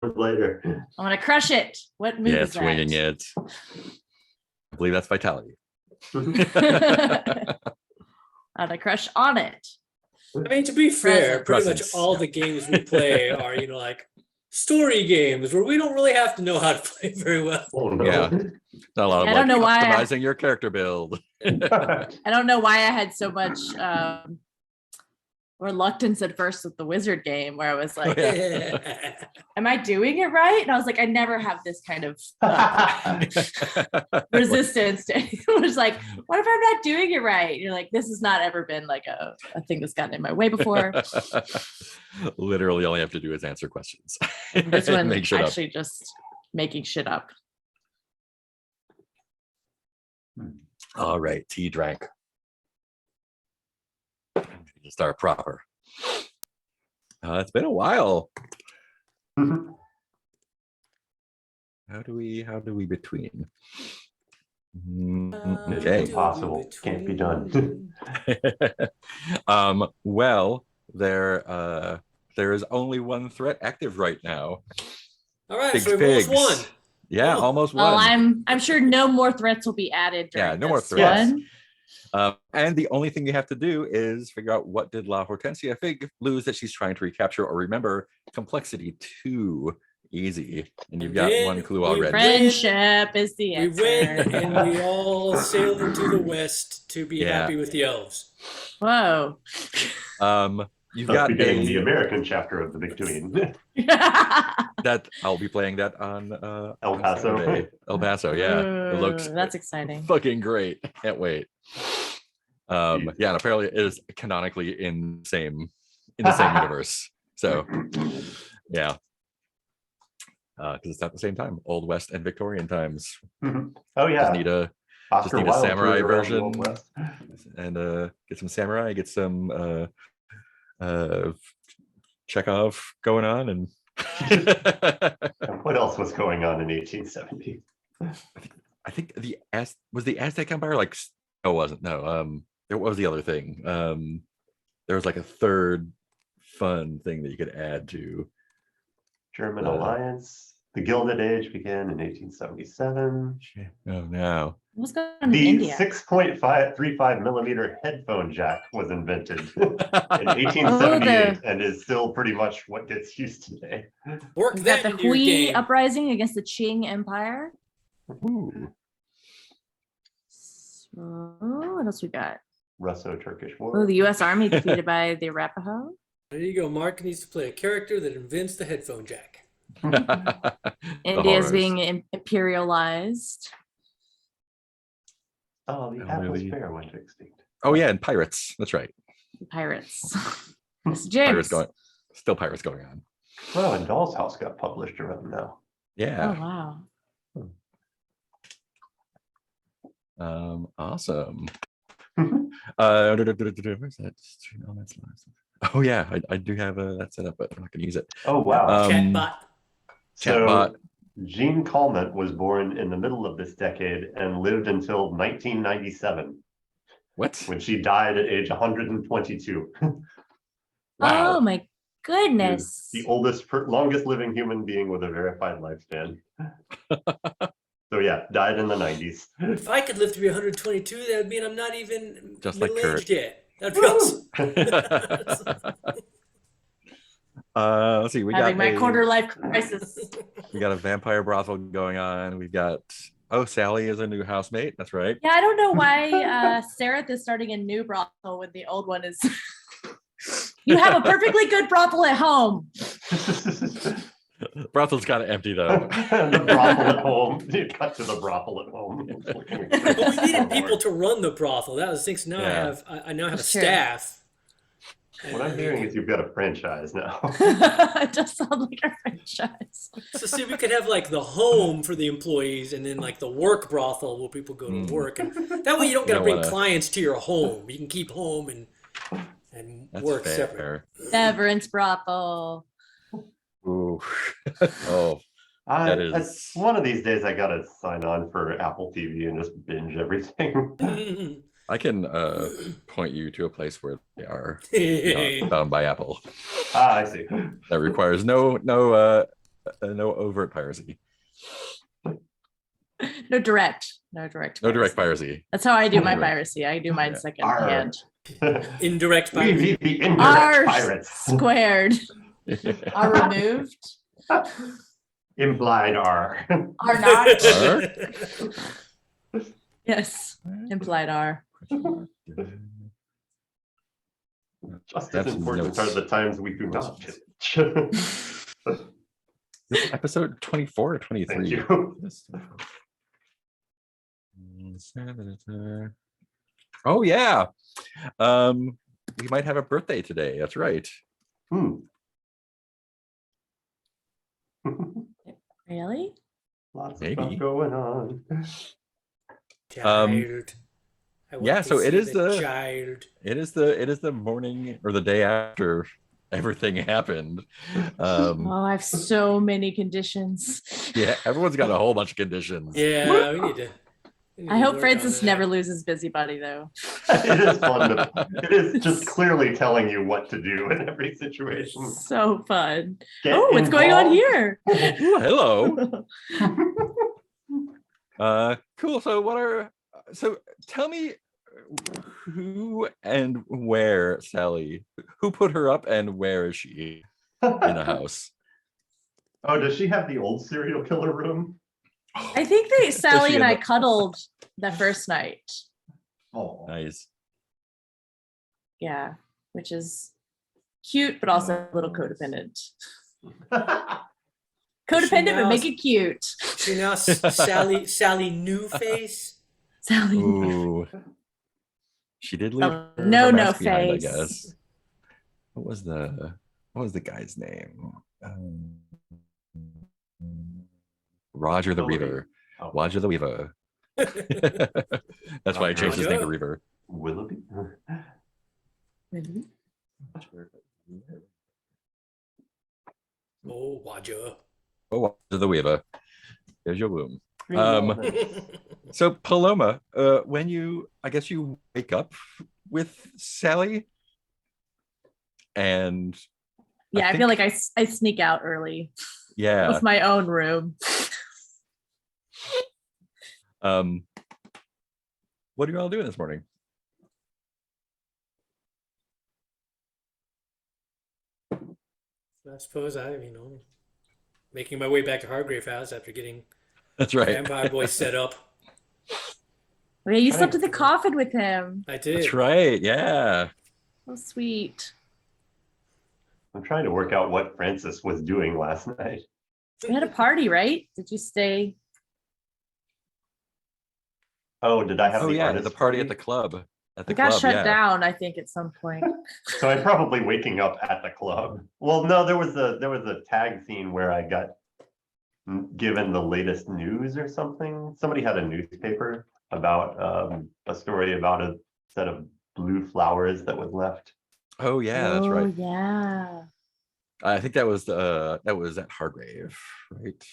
later. I want to crush it. What move Yeah, is that? swinging it. I believe that's vitality. I want to crush on it. I mean, to be fair, pretty much Presence, all yeah. the games we play are, like story games where we don't really have to know how to play very well. Oh, no. Yeah. Not a lot of I don't know why I- customizing your character build. I don't know why I had so much reluctance at first with the wizard game where I was like, am I doing it right? And I was like, I never have this kind of resistance to it. Was like, what if I'm not doing it right? You're like, this has not ever been like a thing that's gotten in my way before. Literally all you have to do is answer questions. This one Make shit up. actually just making shit up. All right, tea drank. Just start proper. It's been a while. How do we between? Okay. Impossible. Can't be done. Well, there is only one threat active right now. All right, Big so we've almost pigs. won. Yeah, Oh. almost Well, one. I'm sure no more threats will be added. Yeah, during no more this threats. one. And the only thing you have to do is figure out what did La Hortensia Fig lose that she's trying to recapture or remember. Complexity 2, easy, and you've got Then one clue we already. Friendship is the We answer. win, and we all sail into the west to be Yeah. happy with the elves. Whoa. You've Thus got beginning the a, American chapter of the Between. that I'll be playing that on El on Paso. Saturday. El Paso, yeah, it looks That's exciting. fucking great. Can't wait. Yeah, and apparently it is canonically in the same universe. So yeah, because it's at the same time, Old West and Victorian times. Oh yeah. Just need a Oscar need a Wilde samurai toured around the Old version. West. and get some samurai, get some Chekhov going on, and And what else was going on in 1870? I think was the Aztec Empire like no, it wasn't. No, there was the other thing. There was like a third fun thing that you could add to. German Alliance. The Gilded Age began in 1877. Oh no. What's going on in The India? 6.535 millimeter headphone jack was invented in 1878 and is still pretty much what gets used today. Work We've got that the into your Hui game. uprising against the Qing Empire. Ooh. So, what else we got? Russo-Turkish Oh, War. the U.S. Army defeated by the Arapaho. There you go. Mark needs to play a character that invents the headphone jack. India is horrors. being imperialized. Oh, the Oh, Atlas really? Bear went extinct. Oh yeah, and pirates. That's right. Pirates. Mr. Pirates James. going. Still pirates going on. Oh, and Doll's House got published around now. Oh, Yeah. wow. Awesome. Where's that? Oh yeah, I do have that set up, but I'm not gonna use it. Oh, wow. Chatbot. Chatbot. Jean Calment was born in the middle of this decade and lived until 1997, What? when she died at age 122. Wow. Oh, my goodness. The longest living human being with a verified lifespan. So yeah, died in the 90s. If I could live to be 122, that would mean I'm not even Just like middle-aged Kurt. yet. That'd be awesome. Let's see. We Having got my quarter life crisis. we got a vampire brothel going on. We've got Sally is a new housemate. That's right. Yeah, I don't know why Sarah is starting a new brothel when the old one is. You have a perfectly good brothel at home. Brothel's kind of empty though. The brothel at home. You cut to the brothel at home. But we needed people to run the brothel. That was the thing. So now Yeah. I now have a That's true. staff. What I'm hearing is you've got a franchise now. It does sound like a franchise. So see, we could have like the home for the employees, and then like the work brothel where people go to work, and that way you don't got to don't bring wanna- clients to your home. You can keep home and That's work fair. separate. Severance brothel. Ooh. Oh, That is- One of these days I gotta sign on for Apple TV and just binge everything. I can point you to a place where they are Hey, bound by Apple. I see. That requires no No overt piracy. No direct. No direct. No direct piracy. That's how I do my Direct. piracy. I do mine Yeah. second Arr. hand. Indirect We piracy. meet the indirect R pirates. squared. Are removed. Implied R. Are not. R? Yes. Implied R. Just That's as important notes. are the times we do not. This is episode 24 or 23. Thank you. Oh yeah. We might have a birthday today. That's right. Really? Lots of Maybe. stuff going on. Child. I want yeah, to so it see is the- child. It is the morning or the day after everything happened. Oh, I have so many conditions. Yeah, everyone's got a whole bunch of conditions. Yeah, we need to. I hope Francis never loses busybody though. It is fun. It is just clearly telling you what to do in every situation. So fun. Get Oh, what's going on involved. here? Ooh, hello. Cool. So tell me who and where Sally, who put her up and where is she in the house? Oh, does she have the old serial killer room? I think Sally and I cuddled the first night. Oh, Nice. Yeah, which is cute, but also a little codependent. Codependent, but make it cute. She now Sally New Face. Sally. Ooh. She did leave Oh, her no mask behind, I face. guess. What was the guy's name? Roger the Oh, Reaver. oh. Roger the Weaver. That's why I changed his name to Reaver. Willoughby? Really? Oh, Waja. Oh, Roger the Weaver. There's your womb. Um, So Paloma, when you wake up with Sally, and Yeah, I think- feel like I sneak out early. yeah, With my own room. what are you all doing this morning? I suppose making my way back to Hargrave House after getting That's right. Vampire Boy set up. Yeah, you slept in the coffin with him. I did. That's right. Yeah. So sweet. I'm trying to work out what Francis was doing last night. We had a party, right? Did you stay? Oh, did I have Oh the yeah, artist the party at the club. At the It got club, shut yeah. down, I think, at some point. So I'm probably waking up at the club. Well, no, there was a tag scene where I got given the latest news or something. Somebody had a newspaper about a story about a set of blue flowers that was left. Oh yeah, that's right. Oh, yeah. I think that was at Hargrave, right?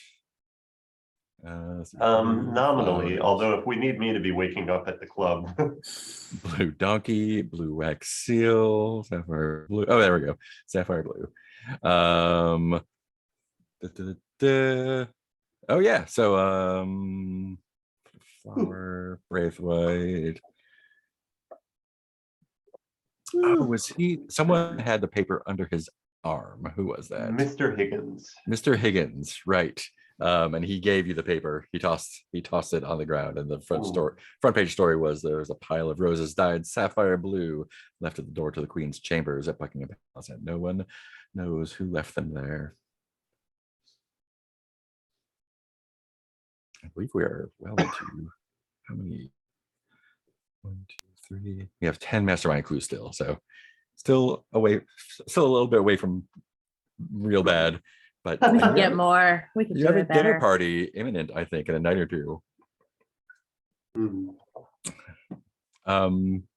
Nominally, although if we need me to be waking up at the club. Blue donkey, blue wax seal, sapphire blue. Oh, there we go. Sapphire blue. Oh yeah. So flower, Braithwaite. Oh, was he? Someone had the paper under his arm. Who was that? Mr. Higgins. Mr. Higgins, right? And he gave you the paper. He tossed it on the ground, and the front page story was there was a pile of roses dyed sapphire blue left at the door to the Queen's chambers at Buckingham Palace, and no one knows who left them there. I believe we are well into how many? 1, 2, 3. We have 10 mastermind clues still, so still a little bit away from real bad. But We can get more. We can you do have a it dinner better. party imminent, I think, in a night or two. Mhm.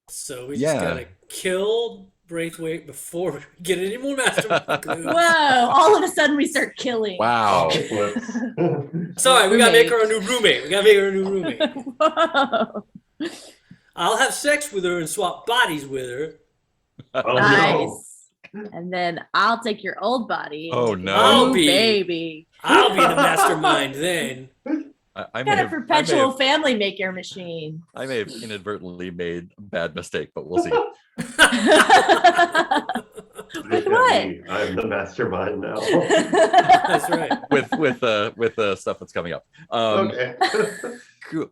So we Yeah. just gotta kill Braithwaite before we get any more mastermind clues. Whoa! All of a sudden, we start killing. Wow. Flips. Sorry, we gotta make her a new roommate. Whoa! I'll have sex with her and swap bodies with her. Oh, no. Nice. And then I'll take your old body. and Oh, make a no. I'll new be- baby. I'll be the mastermind then. I may Got a have, perpetual family maker machine. I may have inadvertently made a bad mistake, but we'll see. With Look at what? me, I'm the mastermind now. That's right. with stuff that's coming up. Okay. Cool.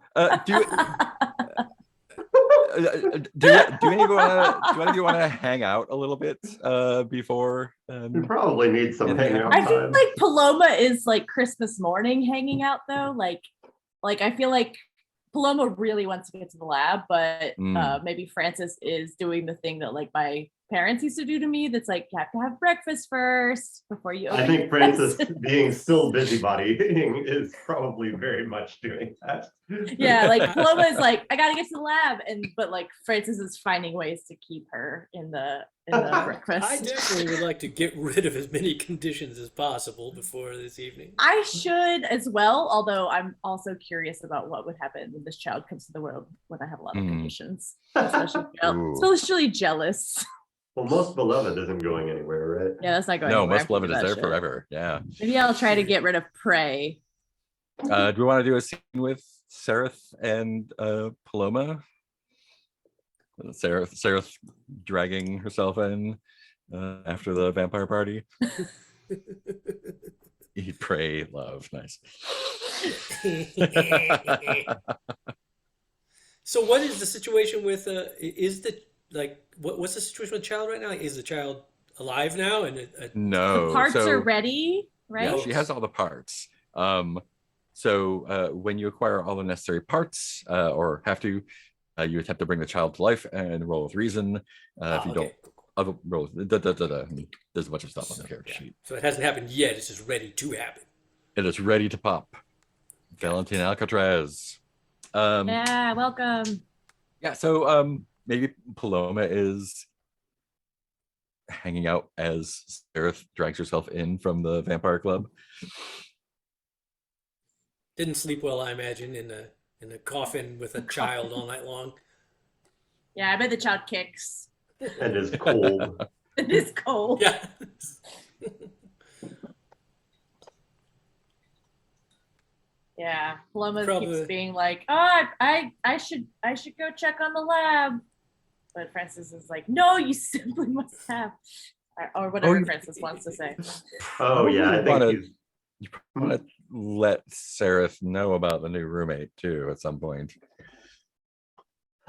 Do any of you want to hang out a little bit before? We probably need some hangout I feel time. like Paloma is like Christmas morning hanging out though. Like I feel like Paloma really wants to get to the lab, but maybe Francis is doing the thing that like my parents used to do to me. That's like you have to have breakfast first before you. I Open think your Francis presents. being still busybodying is probably very much doing that. Yeah, like Paloma is like I gotta get to the lab, but like Francis is finding ways to keep her in the breakfast. I definitely would like to get rid of as many conditions as possible before this evening. I should as well, although I'm also curious about what would happen when this child comes to the world when I have a lot of conditions. Ooh. Especially jealous. Well, Most Beloved isn't going anywhere, right? Yeah, that's not going No, anywhere Most Beloved is after there that shit. forever. Yeah. Maybe I'll try to get rid of Prey. Do we want to do a scene with Seraph and Paloma? Seraph dragging herself in after the vampire party. Eat, pray, love. Nice. So what is the situation with what's the situation with the child right now? Is the child alive now? And No. The parts so- are ready, right? Yeah, she has all the parts. So when you acquire all the necessary parts, or have to, you attempt to bring the child to life and roll with reason. If you don't, other roll. There's a bunch of stuff on the character sheet. So it hasn't happened yet. It's just ready to happen. It is ready to pop. Valentina Alcatraz. Yeah, welcome. Yeah. So maybe Paloma is hanging out as Seraph drags herself in from the vampire club. Didn't sleep well, I imagine, in the coffin with a child all night long. Yeah, I bet the child kicks. And is cold. It is cold. Yeah. Yeah, Paloma Probably. keeps being like, "Oh, I should go check on the lab," but Francis is like, "No, you simply must have," or whatever Francis wants to say. Oh yeah, I think he's You probably want to let Seraph know about the new roommate too at some point.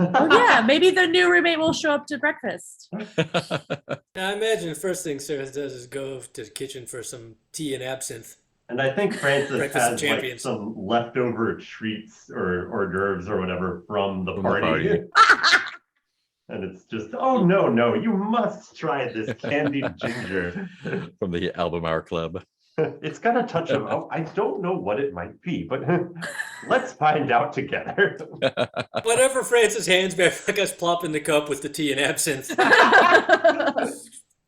Oh yeah, maybe the new roommate will show up to breakfast. I imagine the first thing Sarah does is go to the kitchen for some tea and absinthe. And I think Francis Breakfast of has like Champions. some leftover treats or hors d'oeuvres or whatever from the From the party. party. And it's just, oh no, you must try this candied ginger. From the Albemarle Club. It's got a touch of, oh, I don't know what it might be, but let's find out together. Whatever Francis hands me, I guess plop in the cup with the tea and absinthe.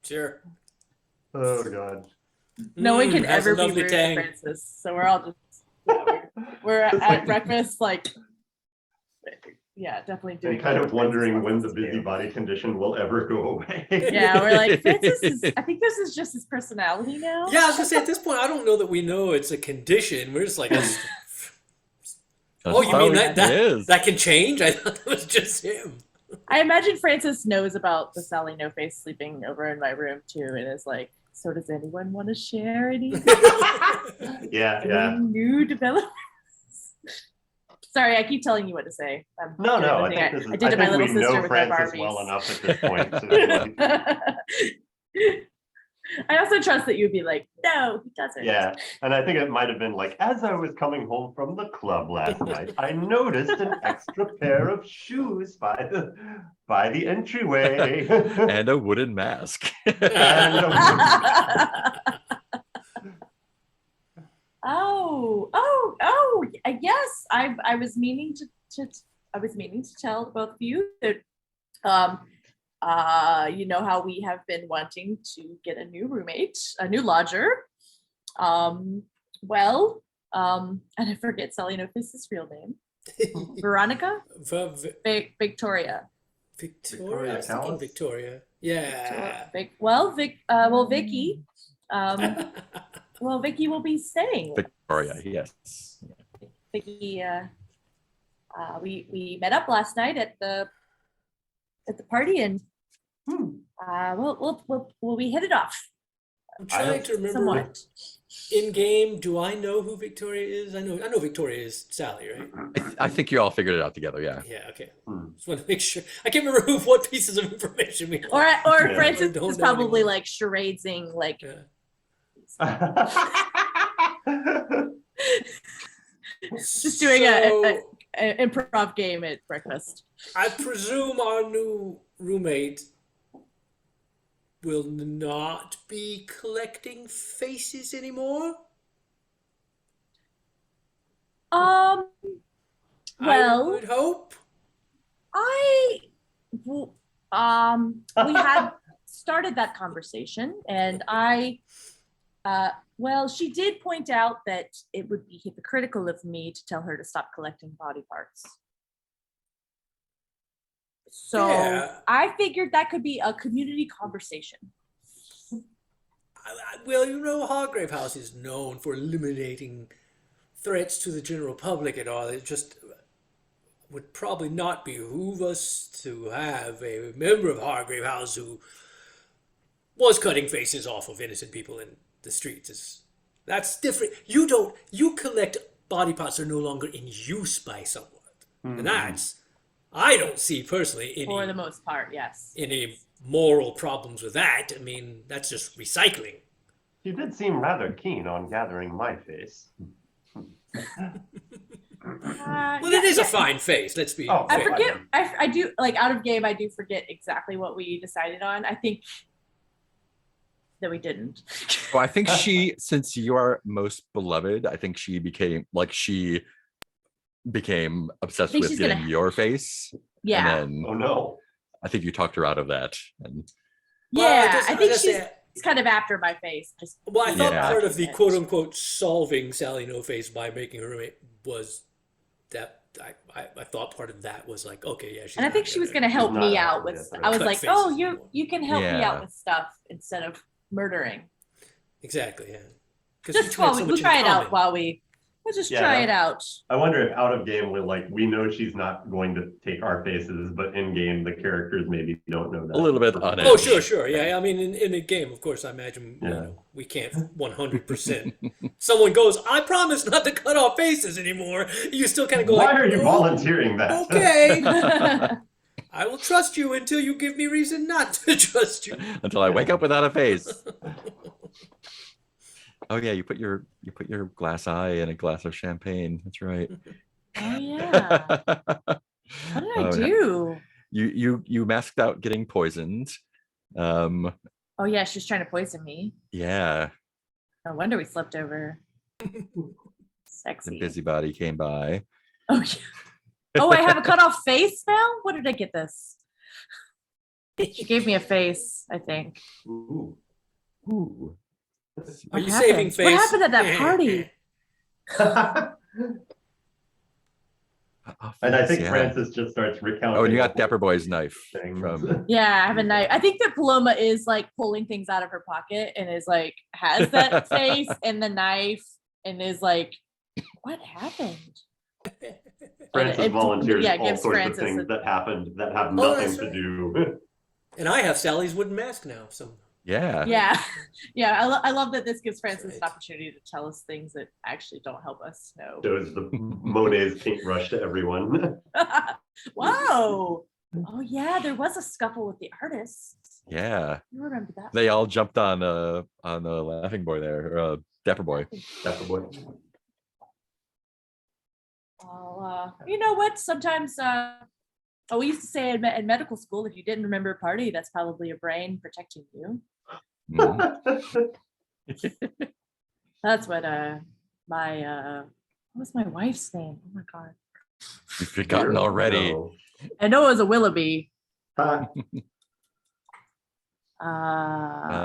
Sure. Oh God. No one can has a ever be lovely rude tang. to Francis, so we're all just we're It's at like- breakfast, like yeah, definitely doing. I'm kind what of wondering Francis when wants the us to do. busybody condition will ever go away. Yeah, we're like Francis is. I think this is just his personality now. Yeah, I was gonna say at this point, I don't know that we know it's a condition. We're just like, oh, you mean that is. that can change? I thought that was just him. I imagine Francis knows about the Sally No Face sleeping over in my room too, and is like, so does anyone want to share any Yeah. new developments? Sorry, I keep telling you what to say. I'm No, doing I the think thing this is, I did I to my think we little sister know with my Francis Barbies. well enough at this point. To like, I also trust that you'd be like, no, he doesn't. yeah, and I think it might have been like, as I was coming home from the club last night, I noticed an extra pair of shoes by the entryway. And a wooden mask. And, yes. I was meaning to tell both of you that you know how we have been wanting to get a new roommate, a new lodger. And I forget Sally No Face's real name. Veronica? Victoria. Victoria. I was thinking Callis? Victoria. Yeah. Vicky, Vicky will be staying. Victoria, yes. Vicky, we met up last night at the party, and we hit it off I'm trying to remember somewhat. in game. Do I know who Victoria is? I know Victoria is Sally, right? I think you all figured it out together. Yeah. Yeah. Okay. Just want to make sure. I can't remember what pieces of information we. Or Yeah. Francis Don't is know probably anymore. like charadesing, like just doing a improv game at breakfast. I presume our new roommate will not be collecting faces anymore. I Well, would hope. we had started that conversation, and she did point out that it would be hypocritical of me to tell her to stop collecting body parts. So Yeah. I figured that could be a community conversation. Well, Hargrave House is known for eliminating threats to the general public and all. It just would probably not behoove us to have a member of Hargrave House who was cutting faces off of innocent people in the streets. That's different. You collect body parts that are no longer in use by someone. And I don't see personally For the most part, yes. any moral problems with that. I mean, that's just recycling. You did seem rather keen on gathering my face. Well, it is a fine face. Let's be. Oh, I fair. forget. I do, like, out of game. I do forget exactly what we decided on. I think that we didn't. Well, I think since you are most beloved, I think she became obsessed think with she's getting gonna- your face. Yeah, And Oh then no. I think you talked her out of that. And yeah. just- I think just she's say- kind of after my face. Just Well, I thought Yeah. part of the quote unquote solving Sally No Face by making her roommate was that I thought part of that was like, okay, yeah. She's and I not think she was gonna- going to help She's me not out out with. yet, I was cut like, faces oh, anymore. you can help me Yeah. out with stuff instead of murdering. Exactly, yeah. Just we'll try it out we'll just Yeah, try that- it out. I wonder if out of game we know she's not going to take our faces, but in game the characters maybe don't know that. a little bit on Oh, edge. sure, yeah. I mean, in a game, of course, I imagine Yeah. we can't 100%. Someone goes, I promise not to cut off faces anymore. You still kind of go, Why like, are you "Oh, volunteering that? Okay, I will trust you until you give me reason not to trust you. Until I wake up without a face. Oh yeah, you put your glass eye in a glass of champagne. That's right. Oh yeah. What did I do? You masked out getting poisoned. Oh yeah, she was trying to poison me. Yeah, No wonder we slept over. the Sexy. busybody came by. Oh yeah. Oh, I have a cut off face now? What did I get this? She gave me a face, I think. Ooh. Ooh. Are What you saving happened? face? What happened at that party? And I yes, think yeah. Francis just starts recounting. Oh, and you got Dapper Boy's knife things. from. Yeah, I have a knife. I think that Paloma is like pulling things out of her pocket and is like has that face and the knife and is like, what happened? Francis it- volunteers yeah, all gives sorts Francis of things a- that happened that have Oh, nothing that's to right. do. And I have Sally's wooden mask now, so Yeah. Yeah, yeah. I love that this gives Francis Right. an opportunity to tell us things that actually don't help us know. Shows the Monet's paintbrush to everyone. Whoa! Oh yeah, there was a scuffle with the artists. Yeah. You remember that? They all jumped on the laughing boy there, Dapper Boy. That's the boy. Well, you know what? Sometimes, we used to say in medical school, if you didn't remember a party, that's probably your brain protecting you. Mhm. That's what what was my wife's name? Oh my god, You've forgotten already. No. I know it was a Willoughby. Ha.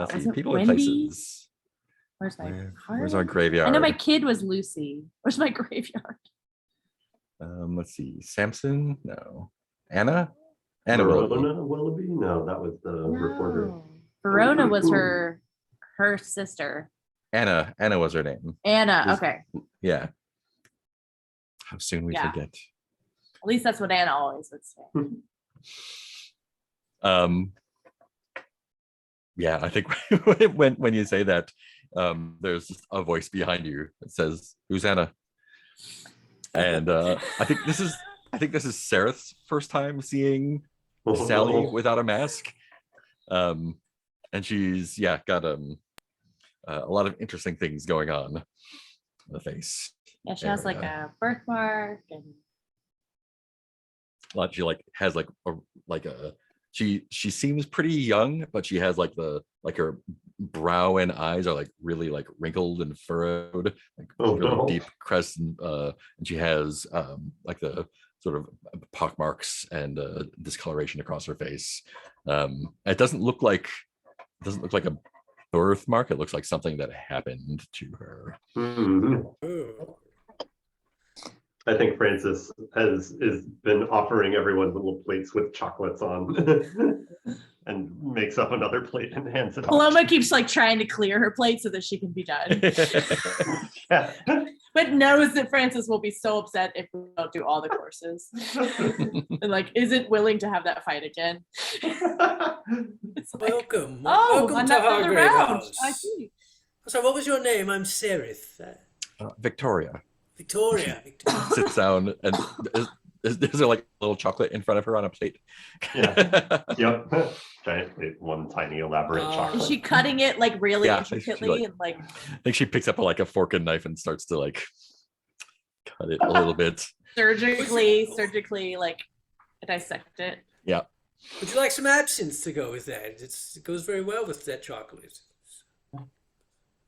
See, Was it people in Wendy? places. Where's my Where's our heart? graveyard? I know my kid was Lucy. Where's my graveyard? Let's see. Samson? No. Anna? Anna Willoughby. Verona Willoughby? No, that was the reporter. No. Verona was her sister. Anna was her name. Anna. Was- Okay. Yeah. How soon we Yeah. forget. At least that's what Anna always would say. Yeah, I think when you say that, there's a voice behind you that says, "Who's Anna?" And I think this is Sarah's first time seeing Sally without a mask. And she's got a lot of interesting things going on the face. Yeah, she has like a birthmark and She has she seems pretty young, but she has her brow and eyes are like really like wrinkled and furrowed, like really deep crest, and she has like the sort of pock marks and discoloration across her face. It doesn't look like a birthmark. It looks like something that happened to her. I think Francis has been offering everyone little plates with chocolates on and makes up another plate and hands it off. Paloma keeps like trying to clear her plate so that she can be done. Yeah. But knows that Francis will be so upset if we don't do all the courses. And like isn't willing to have that fight again. It's like, Welcome. oh, Welcome to another Hargrave round. House. I see. So what was your name? I'm Serith. Victoria Victoria. sits down and is there like a little chocolate in front of her on a plate? Yeah. Yep. Giant plate, one tiny elaborate Oh. chocolate. Is she cutting it like really Yeah, she, intricately like- and like I think she picks up a fork and knife and starts to like cut it a little bit. surgically like dissect it? Yeah. Would you like some absinthe to go with that? It goes very well with that chocolate.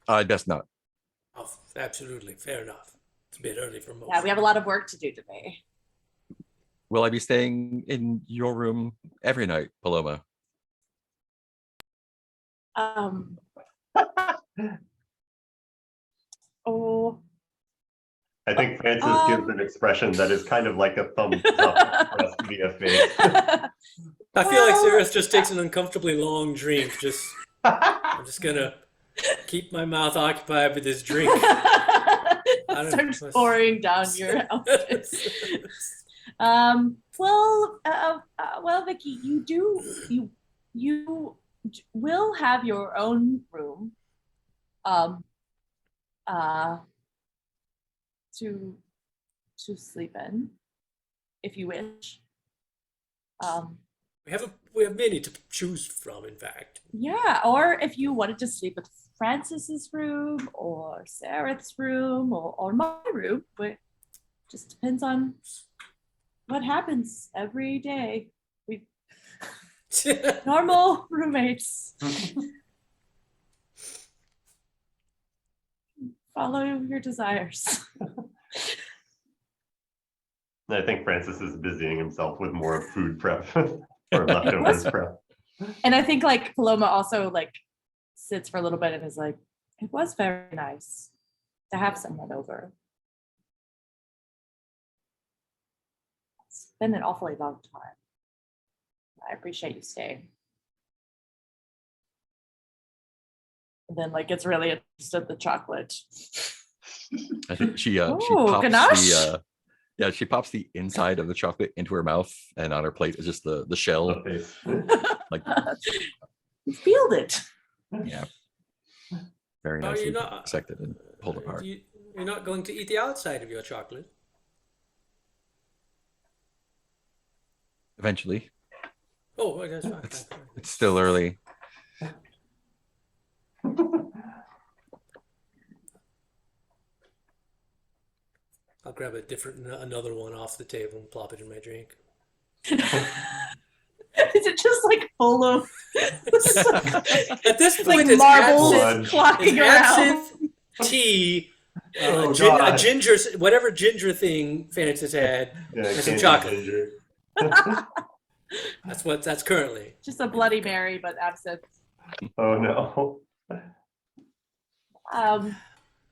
I best not. Oh, absolutely. Fair enough. It's a bit early for most. Yeah, we have a lot of work to do today. Will I be staying in your room every night, Paloma? Oh. I think Francis gives an expression that is kind of like a thumbs up expressed via face. I feel like Well- Sarah just takes an uncomfortably long drink. I'm just gonna keep my mouth occupied with this drink. don't Starts know. pouring down your outfit. Well, Vicky, you will have your own room, to sleep in, if you wish. We have many to choose from, in fact. Yeah, or if you wanted to sleep in Francis's room or Sarah's room or my room, but just depends on what happens every day. We normal roommates. Follow your desires. I think Francis is busying himself with more food prep or leftovers prep. And I think like Paloma also like sits for a little bit and is like, it was very nice to have someone over. It's been an awfully long time. I appreciate you staying. And then like gets really interested in the chocolate. I think she Ooh, pops ganache. she pops the inside of the chocolate into her mouth, and on her plate is just the shell. Okay. Like You peeled it. yeah, very Are nicely you not- dissected and pulled apart. You're not going to eat the outside of your chocolate? Eventually, Oh, that's fine. it's still early. I'll grab another one off the table and plop it in my drink. Is it just like full of At this like point, it's marbles absinthe. clocking It's around? absinthe, tea, Oh, a God. ginger, whatever ginger thing Francis had. Yeah, And some candy chocolate. ginger. That's currently. Just a Bloody Mary, but absinthe. Oh no.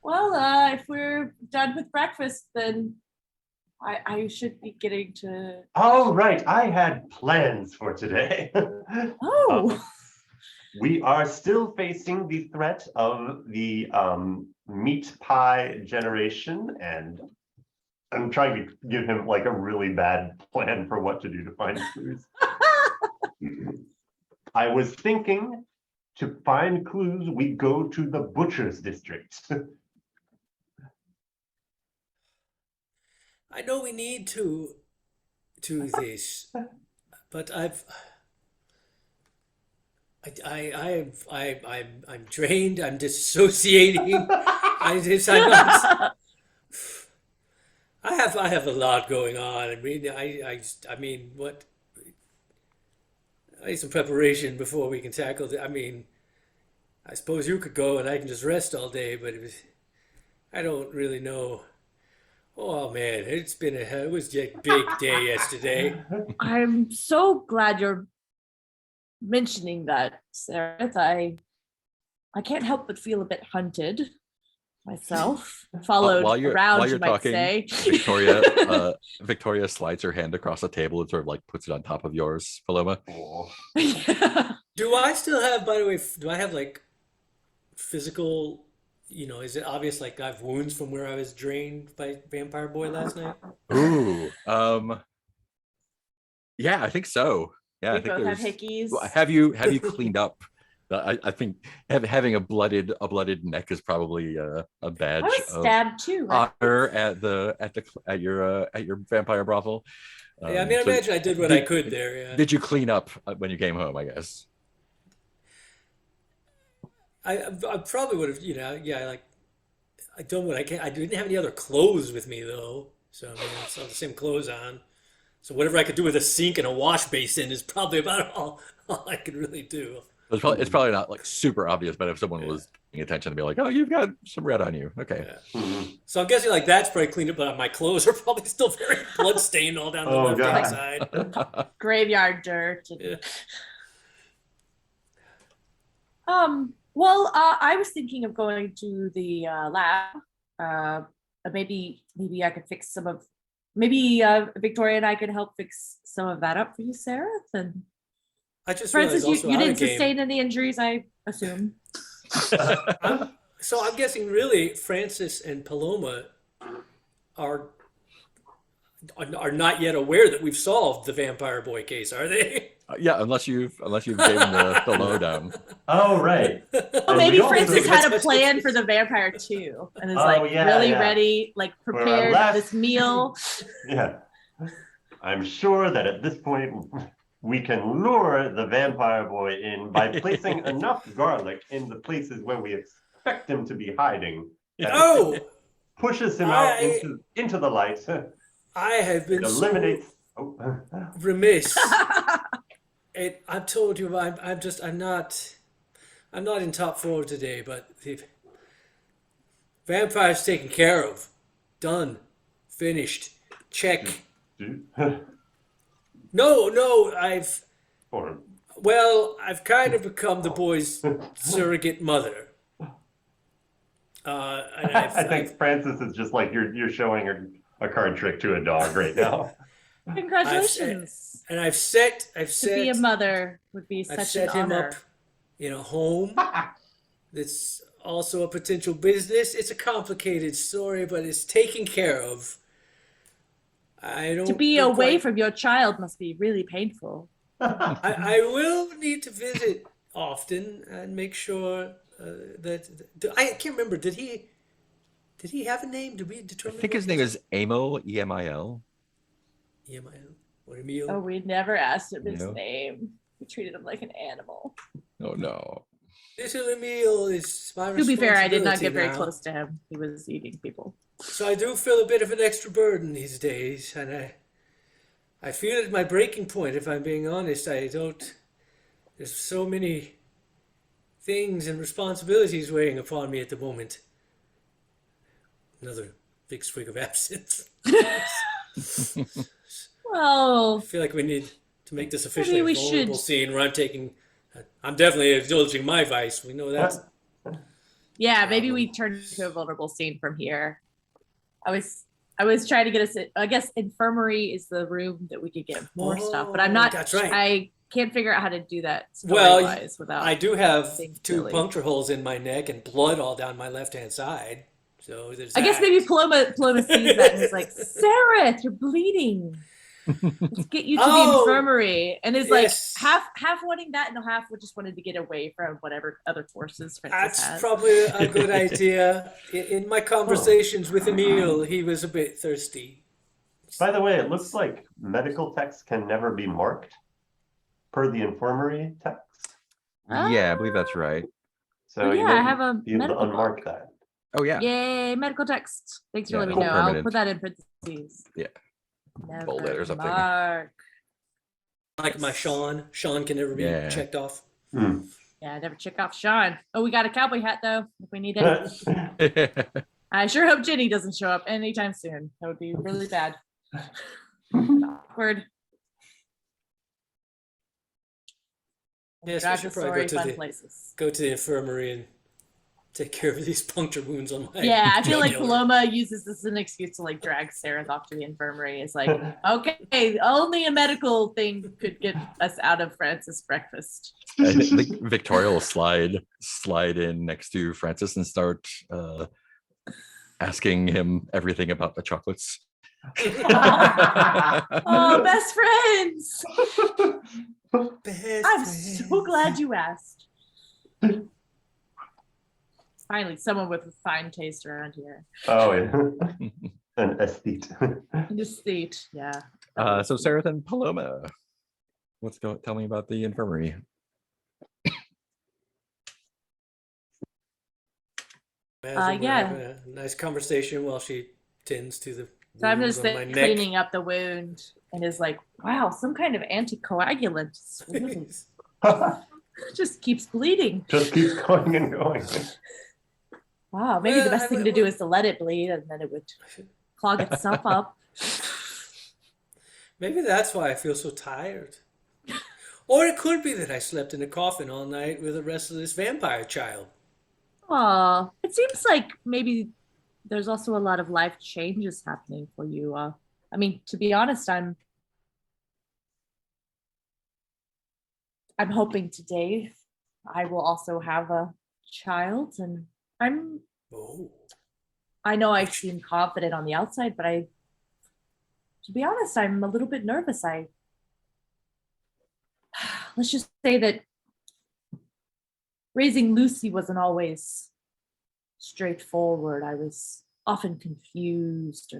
Well, if we're done with breakfast, then I should be getting to. Oh, right, I had plans for today. Oh, We are still facing the threat of the meat pie generation, and I'm trying to give him like a really bad plan for what to do to find clues. I was thinking to find clues, we go to the butcher's district. I know we need to do this, but I'm drained. I'm dissociating. I'm not, I have a lot going on. I mean, I mean, what? I need some preparation before we can tackle I mean, I suppose you could go and I can just rest all day, but I don't really know. Oh man, it was a big day yesterday. I'm so glad you're mentioning that, Sarah. I can't help but feel a bit hunted myself. Followed around, while you're you might talking, say. Victoria slides her hand across the table and sort of like puts it on top of yours, Paloma. Oh. Do I still have, by the way, do I have like physical, is it obvious like I have wounds from where I was drained by Vampire Boy last night? Ooh, yeah, I think so. Yeah, We I think both have there's. hickeys. Have you cleaned up? I think having a blooded neck is probably a badge I was of stabbed too, right? honor at your vampire brothel. Yeah, I mean, I So imagine I did what I could there. Yeah. Did you clean up when you came home? I guess. I probably would have, like I done what I can. I didn't have any other clothes with me though, so I mean, I still have the same clothes on. So whatever I could do with a sink and a wash basin is probably about all I could really do. It's probably not like super obvious, but if someone was paying attention, to be like, "Oh, you've got some red on you." Okay. Yeah. Mhm. So I'm guessing like that's probably cleaned up, but my clothes are probably still very bloodstained all down the Oh, left hand God. side. Graveyard dirt. Yeah. Well, I was thinking of going to the lab. Maybe I could fix some of. Maybe Victoria and I could help fix some of that up for you, Sarah. And I just Francis, realized also you out of didn't game. sustain any injuries, I assume. So I'm guessing really Francis and Paloma are not yet aware that we've solved the Vampire Boy case, are they? Yeah, unless you've given the lowdown. Oh, right. Well, maybe we also- Francis had a plan for the vampire too, and is Oh, like yeah, really yeah. ready, like our prepared last- this meal. Yeah. I'm sure that at this point, we can lure the vampire boy in by placing enough garlic in the places where we expect him to be hiding. That Oh, pushes him out I- into the light. I have been Eliminates. so Oh. remiss. I've told you, I'm not in top form today, but the vampire's taken care of, done, finished, check. No, I've kind of become the boy's surrogate mother. And I think Francis is just like you're showing a card trick to a dog right now. Congratulations. And I've set To be a mother would be I've such set an him honor. up in a home that's also a potential business. It's a complicated story, but it's taken care of. I don't To be look away like- from your child must be really painful. I will need to visit often and make sure that I can't remember. Did he have a name? Did we I determine? think his name is Emil, Emil. Emil or Emil. Oh, we never asked him his No. name. We treated him like an animal. Oh no. Little Emil is my To be fair, I did not responsibility get very now. close to him. He was eating people. So I do feel a bit of an extra burden these days, and I feel at my breaking point. If I'm being honest, I don't. There's so many things and responsibilities weighing upon me at the moment. Another big swig of absinthe. Well, I feel like we need to make this officially Maybe a we vulnerable should- scene where I'm taking. I'm definitely indulging my vice. We know that's. yeah, maybe we turn into a vulnerable scene from here. I was I was trying to get us. I guess infirmary is the room that we could get more stuff, but I'm Oh, not. that's right. I can't figure out how to do that Well, story-wise without. I do have being 2 silly. puncture holes in my neck and blood all down my left-hand side. So there's I guess that. maybe Paloma sees that and is like, Sarah, you're bleeding. Let's get you to the Oh, infirmary. And is yes. like half wanting that and half just wanted to get away from whatever other forces Francis That's had. probably a good idea. In my conversations with Emil, he was a bit thirsty. By the way, it looks like medical texts can never be marked per the infirmary text. Yeah, I believe that's right. So Oh, you yeah, may I have a be able to medical unmark book. that. Oh yeah. Yay, medical text. Thanks for Yeah, letting me cool. know. I'll Permanent. put that in parentheses. Yeah. Never Bold it or something. mark. Like my Sean. Sean can never be Yeah. checked off. Hmm. Yeah, I never check off Sean. Oh, we got a cowboy hat though, if we need it. I sure hope Jenny doesn't show up anytime soon. That would be really bad. Awkward. Yes, we Drive should the probably story fun places. go to the infirmary and take care of these puncture wounds on my Yeah, I feel like jugular. Paloma uses this as an excuse to like drag Sarah off to the infirmary. It's like, okay, only a medical thing could get us out of Francis breakfast. I think Victoria will slide in next to Francis and start asking him everything about the chocolates. Oh, best friends! Best I'm friends. so glad you asked. Finally, someone with a fine taste around here. Oh, yeah. An aesthete. Just seat, yeah. So Sarah and Paloma, tell me about the infirmary. Imagine we're yeah. having a nice conversation while she tends to the So I'm wounds just on my like, neck. cleaning up the wound and is like, wow, some kind of anticoagulant. It's really- just keeps bleeding. Just keeps going and going. Wow, maybe the Well, best thing to do is to let it bleed and then it would clog itself up. Maybe that's why I feel so tired. Or it could be that I slept in a coffin all night with a restless vampire child. Aw, it seems like maybe there's also a lot of life changes happening for you. I mean, to be honest, I'm hoping today I will also have a child, and Oh. I know I seem confident on the outside, but to be honest, I'm a little bit nervous. Let's just say that raising Lucy wasn't always straightforward. I was often confused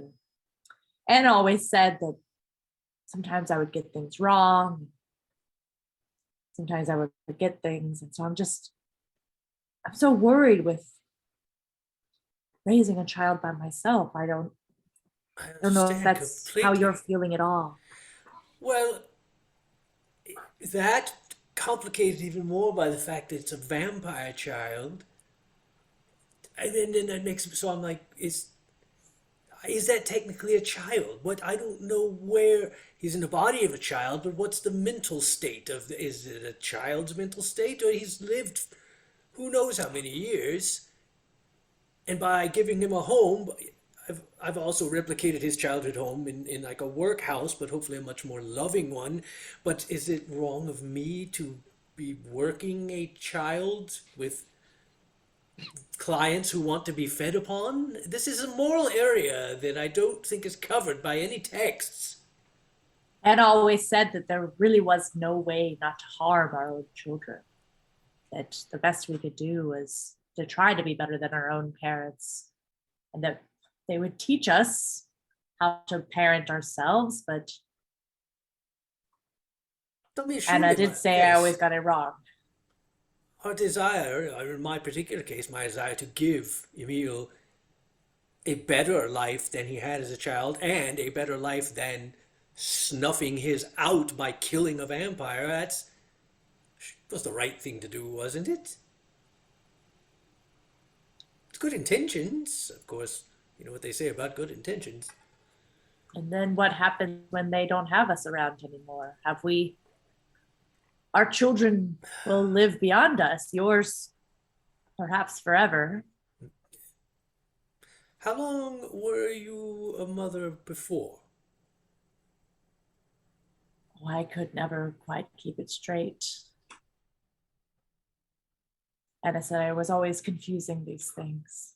and always said that sometimes I would get things wrong. Sometimes I would forget things. And so I'm so worried with raising a child by myself. I don't know if understand that's how completely. you're feeling at all. Well, that complicated even more by the fact that it's a vampire child. And then that makes so I'm like, is that technically a child? What I don't know where he's in the body of a child, but what's the mental state of is it a child's mental state or he's lived who knows how many years? And by giving him a home, I've also replicated his childhood home in like a workhouse, but hopefully a much more loving one. But is it wrong of me to be working a child with clients who want to be fed upon? This is a moral area that I don't think is covered by any texts. Ed always said that there really was no way not to harm our own children. That the best we could do was to try to be better than our own parents, and that they would teach us how to parent ourselves. But I mean, Anna surely did say I always got it wrong. our desire, or in my particular case, my desire to give Emil a better life than he had as a child and a better life than snuffing his out by killing a vampire, that was the right thing to do, wasn't it? It's good intentions, of course. You know what they say about good intentions. And then what happens when they don't have us around anymore? Our children will live beyond us, yours perhaps forever. How long were you a mother before? Oh, I could never quite keep it straight. And I said I was always confusing these things.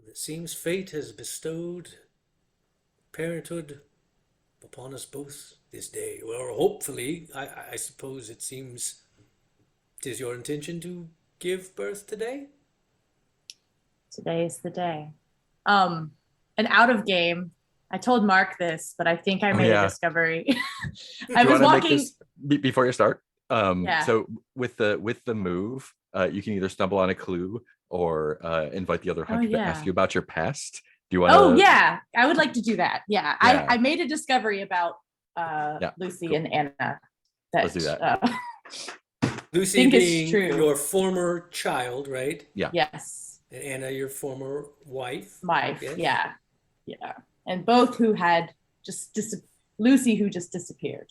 It seems fate has bestowed parenthood upon us both this day. Or hopefully, I suppose it seems it is your intention to give birth today? Today is the day. And out of game, I told Mark this, but I think I Oh, made yeah. a discovery. Do I you was wanna make walking. this before you start? Yeah. So with the move, you can either stumble on a clue or invite the other hunter to ask yeah. you about your past. Do you want? Oh yeah, I would like to do that. Yeah, Yeah. I made a discovery about Yeah, Lucy cool. and Anna. Let's do that. Lucy think it's being true. your former child, right? Yes, And Anna, your former wife. wife. Yes? Yeah, and both who had just Lucy who just disappeared.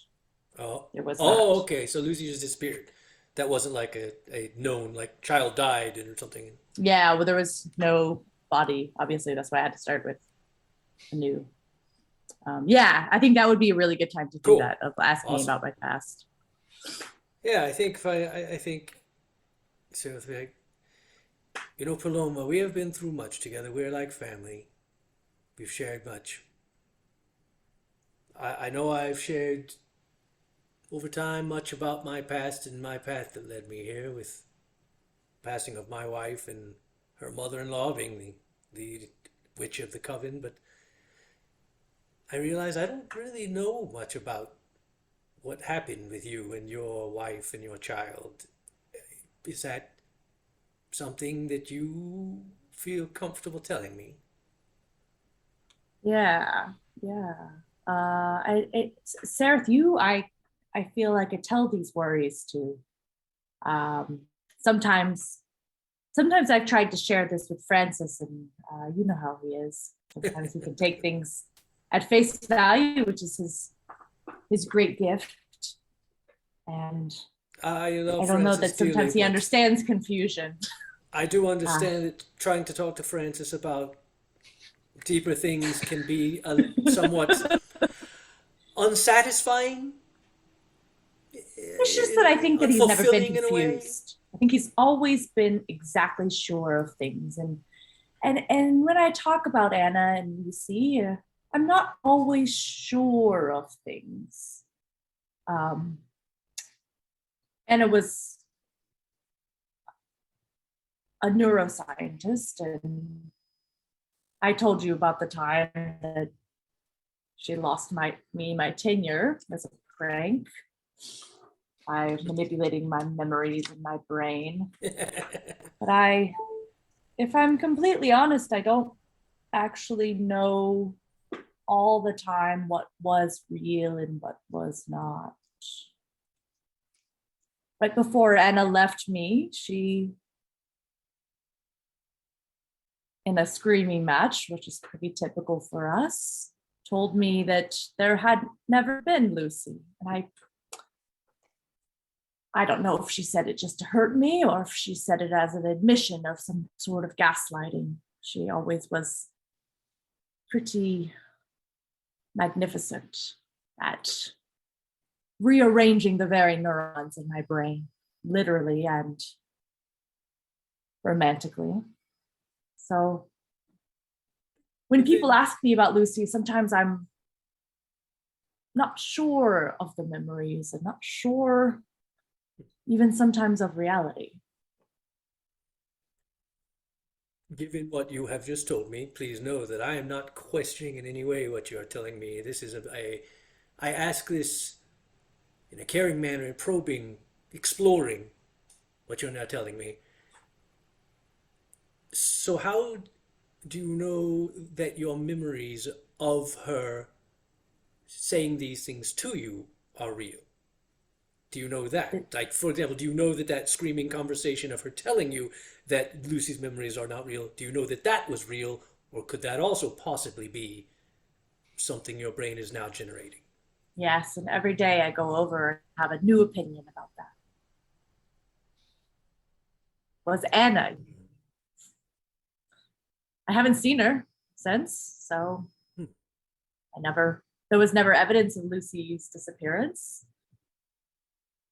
Oh, There was oh, that. okay. So Lucy just disappeared. That wasn't like a known, like child died or something. Yeah, well, there was no body. Obviously, that's why I had to start with a new. Yeah, I think that would be a really good time to do Cool. that, of asking Awesome. about my past. Yeah, I think if I think so. If I, you know, Paloma, we have been through much together. We're like family. We've shared much. I know I've shared over time much about my past and my path that led me here, with passing of my wife and her mother-in-law being the witch of the coven. But I realize I don't really know much about what happened with you and your wife and your child. Is that something that you feel comfortable telling me? Yeah. Sarah, I feel like I tell these worries to. Sometimes I've tried to share this with Francis, and you know how he is. Sometimes he can take things at face value, which is his great gift. And I love I don't know Francis that sometimes he dearly, but understands confusion. I do understand that trying to talk to Francis about deeper things can be somewhat unsatisfying, It's just that I think that he's never been unfulfilling in a way. confused. I think he's always been exactly sure of things. And when I talk about Anna and Lucy, I'm not always sure of things. Anna was a neuroscientist, and I told you about the time that she lost my tenure as a prank by manipulating my memories in my brain. But if I'm completely honest, I don't actually know all the time what was real and what was not. Right before Anna left me, she, in a screaming match, which is pretty typical for us, told me that there had never been Lucy. And I don't know if she said it just to hurt me or if she said it as an admission of some sort of gaslighting. She always was pretty magnificent at rearranging the very neurons in my brain, literally and romantically. So when people ask me about Lucy, sometimes I'm not sure of the memories and not sure even sometimes of reality. Given what you have just told me, please know that I am not questioning in any way what you are telling me. This is I ask this in a caring manner, probing, exploring what you're now telling me. So how do you know that your memories of her saying these things to you are real? Do you know that? Like, for example, do you know that that screaming conversation of her telling you that Lucy's memories are not real, do you know that that was real, or could that also possibly be something your brain is now generating? Yes, and every day I go over and have a new opinion about that. Was Anna? I haven't seen her. since. So Hmm. there was never evidence of Lucy's disappearance.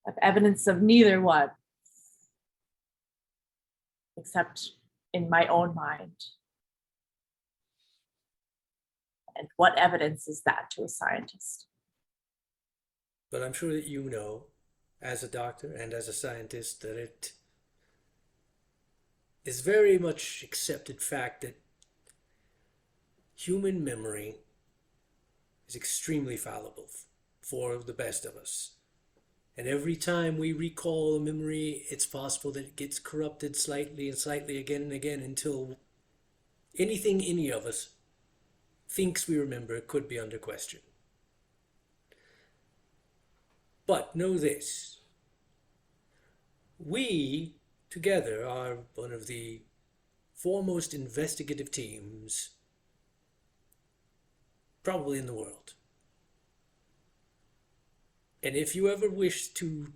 I have evidence of neither one, except in my own mind. And what evidence is that to a scientist? But I'm sure that you know, as a doctor and as a scientist, that it is very much accepted fact that human memory is extremely fallible for the best of us. And every time we recall a memory, it's possible that it gets corrupted slightly and slightly again and again until anything any of us thinks we remember could be under question. But know this, we together are one of the foremost investigative teams probably in the world. And if you ever wish to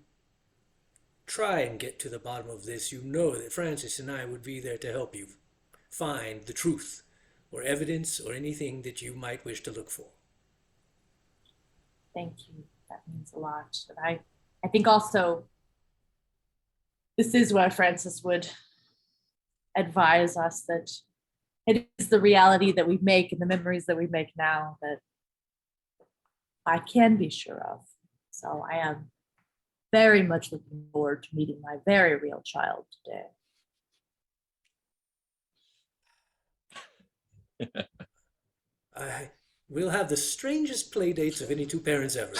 try and get to the bottom of this, you know that Francis and I would be there to help you find the truth or evidence or anything that you might wish to look for. Thank you. That means a lot. And I think also this is where Francis would advise us that it is the reality that we make and the memories that we make now that I can be sure of. So I am very much looking forward to meeting my very real child today. We'll have the strangest play dates of any two parents ever.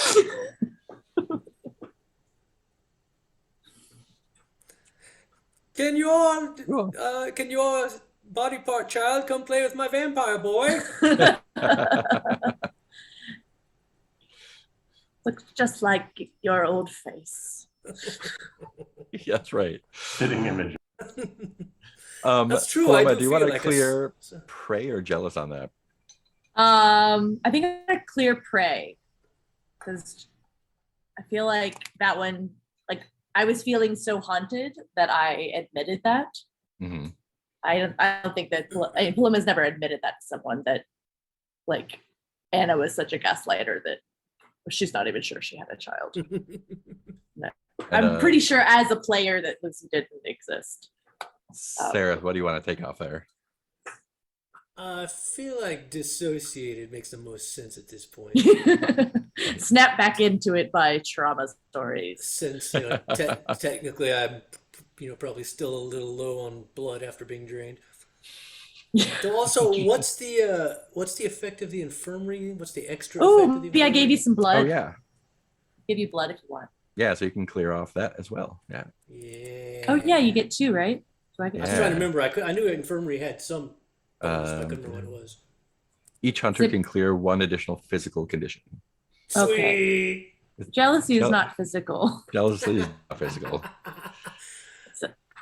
Can your body part child come play with my vampire boy? Looks just like your old face. Yeah, that's right. Fitting image. That's true. Paloma, I do you feel want to like clear prey or jealous on that? I think I'm gonna clear prey because I feel like that one, like I was feeling so haunted that I admitted that. Mm-hmm. I don't think that Paloma's never admitted that to someone, that like Anna was such a gaslighter that she's not even sure she had a child. No. I'm pretty sure as a player that Lucy didn't exist. Sarah, what do you want to take off there? I feel like dissociated makes the most sense at this point. Snap back into it by trauma stories. Since technically I'm probably still a little low on blood after being drained. So also, what's the effect of the infirmary? What's the extra effect of the Oh, infirmary? yeah, I gave you some blood. Oh yeah, Give you blood if you want. yeah. So you can clear off that as well. Yeah. Yeah. Oh yeah, you get 2, right? So I get I was Yeah. trying to remember. I knew infirmary had some bonus, but I couldn't Um, remember what it was. Each hunter Zip. can clear 1 additional physical condition. Okay. Sweet. Jealousy is Jeal- not physical. Jealousy is not physical.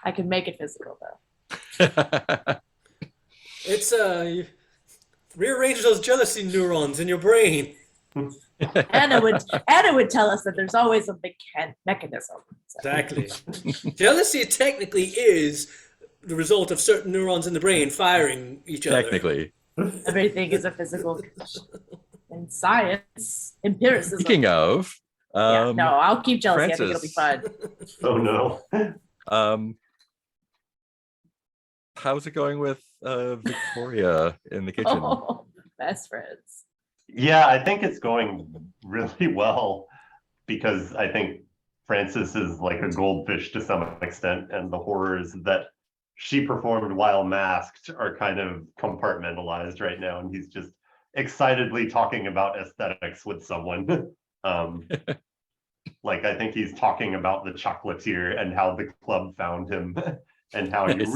I can make it physical though. It's you rearrange those jealousy neurons in your brain. Anna would tell us that there's always a mechanism. So. Exactly. Jealousy technically is the result of certain neurons in the brain firing each other. Technically. Everything is a physical condition. In science, empiricism. Speaking of, Yeah, no, I'll keep jealousy. I think it'll be Francis. fun. Oh no. How's it going with Victoria in the kitchen? Oh, best friends. Yeah, I think it's going really well because I think Francis is like a goldfish to some extent, and the horrors that she performed while masked are kind of compartmentalized right now, and he's just excitedly talking about aesthetics with someone. Like I think he's talking about the chocolatier and how the club found him, and how Nice.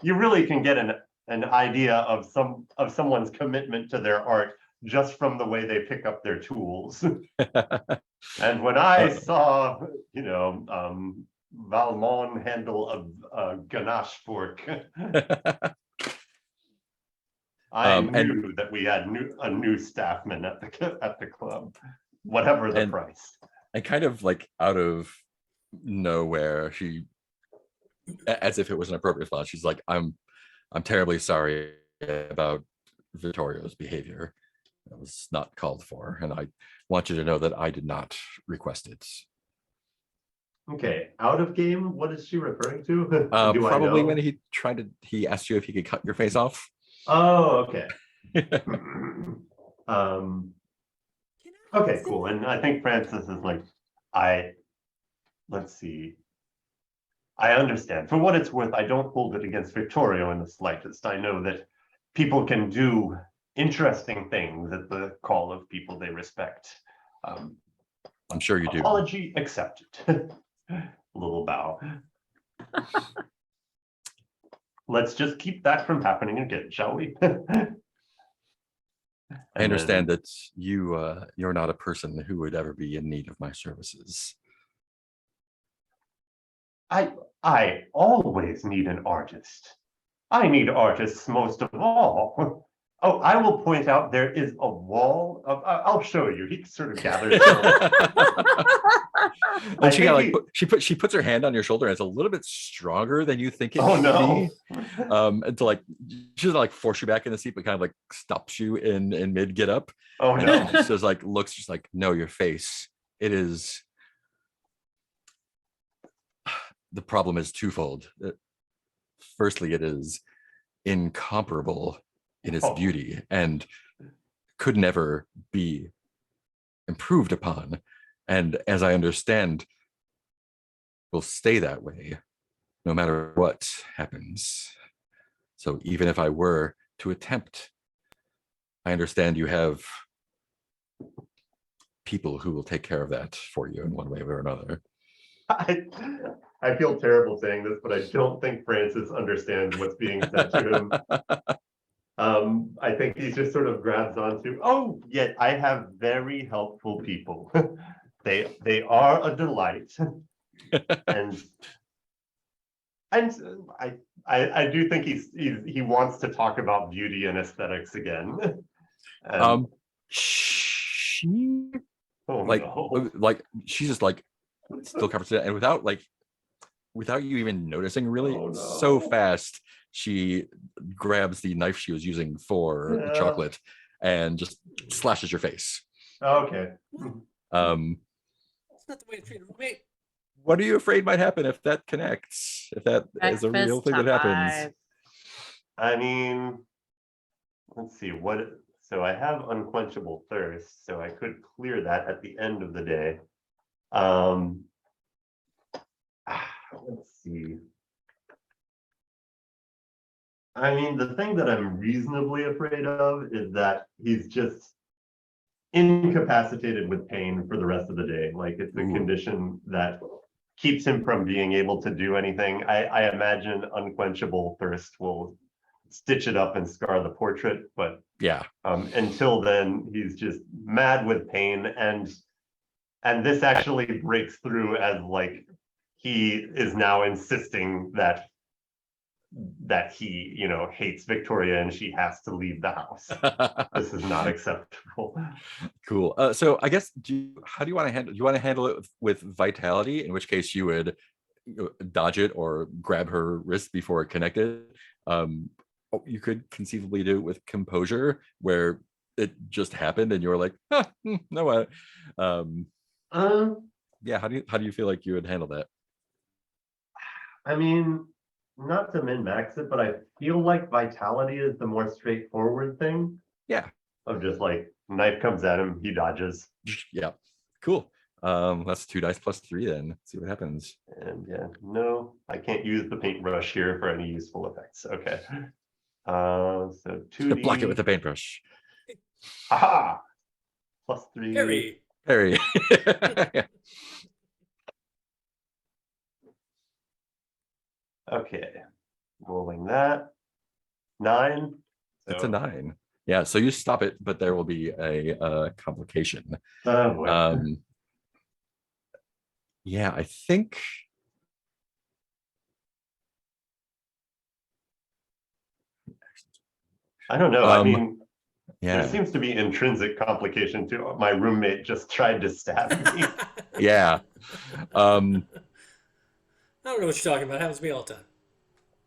you really can get an idea of someone's commitment to their art just from the way they pick up their tools. And when I saw, Valmont handle a ganache fork, I knew that we had a new staffman at the club, whatever the price. And kind of like out of nowhere, she, as if it was an appropriate response, she's like, I'm terribly sorry about Vittorio's behavior. That was not called for, and I want you to know that I did not request it. Okay, out of game, what is she referring to? Do I Probably know? when he asked you if he could cut your face off. Oh, okay. Okay, cool. And I think Francis is like, let's see. I understand. For what it's worth, I don't hold it against Victorio in the slightest. I know that people can do interesting things at the call of people they respect. I'm sure you do. Apology accepted. Little bow. Let's just keep that from happening again, shall we? I understand that you're not a person who would ever be in need of my services. I always need an artist. I need artists most of all. Oh, I will point out there is a wall of, I'll show you. He sort of gathers. And she puts her hand on your shoulder, and it's a little bit stronger than you think it Oh should no. be. And to like, she doesn't like force you back in the seat, but kind of like stops you in mid get up. Oh And no. just says like, looks just like, no, your face. It is. The problem is twofold. Firstly, it is incomparable in its beauty and could never be improved upon. And as I understand, will stay that way no matter what happens. So even if I were to attempt, I understand you have people who will take care of that for you in one way or another. I feel terrible saying this, but I don't think Francis understands what's being said to him. I think he just sort of grabs onto, oh, yet I have very helpful people. They are a delight. and I do think he wants to talk about beauty and aesthetics again. She oh, like no. like she's just like still covers it, and without you even noticing, really, Oh, no. so fast she grabs the knife she was using for the chocolate and just slashes your face. Okay. That's not the way to treat a roommate. What are you afraid might happen if that connects? If that is a real thing that happens? I mean, let's see so I have unquenchable thirst, so I could clear that at the end of the day. Let's see. I mean, the thing that I'm reasonably afraid of is that he's just incapacitated with pain for the rest of the day. Like, it's a condition that keeps him from being able to do anything. I imagine unquenchable thirst will stitch it up and scar the portrait, but yeah, until then he's just mad with pain, and this actually breaks through as like he is now insisting that he hates Victoria and she has to leave the house. This is not acceptable. Cool. So I guess how do you want to handle? Do you want to handle it with vitality? In which case you would dodge it or grab her wrist before it connected. You could conceivably do it with composure, where it just happened and you were like, no what? Yeah. How do you feel like you would handle that? I mean, not to min-max it, but I feel like vitality is the more straightforward thing. Yeah. Of just like, knife comes at him, he dodges. Yeah. Cool. That's 2 dice plus 3 then. Let's see what happens. And yeah, no, I can't use the paintbrush here for any useful effects. Okay. So 2D. Block it with the paintbrush. Aha! Plus 3. Harry. Okay. Rolling that. 9. It's a 9. Yeah, so you stop it, but there will be a complication. Yeah, I think. I don't know. I mean, yeah, there seems to be intrinsic complication too. My roommate just tried to stab me. yeah. I don't know what you're talking about. It happens to me all the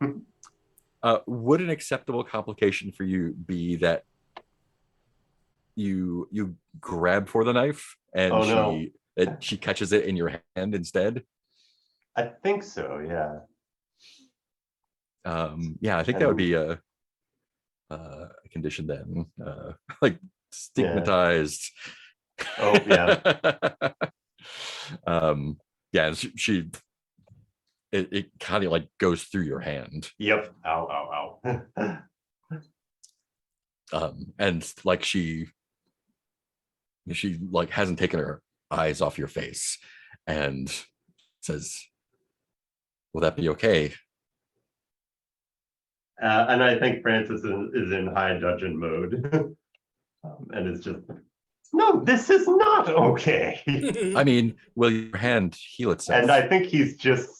time. Would an acceptable complication for you be that you grab for the knife, and Oh, no. she catches it in your hand instead. I think so, yeah. Yeah, I think that would be a condition then, like stigmatized. Oh, yeah. Yeah, it kind of like goes through your hand. Yep. Ow, ow, ow. And like she like hasn't taken her eyes off your face and says, will that be okay? And I think Francis is in high dudgeon mode. And it's just, no, this is not okay. I mean, will your hand heal itself? And I think he's just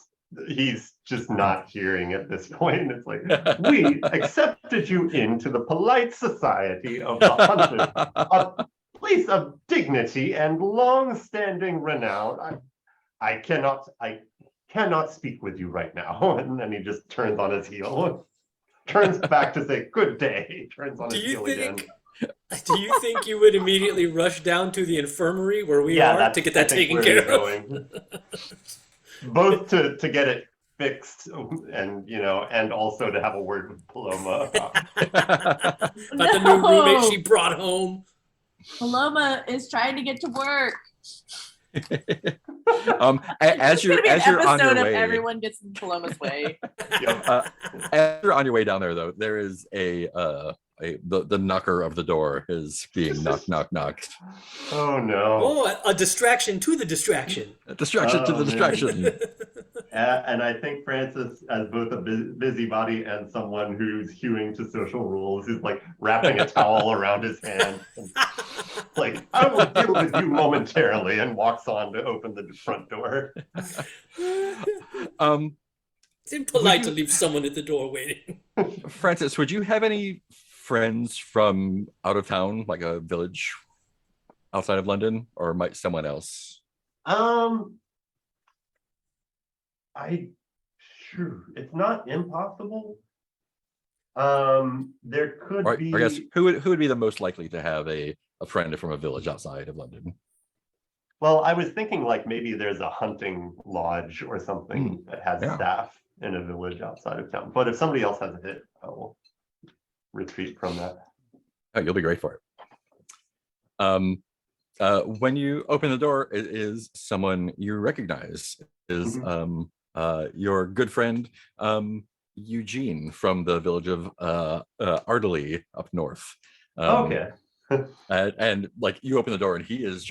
not hearing at this point. It's like, we accepted you into the polite society of the hunters, a place of dignity and long-standing renown. I cannot speak with you right now. And then he just turns on his heel, turns back to say, good day, turns on his heel again. Do you think you would immediately rush down to the infirmary where we Yeah, are that's, to get I that think, taken where care he's of? going. Both to get it fixed and and also to have a word with Paloma about About the new roommate she brought home. Paloma is trying to get to work. As you're on your way, everyone gets in Paloma's way. As you're on your way down there, though, there is the knocker of the door is being knocked. Oh no! Oh, a distraction to the distraction. A distraction to the distraction. And I think Francis, as both a busybody and someone who's hewing to social rules, is like wrapping a towel around his hand. Like, I will deal with you momentarily, and walks on to open the front door. It's impolite to leave someone at the door waiting. Francis, would you have any friends from out of town, like a village outside of London, or might someone else? It's not impossible. There could be. I guess who would be the most likely to have a friend from a village outside of London? Well, I was thinking like maybe there's a hunting lodge or something that has staff in a village outside of town. But if somebody else has a hit, I will retreat from that. Oh, you'll be great for it. When you open the door, it is someone you recognize. It is your good friend Eugene from the village of Ardley up north. Okay. And like you open the door, and he's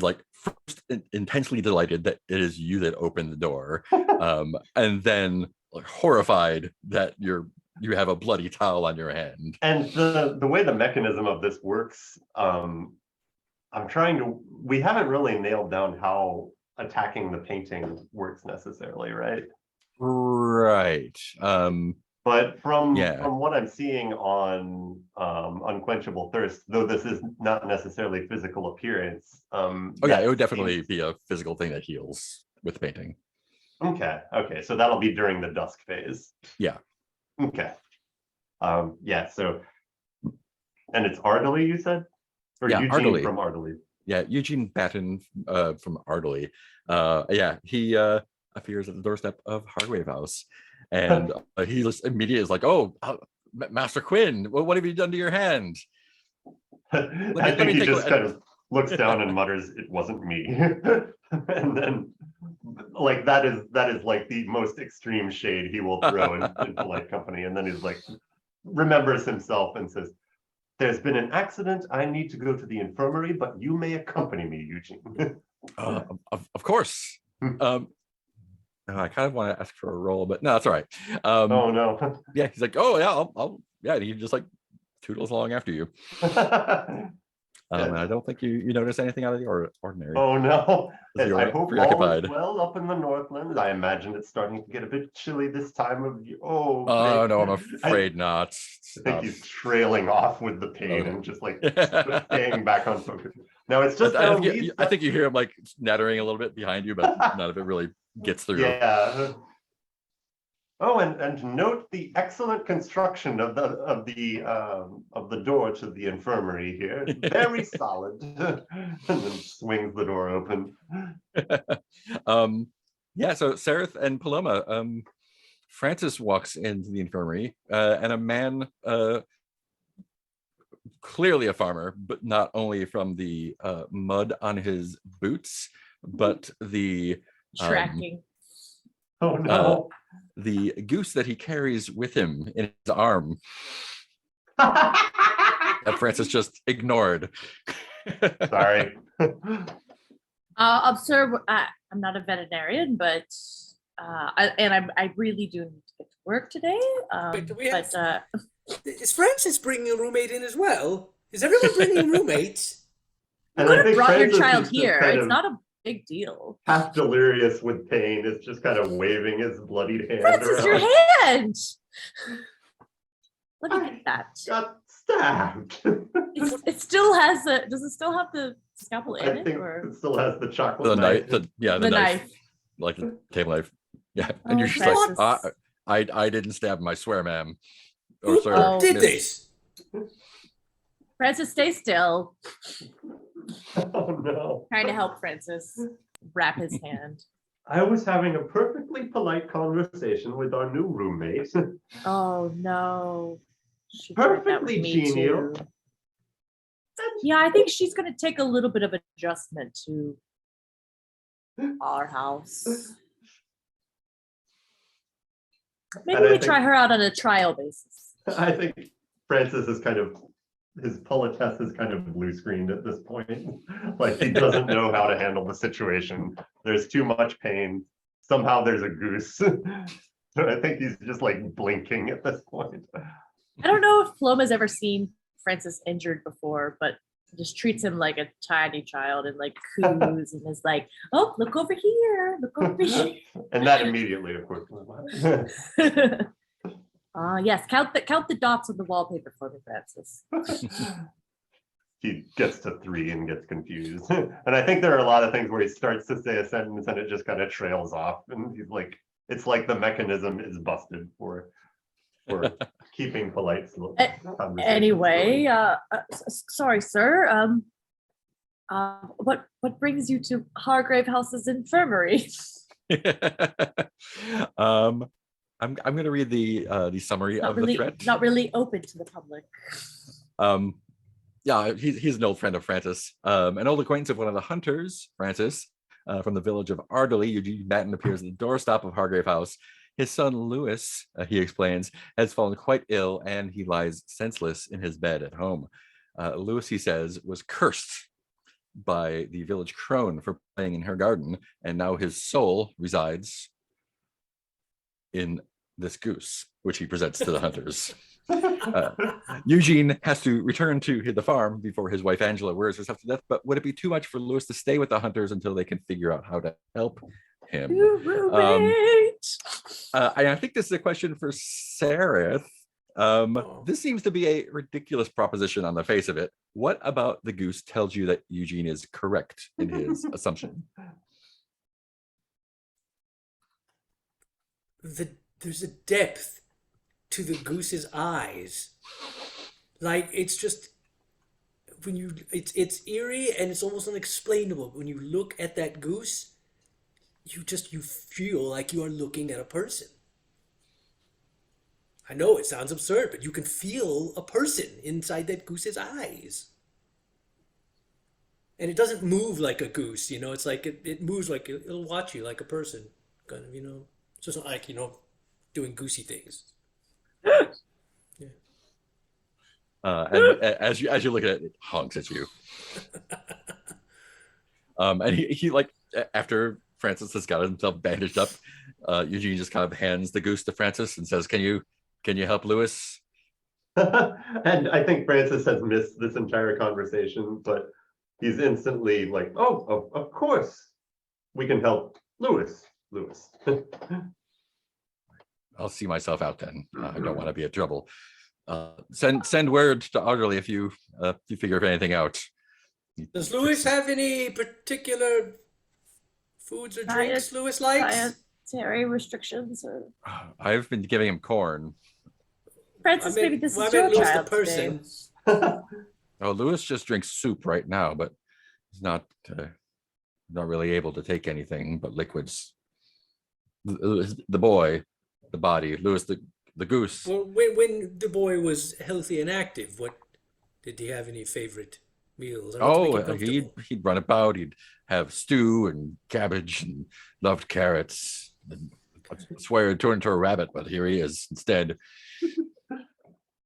like first intensely delighted that it is you that opened the door, and then like horrified that you have a bloody towel on your hand. And the way the mechanism of this works, we haven't really nailed down how attacking the painting works necessarily, right? Right. But from what I'm seeing on Unquenchable Thirst, though this is not necessarily physical appearance. It would definitely be a physical thing that heals with painting. Okay, so that'll be during the dusk phase. Yeah. Okay. So, and it's Ardley, you said? Or Eugene Ardley. From Ardley. Yeah, Eugene Batten from Ardley. He appears at the doorstep of Hardwave House, and he just immediately is like, "Oh, Master Quinn, what have you done to your hand?" I think he just kind of looks down and mutters, "It wasn't me," and then, like that is like the most extreme shade he will throw in polite company, and then he's like, remembers himself and says, "There's been an accident. I need to go to the infirmary, but you may accompany me, Eugene." Of course. I kind of want to ask for a roll, but no, that's all right. Oh no. Yeah, he's like, "Oh yeah, I'll yeah," and he just like toodles along after you. And I don't think you notice anything out of the ordinary. Oh no. I hope all is preoccupied. well up in the Northland. I imagine it's starting to get a bit chilly this time of year. Oh no, I'm afraid not. I think he's trailing off with the pain and just like staying back on focus. No, it's just I think you hear him like nattering a little bit behind you, but none of it really gets through. Yeah. Oh, and note the excellent construction of the door to the infirmary here. It's very solid. And then swings the door open. Yeah, so Sereth and Paloma, Francis walks into the infirmary, and a man, clearly a farmer, but not only from the mud on his boots, but the Tracking. Oh no. the goose that he carries with him in his arm that Francis just ignored. Sorry. Sir, I'm not a veterinarian, but I really do need to get to work today. Wait, do we have- But Is Francis bringing a roommate in as well? Is everyone bringing roommates? you And could I have think brought your Francis child is just here. kind It's of not a big deal. half delirious with pain. Is just kind of waving his bloodied hand Francis, your around. hand. Let me get that. Got stabbed. It still has the. Does it still have the scalpel in I it, think or it still has the chocolate The knife. knife, the the knife, knife? like the table knife. Yeah, and Oh, you're just like, Francis. I didn't stab him, I swear, ma'am. Or Who sir. Oh. did miss." this? Francis, stay still. Oh no. Trying to help Francis wrap his hand. I was having a perfectly polite conversation with our new roommate. Oh no. She tried that with Perfectly me genial. too. Yeah, I think she's gonna take a little bit of adjustment to our house. Maybe And I we think- try her out on a trial basis. I think Francis is kind of, his politesse is kind of blue screened at this point. Like he doesn't know how to handle the situation. There's too much pain. Somehow there's a goose. So I think he's just like blinking at this point. I don't know if Paloma's ever seen Francis injured before, but just treats him like a tiny child and like coos and is like, oh, look over here, look over here. And that immediately, of course. Yes, count the dots on the wallpaper for me, Francis. He gets to 3 and gets confused. And I think there are a lot of things where he starts to say a sentence and it just kind of trails off. And he's like, it's like the mechanism is busted for keeping polite. conversations Anyway, going. sorry, sir. What brings you to Hargrave House's infirmary? I'm going to read the summary Not of the really, threat. not really open to the public. Yeah, he's an old friend of Francis, an old acquaintance of one of the hunters, Francis, from the village of Ardley. Eugene Batten appears at the doorstop of Hargrave House. His son Lewis, he explains, has fallen quite ill and he lies senseless in his bed at home. Lewis, he says, was cursed by the village crone for playing in her garden, and now his soul resides in this goose, which he presents to the hunters. Eugene has to return to the farm before his wife Angela wears herself to death, but would it be too much for Lewis to stay with the hunters until they can figure out how to help him? You roommate. I think this is a question for Sereth. This seems to be a ridiculous proposition on the face of it. What about the goose tells you that Eugene is correct in his assumption? There's a depth to the goose's eyes. Like it's just when you it's eerie and it's almost unexplainable. When you look at that goose, you feel like you are looking at a person. I know it sounds absurd, but you can feel a person inside that goose's eyes. And it doesn't move like a goose, it's like it moves like it'll watch you like a person. Kind of, It's just not like, doing goosey things. Yeah. And as you look at it, it honks at you. And he like, after Francis has got himself bandaged up, Eugene just kind of hands the goose to Francis and says, Can you help Lewis? And I think Francis has missed this entire conversation, but he's instantly like, oh, of course we can help Lewis. I'll see myself out then. I don't want to be in trouble. Send word to Ardley if you figure anything out. Does Lewis have any particular foods or drinks Lewis likes? dietary restrictions or I've been giving him corn. Francis, maybe this I is meant your Louis the child today. person. Oh, Lewis just drinks soup right now, but he's not really able to take anything but liquids. The boy, the body, Lewis the goose. Well, when the boy was healthy and active, what did he have any favorite meals? I don't know, to make him Oh, comfortable. he'd run about. He'd have stew and cabbage and loved carrots. And I swear he'd turn into a rabbit, but here he is instead.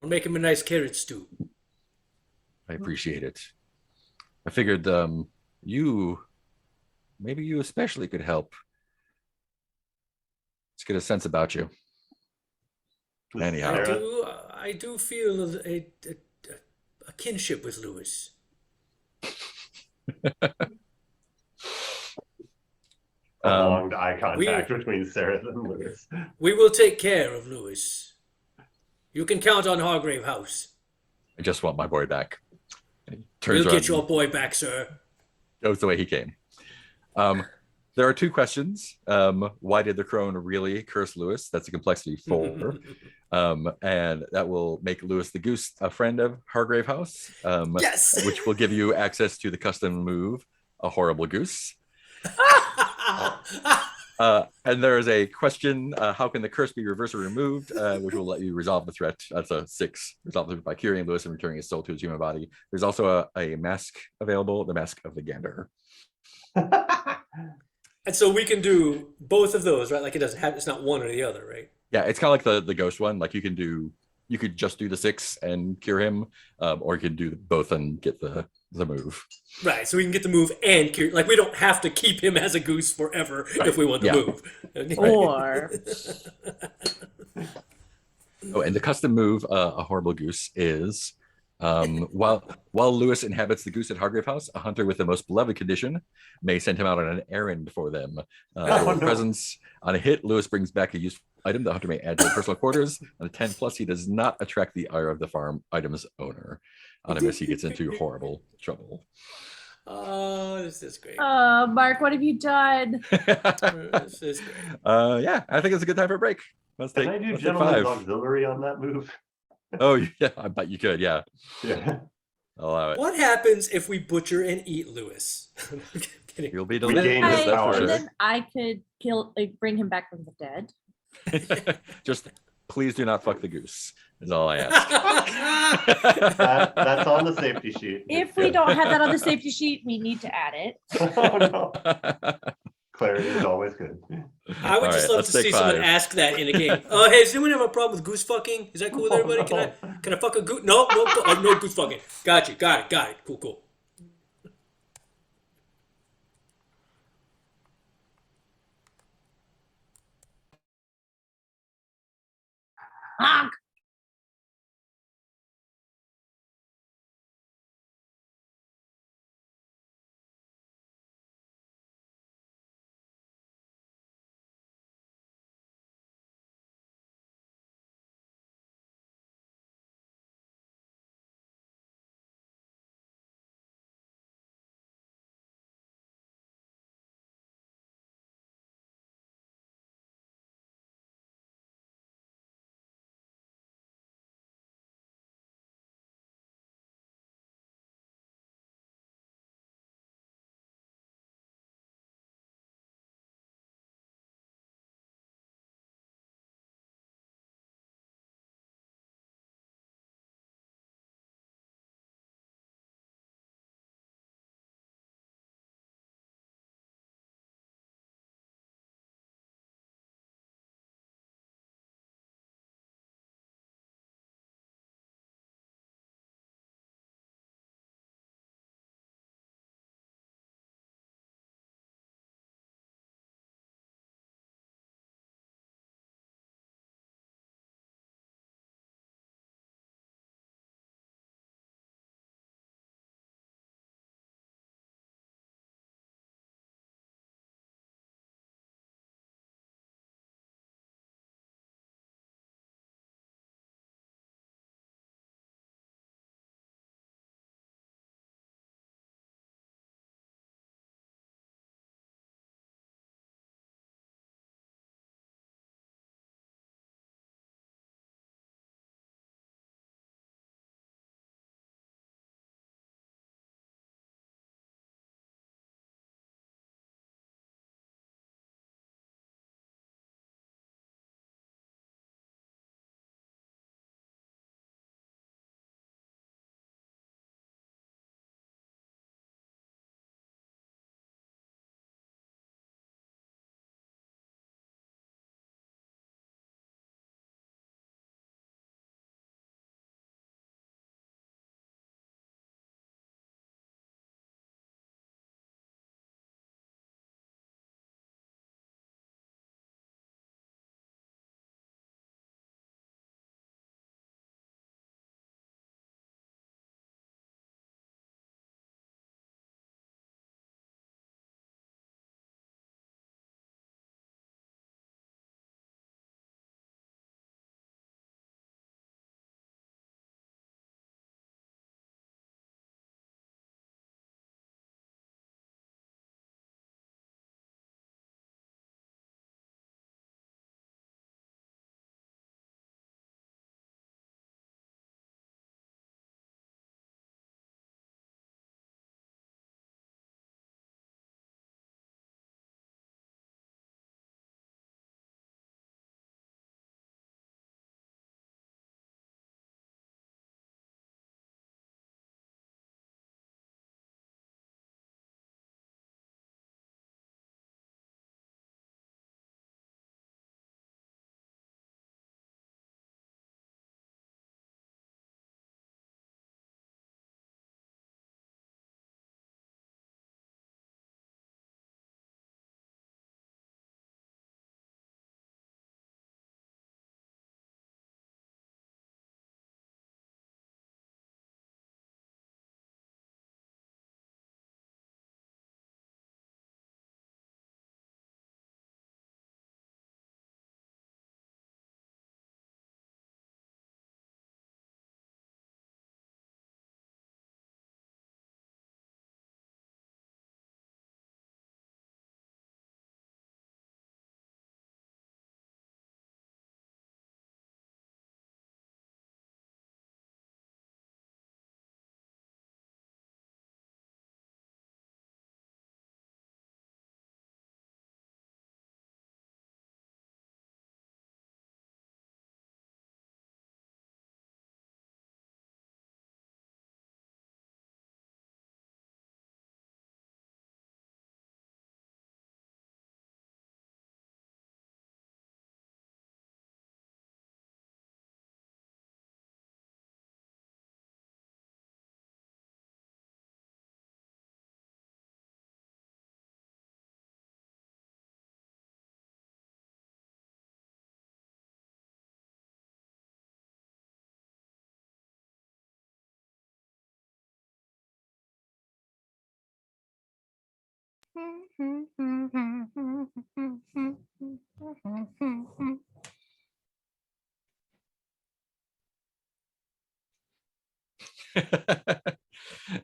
Or make him a nice carrot stew. I appreciate it. I figured maybe you especially could help. Let's get a sense about you. Anyhow. I do feel a kinship with Louis. Prolonged eye contact between Sarah and Lewis. We will take care of Louis. You can count on Hargrave House. I just want my boy back. And he We'll turns around get your and boy back, sir. goes the way he came. There are two questions. Why did the crone really curse Lewis? That's a complexity 4. And that will make Lewis the goose a friend of Hargrave House. Yes. Which will give you access to the custom move, a horrible goose. And there is a question, how can the curse be reversed or removed, which will let you resolve the threat. That's a 6. Resolve it by curing Lewis and returning his soul to his human body. There's also a mask available, the Mask of the Gander. And so we can do both of those, right? Like it's not one or the other, right? Yeah, it's kind of like the ghost one. Like you could just do the 6 and cure him, or you could do both and get the move. Right. So we can get the move and cure. Like we don't have to keep him as a goose forever if we want the move. Or Oh, and the custom move, a horrible goose, is while Lewis inhabits the goose at Hargrave House, a hunter with the most beloved condition may send him out on an errand for them. no. Presence on a hit, Lewis brings back a useful item the hunter may add to the personal quarters. On a 10+, he does not attract the ire of the farm item's owner. On a miss, he gets into horrible trouble. Oh, this is great. Mark, what have you done? This is great. Yeah, I think it's a good time for a break. Can I do let's take gentleman's 5. auxiliary on that move? Oh yeah, I bet you could. Yeah, Yeah. I'll allow it. What happens if we butcher and eat Lewis? I'm kidding. You'll be gain delighted. his That's for powers. And sure. then I could bring him back from the dead. Just please do not fuck the goose. Is all I ask. That's on the safety sheet. If we don't have that on the safety sheet, we need to add it. Oh, no. Clarity is always good. I would All just right, love let's to see take someone 5. ask that in a game. Oh, hey, does anyone have a problem with goose fucking? Is that cool with everybody? Can I fuck a goose? No, no goose fucking. Got you. Got it. Cool. Honk!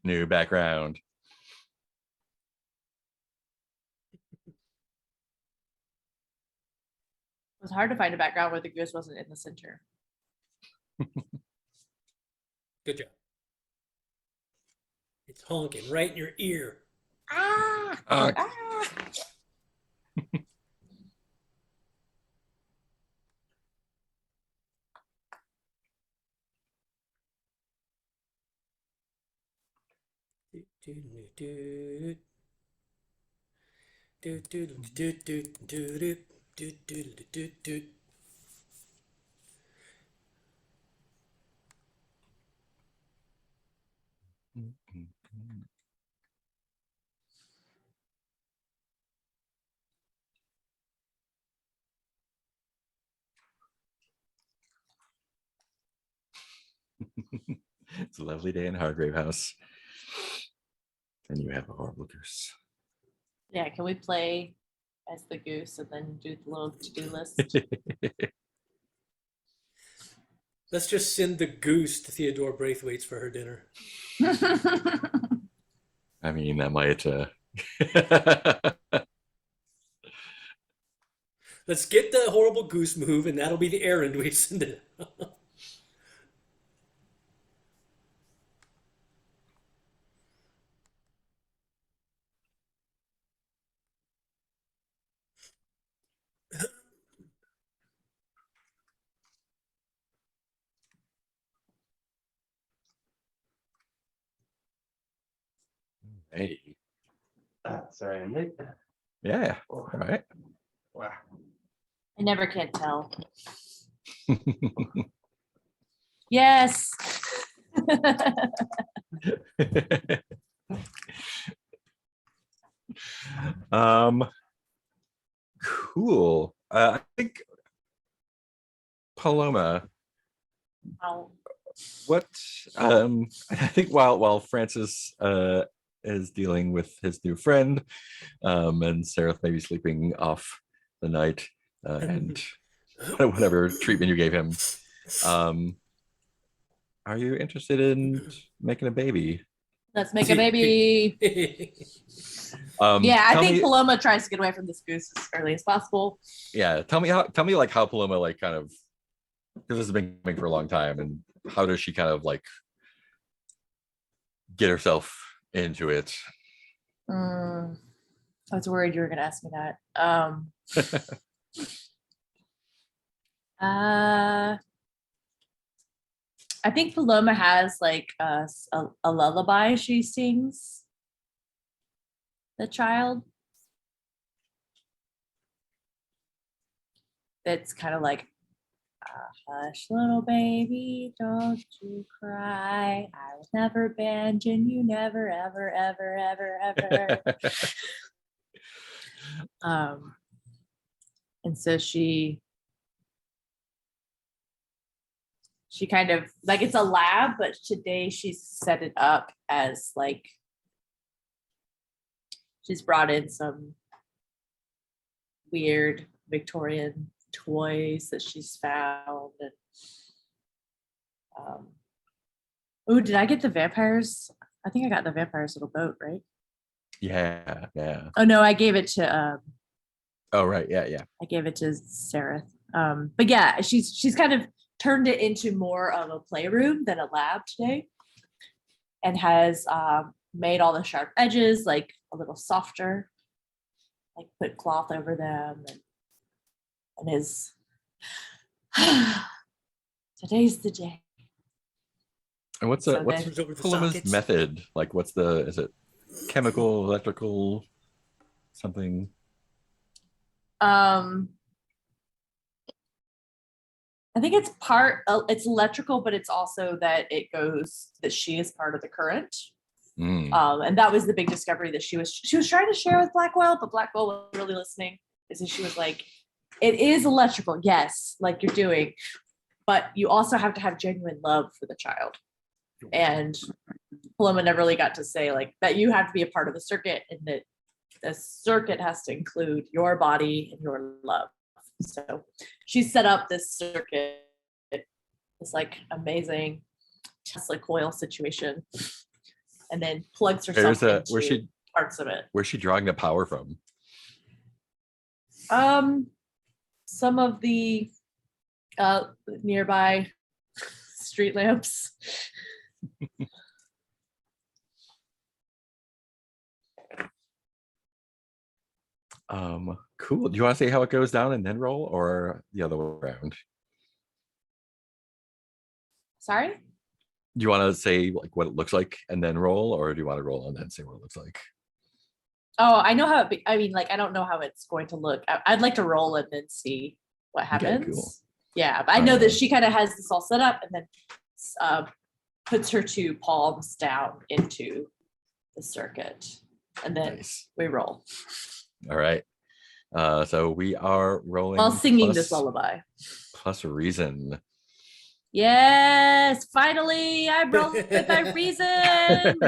New background. It was hard to find a background where the goose wasn't in the center. Good job. It's honking right in your ear. Ah! Ah. Ah! It's a lovely day in Hargrave House. And you have a horrible goose. Yeah, can we play as the goose and then do the little to-do list? Let's just send the goose to Theodore Braithwaite's for her dinner. I mean, that might. Let's get the horrible goose move, and that'll be the errand we send it. Hey. Sorry, I'm late. Yeah. All right. Wow. I never can tell. Yes. um. Cool. I think Paloma. Oh, What? I think while Francis is dealing with his new friend, and Seraph maybe sleeping off the night, and whatever treatment you gave him. Are you interested in making a baby? let's make a baby. Yeah, I think Paloma tries to get away from this goose as early as possible. Yeah, tell me like how Paloma like kind of, because this has been going for a long time, and how does she kind of like get herself into it? I was worried you were going to ask me that. I think Paloma has like a lullaby she sings the child. It's kind of like, hush, little baby, don't you cry. I was never abandoned. You never, ever, ever, ever, ever. And so she kind of like, it's a lab, but today she's set it up as like, she's brought in some weird Victorian toys that she's found. And oh, did I get the vampires? I think I got the vampires little boat, right? Yeah. Oh no, I gave it to Oh right, yeah. I gave it to Sarah. But yeah, she's kind of turned it into more of a playroom than a lab today, and has made all the sharp edges like a little softer, like put cloth over them, and is today's the day. And what's Paloma's method? Like, is it chemical, electrical, something? I think it's it's electrical, but it's also that she is part of the current. And that was the big discovery that she was trying to share with Blackwell, but Blackwell wasn't really listening. Is that she was like, it is electrical, yes, like you're doing, but you also have to have genuine love for the child. And Paloma never really got to say like that you have to be a part of the circuit, and that the circuit has to include your body and your love. So she set up this circuit, this like amazing Tesla coil situation, and then plugs herself into parts of it. Where's she drawing the power from? Some of the nearby street lamps. Cool. Do you want to say how it goes down and then roll, or the other way around? Sorry? Do you want to say like what it looks like and then roll, or do you want to roll and then say what it looks like? Oh, I know how I mean, like, I don't know how it's going to look. I'd like to roll it and then see what happens. Okay, cool. Yeah, but I know that she kind of has this all set up and then puts her two palms down into the circuit, and then Nice. we roll All right. So we are rolling while singing plus- this lullaby. plus reason. Yes, finally, I rolled with my reason.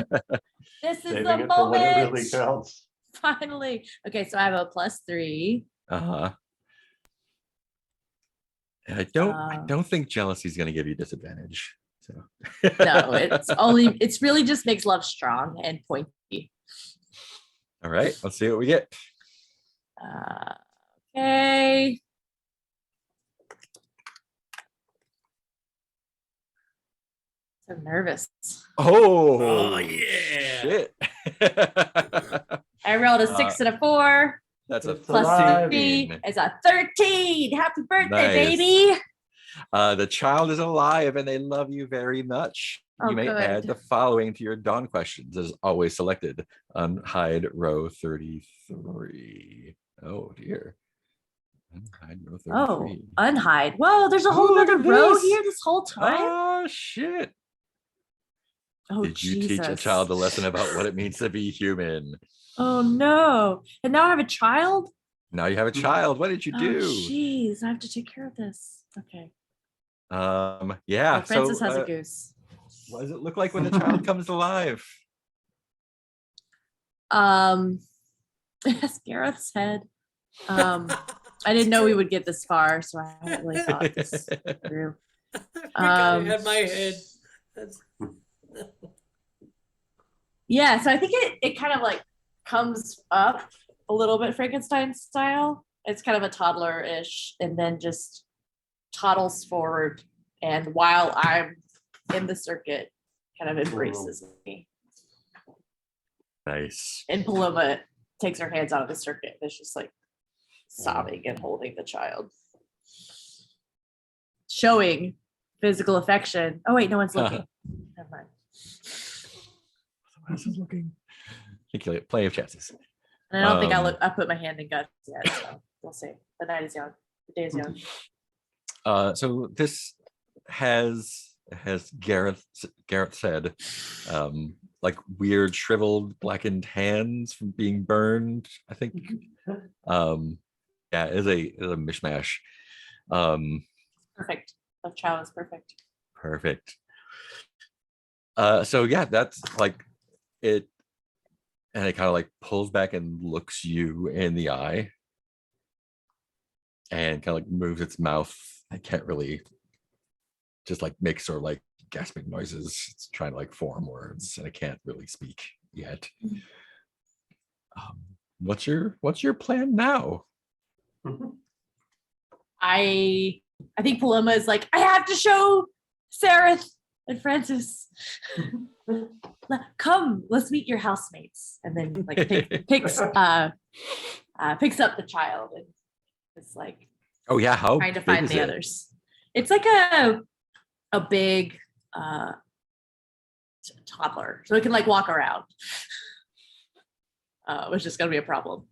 This is Saving the it for when it moment. really counts. Finally. Okay, so I have a +3. Uh-huh. And I don't think jealousy is going to give you disadvantage. So No, it's really just makes love strong and pointy. All right, let's see what we get. Okay. So nervous. Oh, yeah. shit. I rolled a 6 and a 4. That's a It's Plus alive. 3 is a 13. Happy birthday, Nice. baby. The child is alive and they love you very much. Oh, You may good. add the following to your dawn questions as always selected on Hide row 33. Oh dear. Hide row 33. Oh, unhide. Whoa, there's a whole Look other at row this. here this whole time. Oh shit. Oh, Did you teach a Jesus. child a lesson about what it means to be human? Oh no. And now I have a child? Now you have a child. What did you Oh, do? jeez. I have to take care of this. Okay. Yeah. Oh, Francis so, has a goose. what does it look like when the child comes alive? Yes, Gareth's head. I didn't know we would get this far, so I haven't really thought this through. I had my head. That's... Yeah, so I think it kind of like comes up a little bit Frankenstein style. It's kind of a toddler-ish, and then just toddles forward, and while I'm in the circuit, kind of embraces me. Nice. And Paloma takes her hands out of the circuit. It's just like sobbing and holding the child. Showing physical affection. Oh wait, no one's looking. Never mind. Someone else is looking. Plenty of chances. And I don't think I put my hand in guts yet, so we'll see. The night is young. The day is young. So this has Gareth said, like weird shriveled blackened hands from being burned. I think, yeah, it is a mishmash. Perfect. The child is perfect. Perfect. So yeah, that's like it, and it kind of like pulls back and looks you in the eye, and kind of like moves its mouth. I can't really, just like make sort of like gasping noises. It's trying to like form words, and I can't really speak yet. What's your plan now? I think Paloma is like, I have to show Sarah and Francis. Come, let's meet your housemates. And then like picks up the child and is like Oh yeah, how trying to big find is the it? others. It's like a big toddler, so it can like walk around, which is gonna be a problem.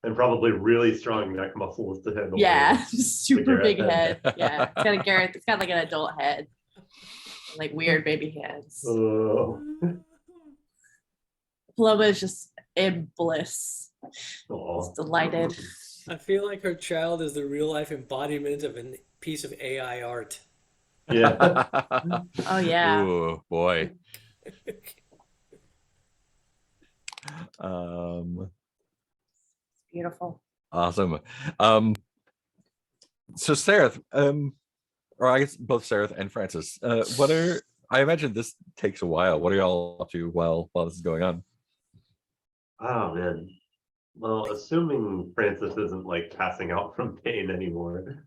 And probably really strong neck muscles to handle. Yeah, super big Garrett head. Yeah, it's got a Gareth. It's got like an adult head, like weird baby hands. Oh. Paloma is just in bliss, Aw. just delighted. I feel like her child is the real life embodiment of a piece of AI art. Yeah. Oh yeah. Oh boy. Beautiful. Awesome. So Sarah, or I guess both Sarah and Francis, I imagine this takes a while. What are y'all up to while this is going on? Oh man. Well, assuming Francis isn't like passing out from pain anymore.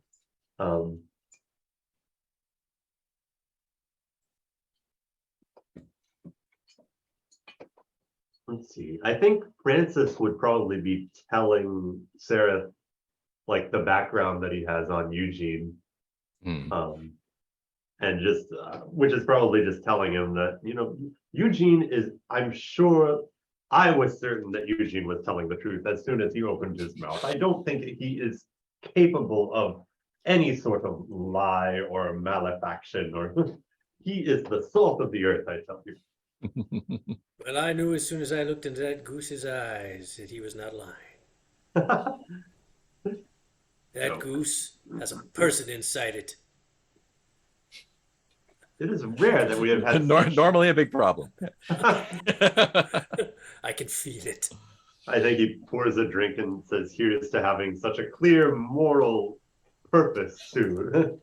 Um let's see. I think Francis would probably be telling Sarah like the background that he has on Eugene. Hmm. And just which is probably just telling him that, Eugene is, I'm sure, I was certain that Eugene was telling the truth as soon as he opened his mouth. I don't think he is capable of any sort of lie or malefaction, or he is the salt of the earth, I tell you. Well, I knew as soon as I looked into that goose's eyes that he was not lying. That No. goose has a person inside it. It is rare that we have had Normally a big problem. I can feel it. I think he pours a drink and says, here's to having such a clear moral purpose too.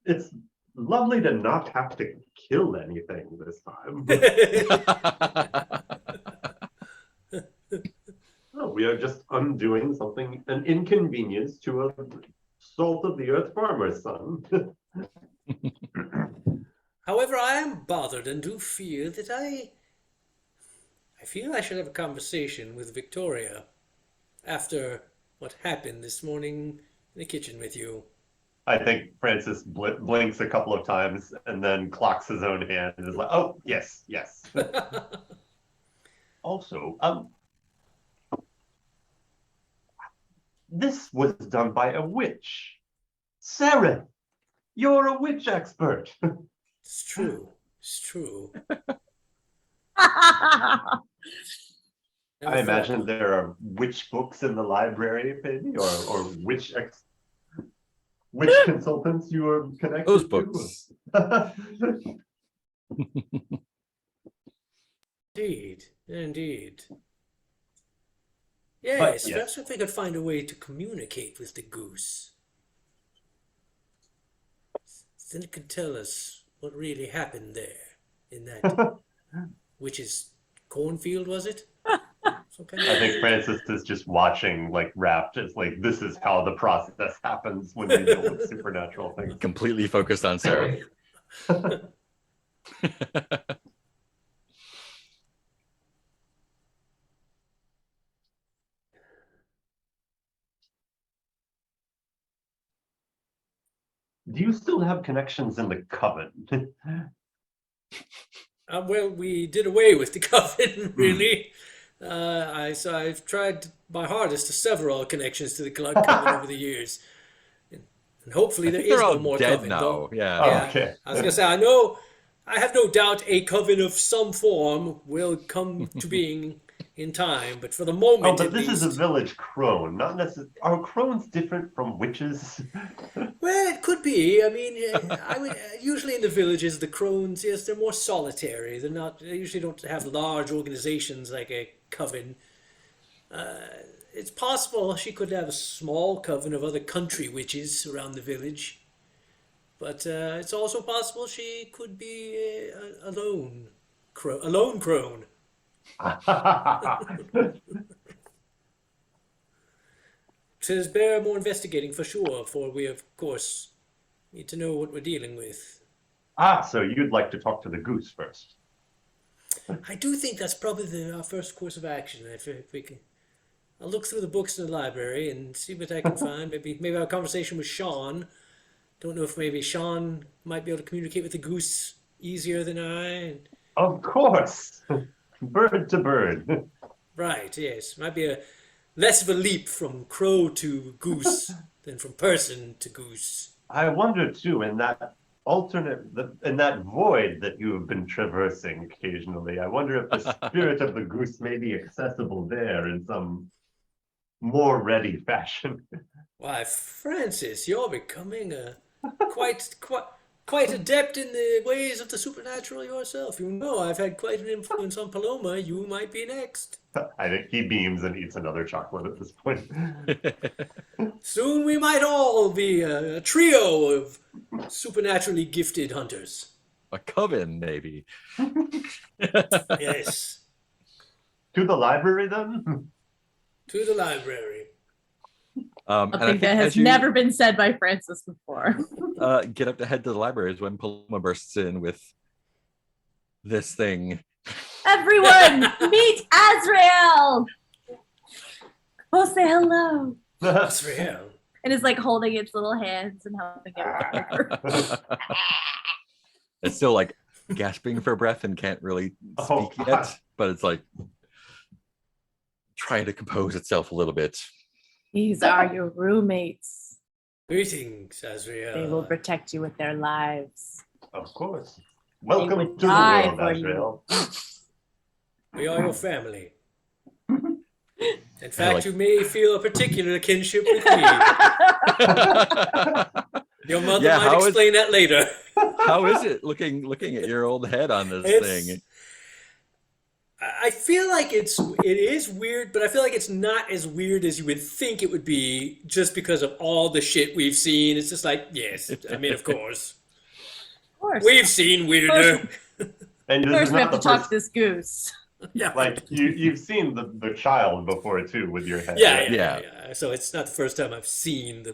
It's lovely to not have to kill anything this time. Oh, we are just undoing something, an inconvenience to a salt of the earth farmer's son. However, I am bothered and do fear that I feel I should have a conversation with Victoria after what happened this morning in the kitchen with you. I think Francis blinks a couple of times and then clocks his own hand and is like, oh, yes. Also, this was done by a witch. Sarah, you're a witch expert. It's true. It's true. I imagine there are witch books in the library, maybe, or witch consultants you are connected Those to. books. Indeed. Yes, But, yes. perhaps if we could find a way to communicate with the goose. Then it could tell us what really happened there in that witch's cornfield, was it? Some kind I of- think Francis is just watching, like, rapt. It's like, this is how the process happens when we deal with supernatural things. Completely focused on Sarah. Do you still have connections in the coven? Well, we did away with the coven, really. So I've tried my hardest to sever all connections to the coven over the years. And hopefully there is They're no all more dead coven. now. though. Yeah. Oh, Yeah, okay. I was gonna say, I have no doubt a coven of some form will come to being in time, but for the moment, Oh, but at this is a least, village crone, not necessarily. Are crones different from witches? well, it could be. I mean, I would usually in the villages, the crones, yes, they're more solitary. They're not. They usually don't have large organizations like a coven. It's possible she could have a small coven of other country witches around the village. But it's also possible she could be a lone crone. Says bear more investigating for sure, for we of course need to know what we're dealing with. So you'd like to talk to the goose first? I do think that's probably our first course of action. If we can, I'll look through the books in the library and see what I can find. Maybe have a conversation with Sean. Don't know if maybe Sean might be able to communicate with the goose easier than I. Of course, bird to bird. Right, yes. Might be less of a leap from crow to goose than from person to goose. I wonder too, in that in that void that you have been traversing occasionally, I wonder if the spirit of the goose may be accessible there in some more ready fashion. Why, Francis, you're becoming quite quite adept in the ways of the supernatural yourself. You know, I've had quite an influence on Paloma. You might be next. I think he beams and eats another chocolate at this point. Soon we might all be a trio of supernaturally gifted hunters. A coven, maybe. Yes, To the library then? to the library. And I Something that think has as you never been said by Francis before. get up to head to the library is when Paloma bursts in with this thing. Everyone, meet Azrael. Oh, say hello. That's real. And is like holding its little hands and helping it. It's still like gasping for breath and can't really Oh, speak God. yet, but it's like trying to compose itself a little bit. These are your roommates. Greetings, They will Azrael. protect you with their lives. Of course. Welcome would to the die world, for you. Azrael. We are your family. In fact, like- you may feel a particular kinship with me. Your mother Yeah, might how is- explain that later. How is it looking at your old head on this It's- thing? I feel like it is weird, but I feel like it's not as weird as you would think it would be just because of all the shit we've seen. It's just like, yes, I mean, of course. Of course. We've seen weirder. And this First, is we have not to the talk first, to this goose. Yeah. like you've seen the child before too with your head. Yeah, right? yeah. So it's not the first time I've seen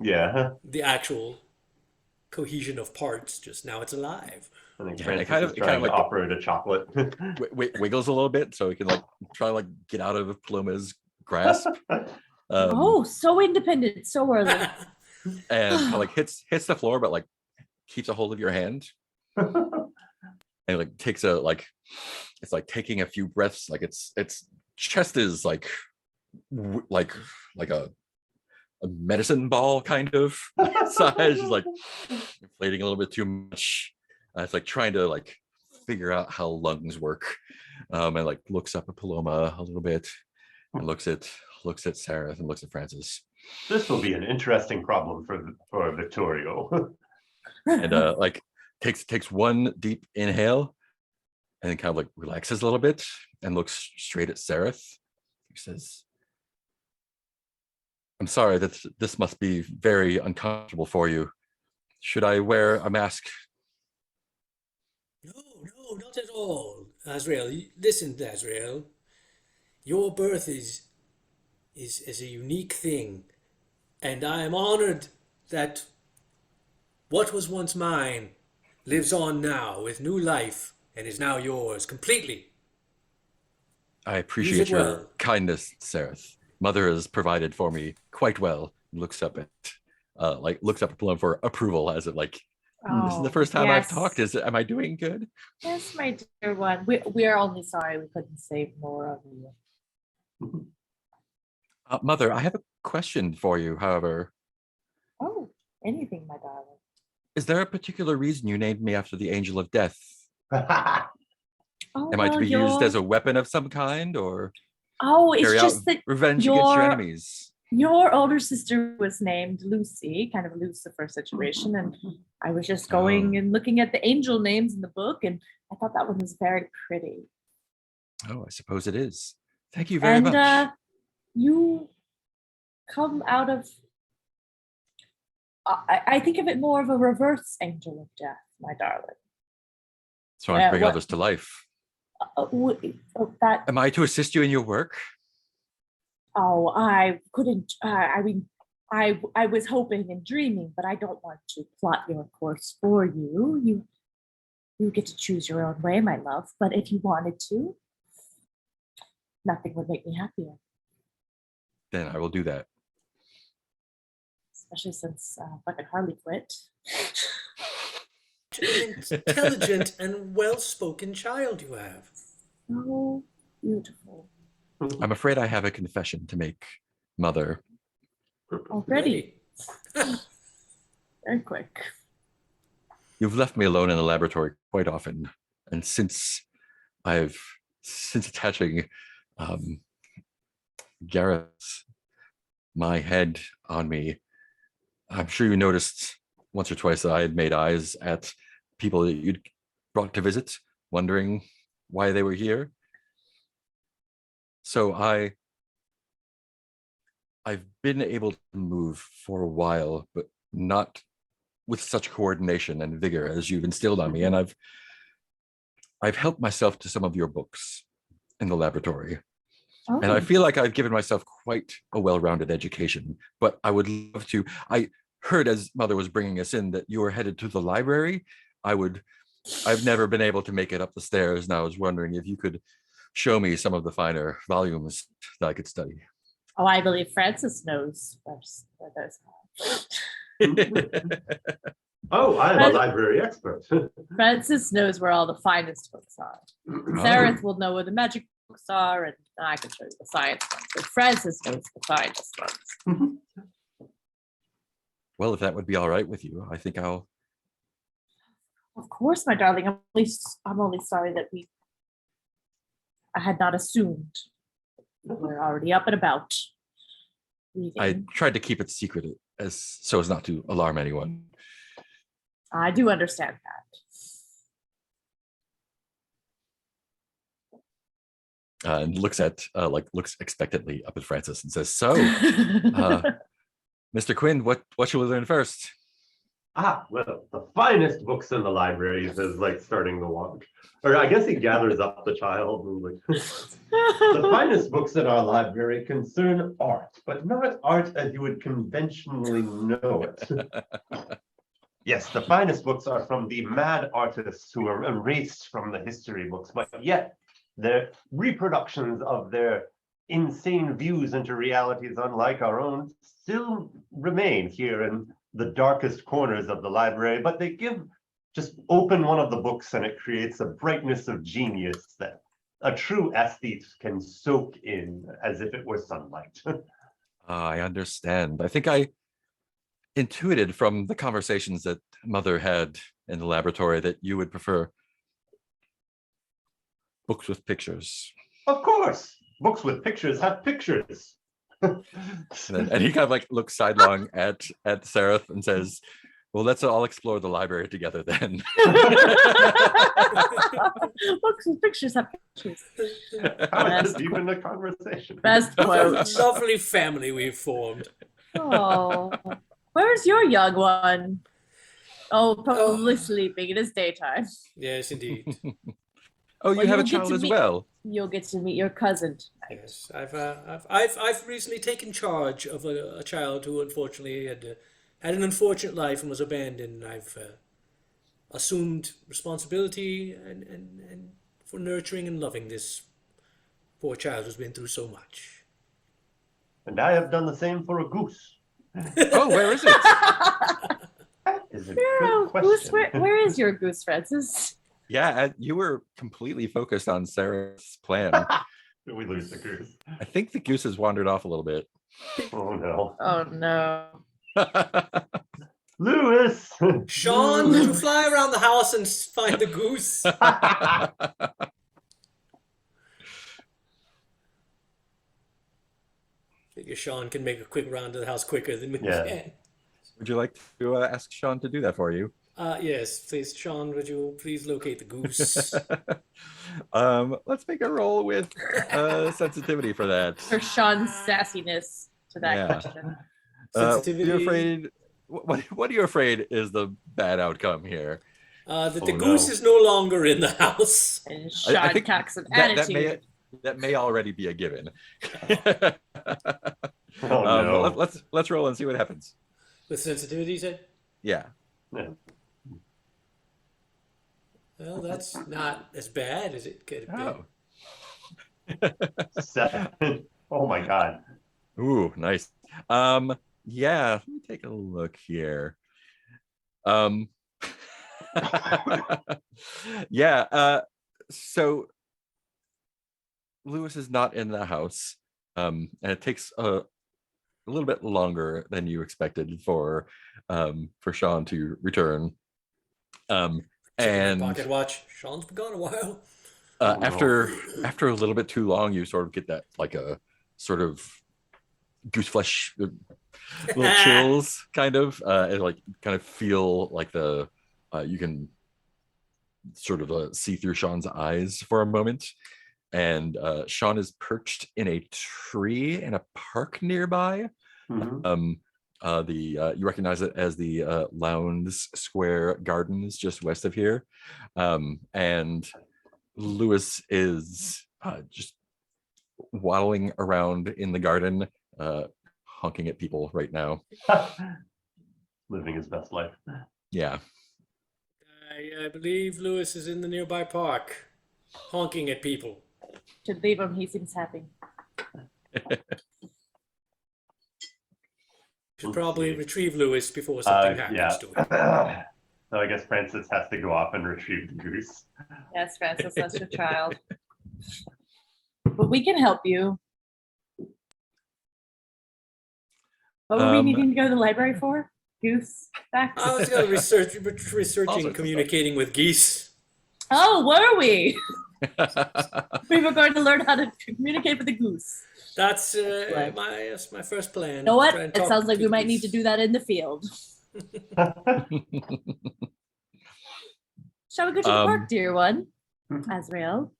Yeah. the actual cohesion of parts. Just now it's alive. I think Yeah, Francis it kind is of trying like- to operate a chocolate. Wiggles a little bit so he can like try to like get out of Paloma's grasp. Oh, so independent, so early. And kinda, like hits the floor, but like keeps a hold of your hand and like takes a like it's like taking a few breaths. Like its chest is like like a medicine ball kind of size. It's like inflating a little bit too much. It's like trying to like figure out how lungs work, and like looks up at Paloma a little bit, and looks at Sarah and looks at Francis, This will be an interesting problem for Vittorio. and like takes one deep inhale, and then kind of like relaxes a little bit and looks straight at Sereth. He says, "I'm sorry that this must be very uncomfortable for you. Should I wear a mask?" No, not at all. Azrael, listen, Azrael. Your birth is a unique thing, and I am honored that what was once mine lives on now with new life and is now yours completely. I Use appreciate it your well. kindness, Sereth. Mother has provided for me quite well. Looks up at Paloma for approval, as it like this is the first time I've talked. Am I doing good? Yes, my dear one. We are only sorry we couldn't save more of you. Mother, I have a question for you. However, Oh, anything, my darling. is there a particular reason you named me after the Angel of Death? Oh, Am I to well, be used you're- as a weapon of some kind, or Oh, it's carry out just that revenge against your your- enemies? your older sister was named Lucy, kind of a Lucifer situation, and I was just going Oh. and looking at the angel names in the book, and I thought that one was very pretty. Oh, I suppose it is. Thank you very And much. you come out of. I think of it more of a reverse angel of death, my darling. So I bring what- others to life. That Am I to assist you in your work? Oh, I couldn't. I mean, I was hoping and dreaming, but I don't want to plot your course for you. You get to choose your own way, my love. But if you wanted to, nothing would make me happier. Then I will do that. Especially since fucking Harley quit. An intelligent and well-spoken child you have. So beautiful. I'm afraid I have a confession to make, Mother. Already, very quick. You've left me alone in the laboratory quite often, and since attaching Gareth's my head on me, I'm sure you noticed once or twice I had made eyes at people that you'd brought to visit, wondering why they were here. So I've been able to move for a while, but not with such coordination and vigor as you've instilled on me. And I've helped myself to some of your books in the laboratory. And I Oh. feel like I've given myself quite a well-rounded education, but I would love to. I heard as Mother was bringing us in that you were headed to the library. I've never been able to make it up the stairs, and I was wondering if you could show me some of the finer volumes that I could study. Oh, I believe Francis knows where those Oh, I'm a library expert. Francis knows where all the finest books are. Zareth will know where the magic books are, and I can show you the science ones. But Francis knows the finest ones. Well, if that would be all right with you, I think I'll. Of course, my darling. I'm only sorry that I had not assumed we're already up and about. I Reading. tried to keep it secret so as not to alarm anyone. I do understand And looks expectantly up at Francis and says, "So, that. Mr. Quinn, what shall we learn first?" Well, the finest books in the library, he says, like starting to walk. Or I guess he gathers up the child and like, the finest books in our library concern art, but not art as you would conventionally know it. Yes, the finest books are from the mad artists who are erased from the history books, but yet they're reproductions of their insane views into realities unlike our own still remain here in the darkest corners of the library, but they just open one of the books and it creates a brightness of genius that a true aesthete can soak in as if it were sunlight. I understand. I think I intuited from the conversations that Mother had in the laboratory that you would prefer books with pictures. Of course, books with pictures have pictures. And he kind of like looks sidelong at Seraph and says, "Well, let's all explore the library together then." Books and pictures have pictures. How is this even a conversation? Best quote. Lovely family we've formed. Oh, where's your young one? Oh, probably sleeping. It is daytime. Yes, indeed. Oh, you Well, have a you'll get child to as meet- well. You'll get to meet your cousin tonight. Yes, I've recently taken charge of a child who unfortunately had an unfortunate life and was abandoned. I've assumed responsibility and for nurturing and loving this poor child who's been through so much. And I have done the same for a goose. Oh, where is it? That is a Girl, good goose, question. where is your goose, Francis? Yeah, you were completely focused on Sarah's plan. Did we lose the goose? I think the goose has wandered off a little bit. Oh no. Oh no. Lewis! Sean, did you fly around the house and find the goose? Figure Sean can make a quick round of the house quicker than we Yeah. can. Would you like to ask Sean to do that for you? Yes, please, Sean, would you please locate the goose? Let's make a roll with sensitivity for that. For Sean's sassiness to that Yeah. question. What are Sensitivity. you afraid? What are you afraid is the bad outcome here? That the Oh, goose no. is no longer in the house. And I Sean think cocks an that attitude. that may already be a given. Oh no. Let's roll and see what happens. With sensitivity, you said? Yeah. Yeah. Well, that's not as bad as it could have been. Oh. 7. Oh my god. Ooh, nice. Yeah, let me take a look here. Yeah, so Lewis is not in the house. And it takes a little bit longer than you expected for Sean to return. And Pocket watch. Sean's been gone a while. Oh, no. after a little bit too long, you sort of get that like a sort of goose flesh little chills, kind of, and like kind of feel like the you can sort of see through Sean's eyes for a moment. And Sean is perched in a tree in a park nearby. Mhm. You recognize it as the Lowndes Square Gardens just west of here. And Lewis is just waddling around in the garden, honking at people right now. Living his best life. Yeah. I believe Lewis is in the nearby park, honking at people. Should leave him. He seems happy. Should probably retrieve Lewis before something happens to him. So I guess Francis has to go off and retrieve the goose. Yes, Francis, that's your child. But we can help you. What were we needing to go to the library for? Goose facts? I was going to researching Also, communicating with geese. Oh, were we? We were going to learn how to communicate with the goose. That's Right. my first plan. You know what? Try and It talk sounds like to we the might need to geese. do that in the field. Shall we go to the park, dear one? Azrael.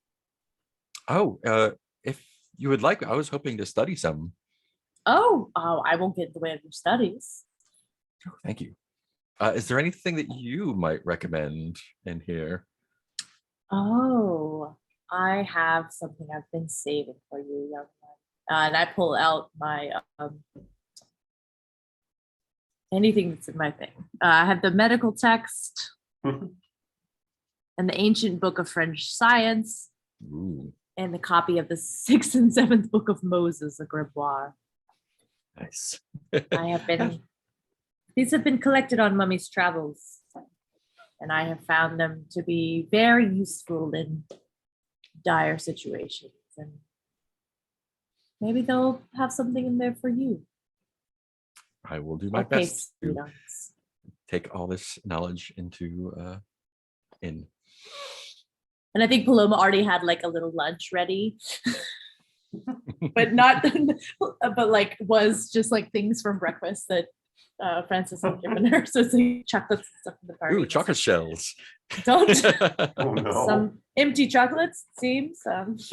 If you would like, I was hoping to study some. Oh, I won't get in the way of your studies. Oh, thank you. Is there anything that you might recommend in here? Oh, I have something I've been saving for you, young one. And I pull out my anything that's in my thing. I have the medical text and the ancient book of French science Ooh, and the copy of the 6th and 7th book of Moses, a grimoire. nice. I have been, these have been collected on Mummy's travels, and I have found them to be very useful in dire situations. And maybe they'll have something in there for you. I will do my Okay, best to sweethearts. take all this knowledge into in. And I think Paloma already had like a little lunch ready. But not, but like was just like things from breakfast that Francis had given her. So it's like chocolates and stuff in the party. Ooh, chocolate shells. Don't Oh no. some empty chocolates, it seems.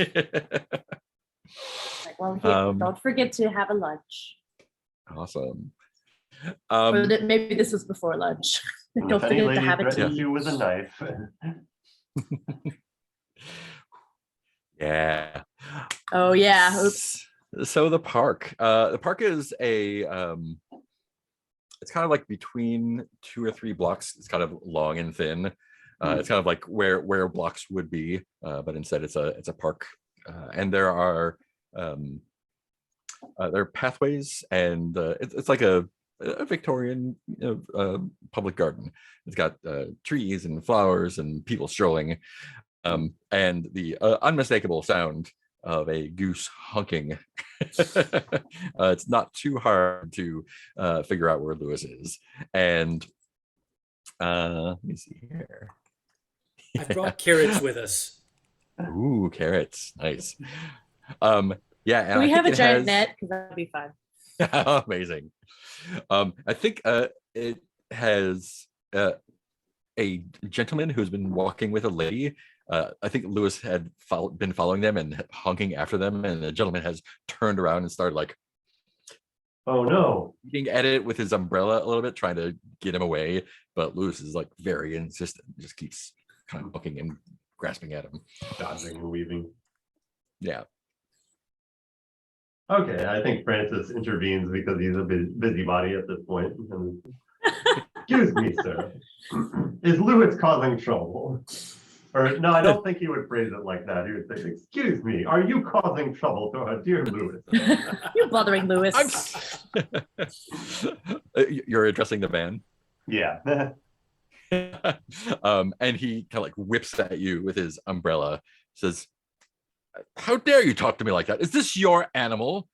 Like, well, here, don't forget to have a lunch. Awesome. Or maybe this was before lunch. And Don't if any forget to lady have it. threatens you with a knife. Yeah. Oh yeah. Oops. So the park. The park is a it's kind of like between 2 or 3 blocks. It's kind of long and thin. It's kind of like where blocks would be, but instead it's a park. And there are pathways, and it's like a Victorian public garden. It's got trees and flowers and people strolling, and the unmistakable sound of a goose honking. It's not too hard to figure out where Lewis is. And let me see here. I've brought carrots with us. Ooh, carrots, nice. Yeah, and Do we I have a think it giant has- net? Because that would be fun. Amazing. I think it has a gentleman who's been walking with a lady. I think Lewis had been following them and honking after them, and the gentleman has turned around and started like Oh no. looking at it with his umbrella a little bit, trying to get him away. But Lewis is like very insistent, just keeps kind of looking and grasping at him. Dodging and weaving. Yeah. Okay, I think Francis intervenes because he's a busybody at this point. Excuse me, sir. Is Lewis causing trouble? Or no, I don't think he would phrase it like that. He would say, "Excuse me, are you causing trouble to our dear Lewis?" You're bothering Lewis. You're addressing the man. Yeah. And he kind of like whips at you with his umbrella, says, "How dare you talk to me like that? Is this your animal?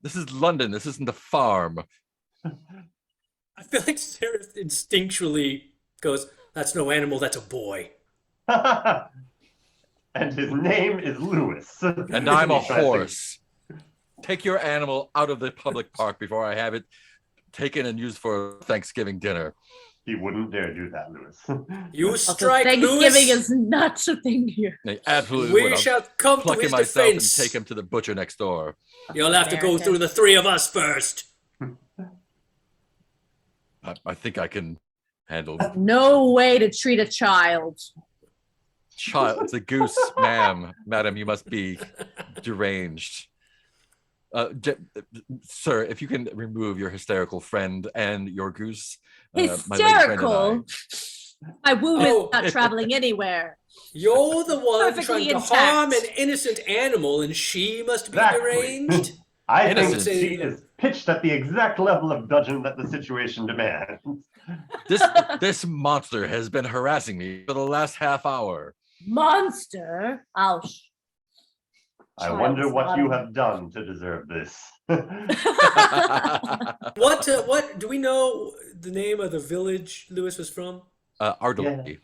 This is London. This isn't a farm." I feel like Sarah instinctually goes, "That's no animal, that's a boy." And his name is Lewis. And I'm a He tries to- horse. take your animal out of the public park before I have it taken and used for Thanksgiving dinner. He wouldn't dare do that, Lewis. You Also, strike, Thanksgiving Lewis. is not a thing here. They absolutely We would. I'll shall come to pluck his him myself defense. and take him to the butcher next door. You'll have to go through the three of us first. I think I can handle No way to treat a child. child. It's a goose, madam. You must be deranged. Sir, if you can remove your hysterical friend and your goose. My lady friend and Hysterical. My wound Oh. is not traveling anywhere. You're the one Perfectly trying to intact. harm an innocent animal, and she must be Exactly. deranged. I think Innocent. she is pitched at the exact level of dudgeon that the situation demands. This monster has been harassing me for the last half hour. Monster. Ouch. I wonder Child's what you bottom. have done to deserve this. What do we know the name of the village Lewis was from? Ardely.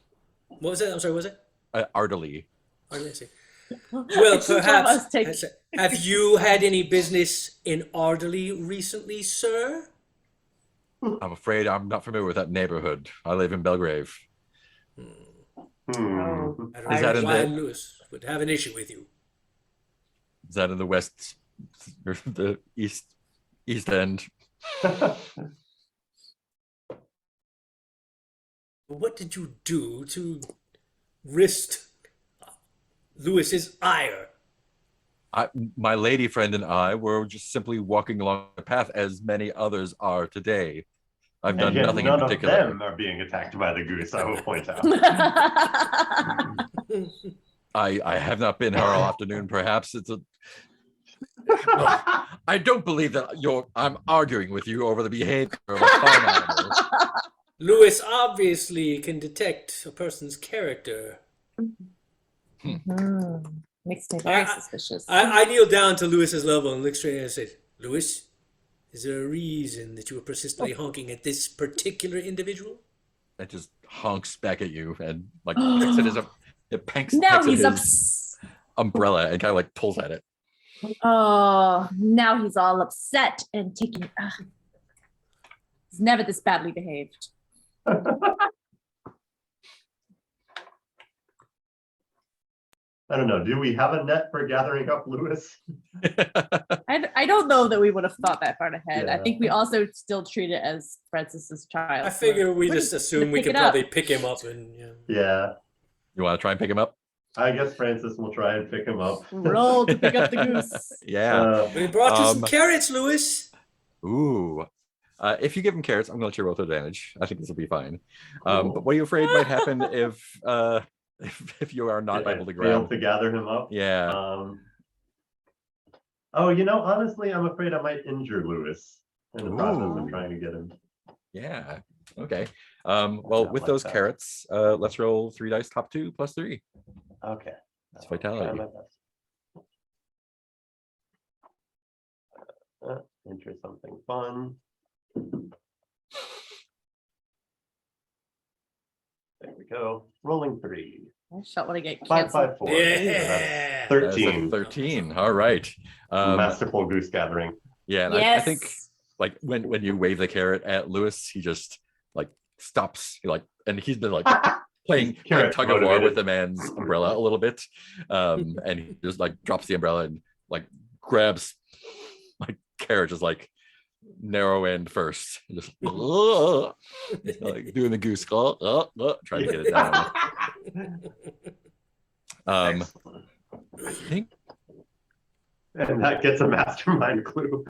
What was it? I'm sorry, what was it? Ardely. I didn't see. I Well, should perhaps. almost take- Have you had any business in Ardely recently, sir? I'm afraid I'm not familiar with that neighborhood. I live in Belgrave. Hmm. I don't Is that know in why the- Lewis would have an issue with you. Is that in the west, or the east end? What did you do to wrest Lewis's ire? My lady friend and I were just simply walking along the path as many others are today. I've done And yet nothing in none particular. of them are being attacked by the goose, I will point out. I have not been here all afternoon. Perhaps it's a. I don't believe that I'm arguing with you over the behavior of a farm animal. Lewis obviously can detect a person's character. Makes me very I- suspicious. I kneel down to Lewis's level and look straight at him and say, Lewis, is there a reason that you were persistently honking at this particular individual? It just honks back at you and like pecks at his Now pecks at he's his upset. umbrella and kind of like pulls at it. Oh, now he's all upset and taking. He's never this badly behaved. I don't know. Do we have a net for gathering up Lewis? I don't know that we would have thought that far ahead. I Yeah. think we also still treat it as Francis's child. I so figure we we're just gonna assume we pick could it up. probably pick him up and yeah. Yeah. You want to try and pick him up? I guess Francis will try and pick him up. roll to pick up the goose. Yeah. We brought you some Um, carrots, Lewis. Ooh. If you give him carrots, I'm going to let you roll to advantage. I think this will be fine. But what are you afraid might happen if you are not Did I able to fail grab? to gather him up? Yeah. Oh, honestly, I'm afraid I might injure Lewis in the process Ooh. of trying to get him. Yeah. Okay. Well, Not with like those that. carrots, let's roll 3 dice, top 2 plus 3. Okay. It's I'll try vitality. my best. Enter something fun. There we go. Rolling 3. I shot want to get 5, canceled. 5, 4. Yeah. That's a 13. 13. All right. Masterful goose gathering. Yeah. And Yes. I think like when you wave the carrot at Lewis, he just like stops. And he's been like playing Carrot tug of war motivated. with the man's umbrella a little bit. And he just like drops the umbrella and like grabs like carrot just like narrow end first. Just like doing the goose trying to get it down. Excellent. I think And that gets a mastermind clue.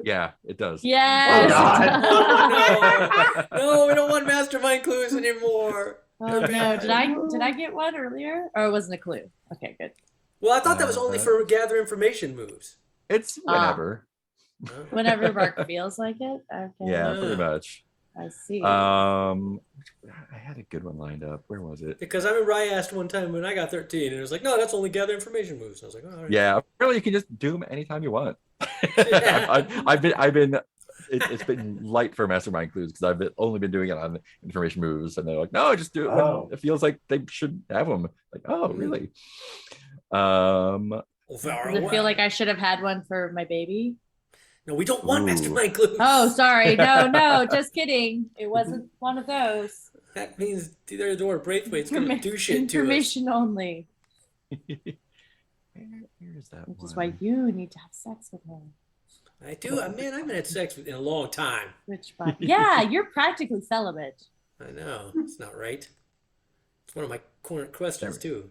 yeah, it does. Yes. God. No, we don't want mastermind clues anymore. Oh no! Did I get one earlier, or it wasn't a clue? Okay, good. Well, I thought that was only for gather information moves. It's whenever. Whenever Mark feels like it. Okay. Yeah, pretty much. I see. I had a good one lined up. Where was it? Because I remember I asked one time when I got 13, and it was like, no, that's only gather information moves. I was like, oh, all right. Yeah, really, you can just do them anytime you want. Yeah. I've been. It's been light for mastermind clues because I've only been doing it on information moves, and they're like, no, just do it when Oh. it feels like they should have them. Like, oh, really? Very Does it feel well. like I should have had one for my baby? No, we don't want Ooh. mastermind clues. Oh, sorry. No, just kidding. It wasn't one of those. That means Theodore Braithwaite's gonna do shit to us. Information only. Where is that Which is one? why you need to have sex with him. I do. I mean, I haven't had sex in a long time. Which one? Yeah, you're practically celibate. I know. It's not right. It's one of my corner questions, too.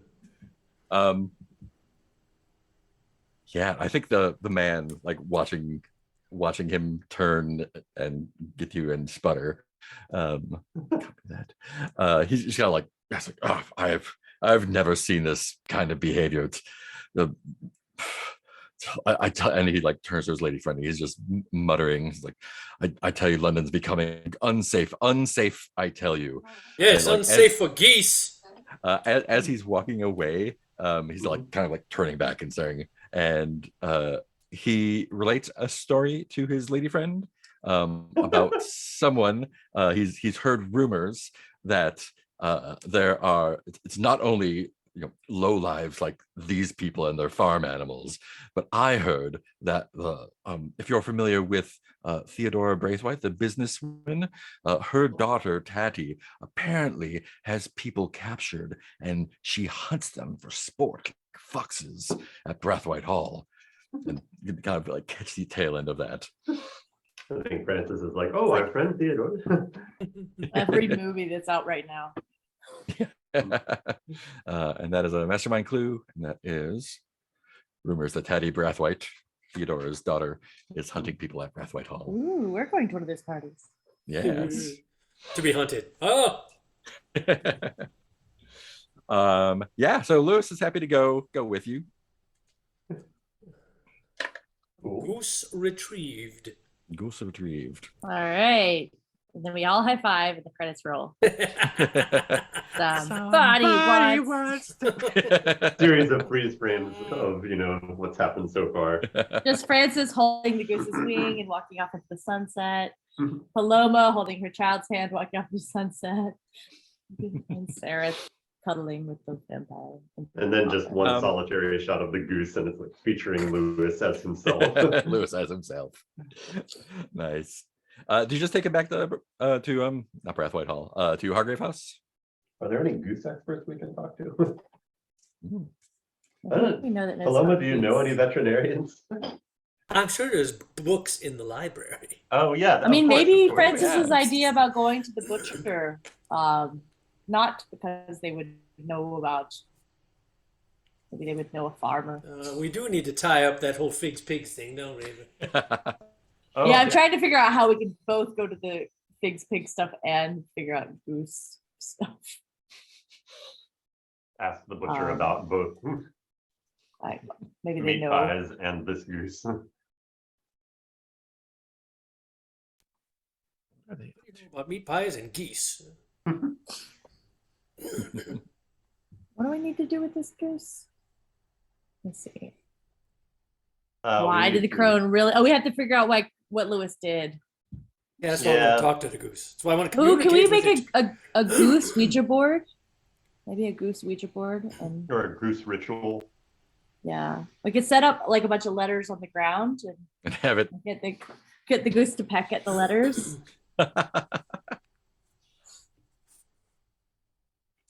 Yeah, I think the man, like watching him turn and get you and sputter. Copy that. He's kind of like, that's like, oh, I've never seen this kind of behavior. It's the and he like turns to his lady friend. He's just muttering. He's like, I tell you, London's becoming unsafe. I tell you. Yeah, it's And, like, unsafe for geese. as he's walking away, he's like kind of like turning back and staring, and he relates a story to his lady friend about someone. He's heard rumors that there are. It's not only low lives like these people and their farm animals, but I heard that if you're familiar with Theodora Braithwaite, the businesswoman, her daughter Tatty apparently has people captured, and she hunts them for sport like foxes at Braithwaite Hall. And you can kind of like catch the tail end of that. I think Francis is like, oh, our friend Theodore. Every movie that's out right now. And that is a mastermind clue, and that is rumors that Tatty Braithwaite, Theodora's daughter, is hunting people at Braithwaite Hall. Ooh, we're going to one of those parties. Yes. To be hunted. Oh! Yeah, so Lewis is happy to go with you. Cool. Goose retrieved. Goose retrieved. All right. And then we all high five and the credits roll. Somebody wants. Series of freeze frames of what's happened so far. Just Francis holding the goose's wing and walking off into the sunset. Paloma holding her child's hand, walking off into the sunset. And Sarah cuddling with the vampire. And then just one solitary shot of the goose, and it's like featuring Lewis as himself. Lewis as himself. Nice. Did you just take it back to not Braithwaite Hall, to Hargrave House? Are there any goose experts we can talk to? I think we know that Paloma, do you know any veterinarians? I'm sure there's books in the library. Oh yeah. I mean, of course, maybe of course. Francis's Yeah. idea about going to the butcher, not because they would know about, maybe they would know a farmer. We do need to tie up that whole figs pigs thing, don't we? Oh, Yeah, I'm trying to figure out how we can both go to the figs pig stuff and figure out goose stuff. Ask the butcher about both Like, maybe they meat know. pies and this goose. About meat pies and geese. What do we need to do with this goose? Let's see. We Why did the need to- crone really? Oh, we have to figure out what Lewis did. Yeah, that's why I want to talk to the goose. That's why I want to Ooh, communicate can we with make it. a goose Ouija board? Maybe a goose Ouija board, and Or a goose ritual? yeah, we could set up like a bunch of letters on the ground and And have it. get the goose to peck at the letters.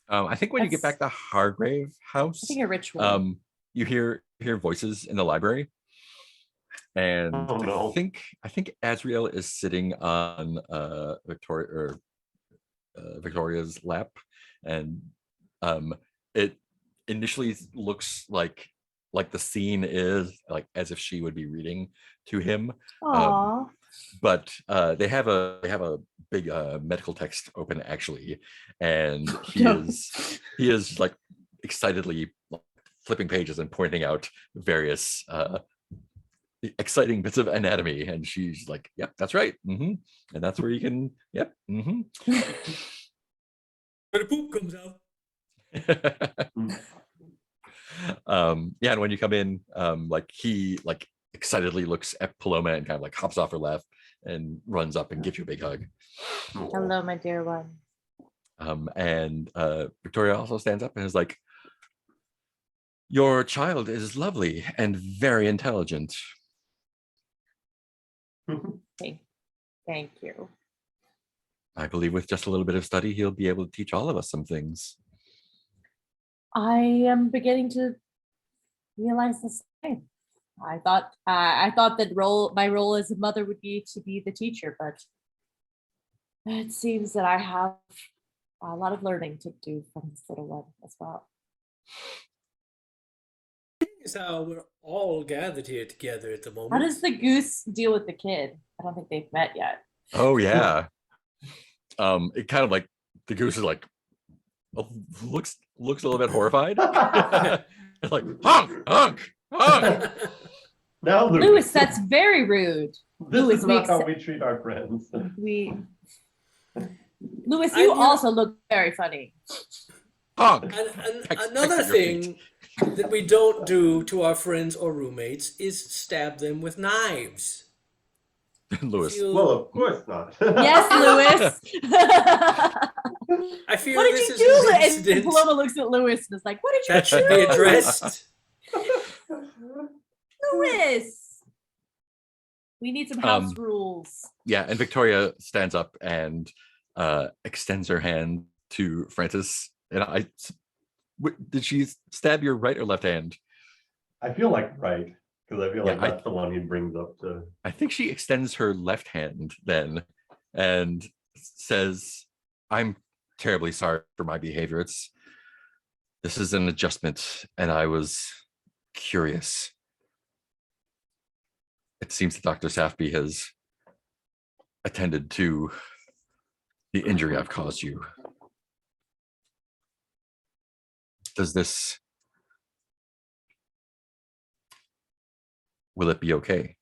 I think when you get That's- back to Hargrave House, I think a ritual. you hear voices in the library, and Oh, no. I think Azriel is sitting on Victoria's lap, and it initially looks like the scene is like as if she would be reading to him, Aww. but they have a big medical text open actually, and No. he is like excitedly flipping pages and pointing out various exciting bits of anatomy, and she's like, yep, that's right, and that's where you can, yep. Where the poop comes out. Yeah, and when you come in, like he like excitedly looks at Paloma and kind of like hops off her lap and runs up and gives you a big hug. Hello, my dear one. And Victoria also stands up and is like, Your child is lovely and very intelligent. Thank you. I believe with just a little bit of study, he'll be able to teach all of us some things. I am beginning to realize the same. I thought that my role as a mother would be to be the teacher, but it seems that I have a lot of learning to do from this little one as well. Is how we're all gathered here together at the moment. How does the goose deal with the kid? I don't think they've met yet. Oh yeah. It kind of like the goose is like looks a little bit horrified. It's like honk, honk, honk. Now, Lewis, that's very rude. this Lewis is not makes how it- we treat our friends. Lewis, I you knew- also look very funny. Honk. Another Exit your thing that we don't do to our friends or roommates is stab them with knives. Lewis. Feel- Well, of course not. Yes, Lewis. I fear What this did is you do? an And incident Paloma looks at Lewis and is like, what did you that should do? be addressed. Lewis. We need some house rules. Yeah, and Victoria stands up and extends her hand to Francis. And did she stab your right or left hand? I feel like right, because I feel Yeah, like that's the one he brings up to. I think she extends her left hand then and says, I'm terribly sorry for my behavior. This is an adjustment, and I was curious. It seems that Dr. Safby has attended to the injury I've caused you. Will it be okay?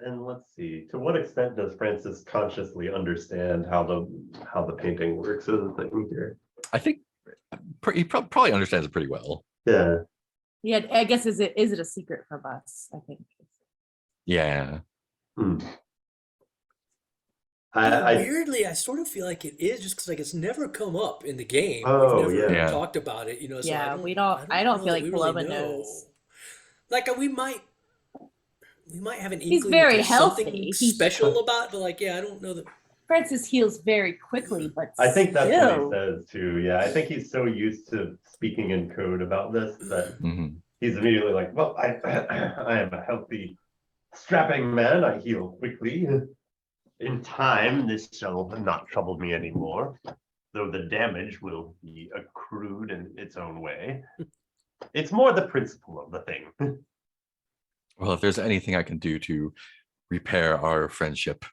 And let's see, to what extent does Francis consciously understand how the painting works as a thing here? I think he probably understands it pretty well. Yeah. Yeah, I guess is it a secret from us? I think. Yeah. Hmm. I Weirdly, I sort of feel like it is just because like it's never come up in the game. Oh, We've never yeah. talked about it, so Yeah, I don't know feel that like we Paloma know. knows. Like we might have an He's inkling very that there's something healthy. He's- special about, but like I don't know that. Francis heals very quickly, but I think that's still. what he says too. Yeah, I think he's so used to speaking in code about this that Mhm. he's immediately like, well, I I am a healthy, strapping man. I heal quickly. In time, this shall not trouble me anymore, though the damage will be accrued in its own way. It's more the principle of the thing. Well, if there's anything I can do to repair our friendship,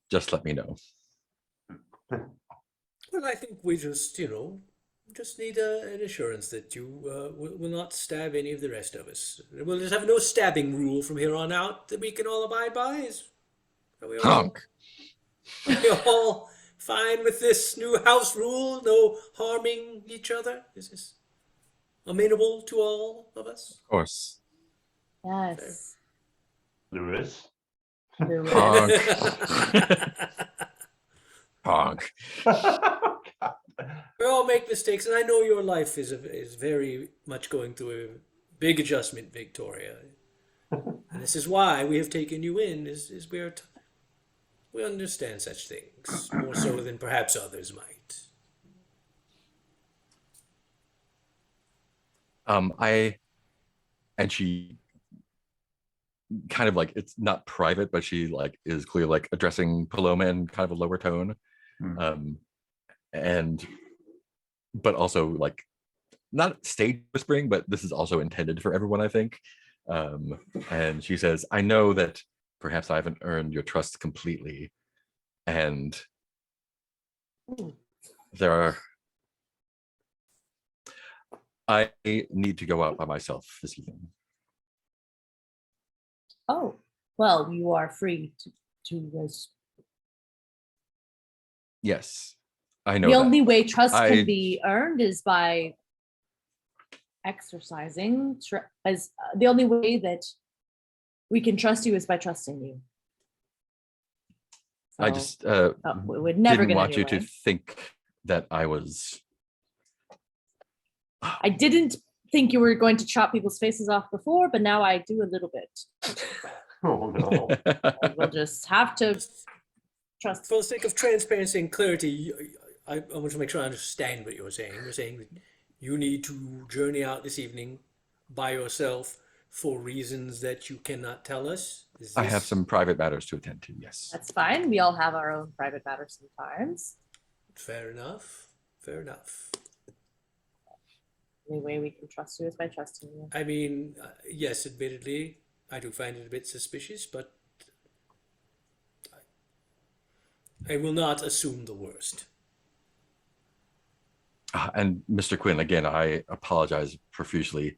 just let me know. Well, I think we just need an assurance that you will not stab any of the rest of us. We'll just have no stabbing rule from here on out that we can all abide by. Are we all, Honk. are we all fine with this new house rule? No harming each other? Is this amenable to all of us? Of course. Yes. Lewis. Lewis. Honk. We all make mistakes, and I know your life is very much going through a big adjustment, Victoria. And this is why we have taken you in, is we understand such things more so than perhaps others might. And she kind of like, it's not private, but she like is clearly like addressing Paloma in kind of a lower tone. But also like not stage whispering, but this is also intended for everyone, I think. And she says, I know that perhaps I haven't earned your trust completely, and I need to go out by myself this evening. Oh, well, you are free to Yes, I know the that. only way trust I- can be earned is by exercising. The only way that we can trust you is by trusting you. I So, just we're never didn't gonna want you to anyway. think that I was I didn't think you were going to chop people's faces off before, but now I do a little bit. Oh, no. We'll just have to trust. For the sake of transparency and clarity, I want to make sure I understand what you're saying. You're saying that you need to journey out this evening by yourself for reasons that you cannot tell us? Is I have this- some private matters to attend to. Yes. That's fine. We all have our own private matters sometimes. Fair enough. Fair enough. The only way we can trust you is by trusting you. I mean, yes, admittedly, I do find it a bit suspicious, but I will not assume the worst. And Mr. Quinn, again, I apologize profusely.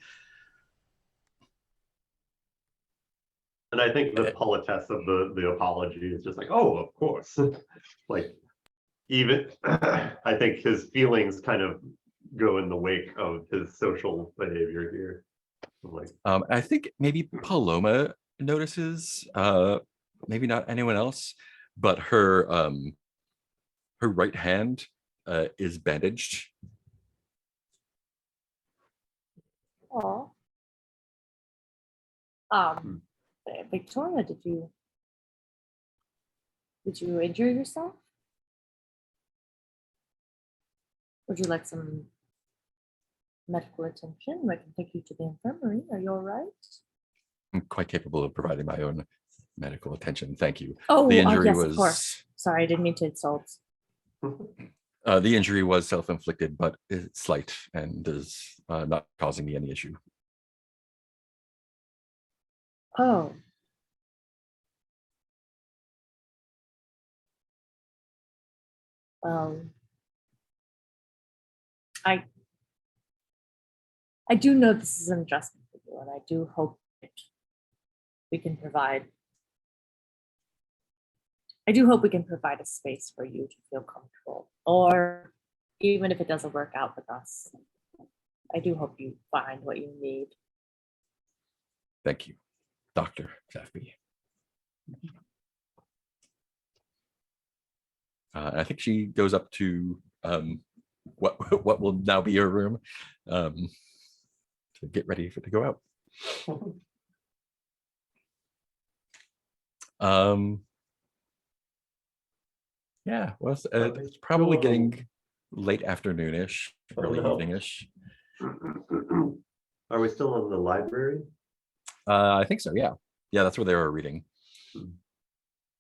And I think the politesse of the apology is just like, oh, of course. Like, even, I think his feelings kind of go in the wake of his social behavior here. Like, I think maybe Paloma notices, maybe not anyone else, but her right hand is bandaged. Oh. Victoria, did you injure yourself? Would you like some medical attention? I can take you to the infirmary. Are you all right? I'm quite capable of providing my own medical attention. Thank you. Oh, The injury yes, of was course. Sorry, I didn't mean to insult. the injury was self-inflicted, but it's slight and is not causing me any issue. Oh. I do know this is an adjustment for you, and I do hope that we can provide. I do hope we can provide a space for you to feel comfortable, or even if it doesn't work out with us, I do hope you find what you need. Thank you, Dr. Zafby. I think she goes up to what will now be your room to get ready to go out. Yeah, well, it's probably getting late afternoonish, early no. eveningish. are we still in the library? I think so. Yeah, that's where they were reading.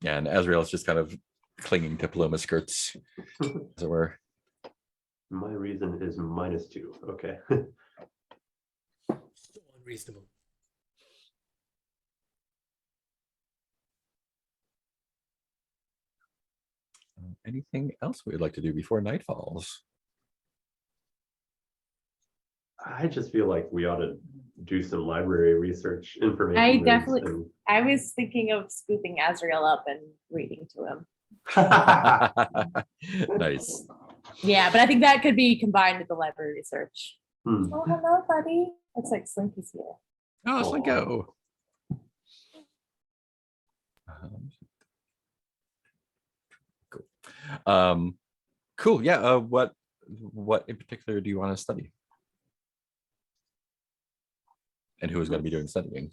Yeah, and Azrael is just kind of clinging to Paloma's skirts, as it were. My reason is -2. Okay. So unreasonable. Anything else we'd like to do before night falls? I just feel like we ought to do some library research information. I moves definitely- and- I was thinking of scooping Azrael up and reading to him. Nice. Yeah, but I think that could be combined with the library research. Hmm. Oh, hello, buddy. Looks like Slinky's here. Oh, let's Aw. go. Cool. Cool. Yeah. What in particular do you want to study? And who is going to be doing studying?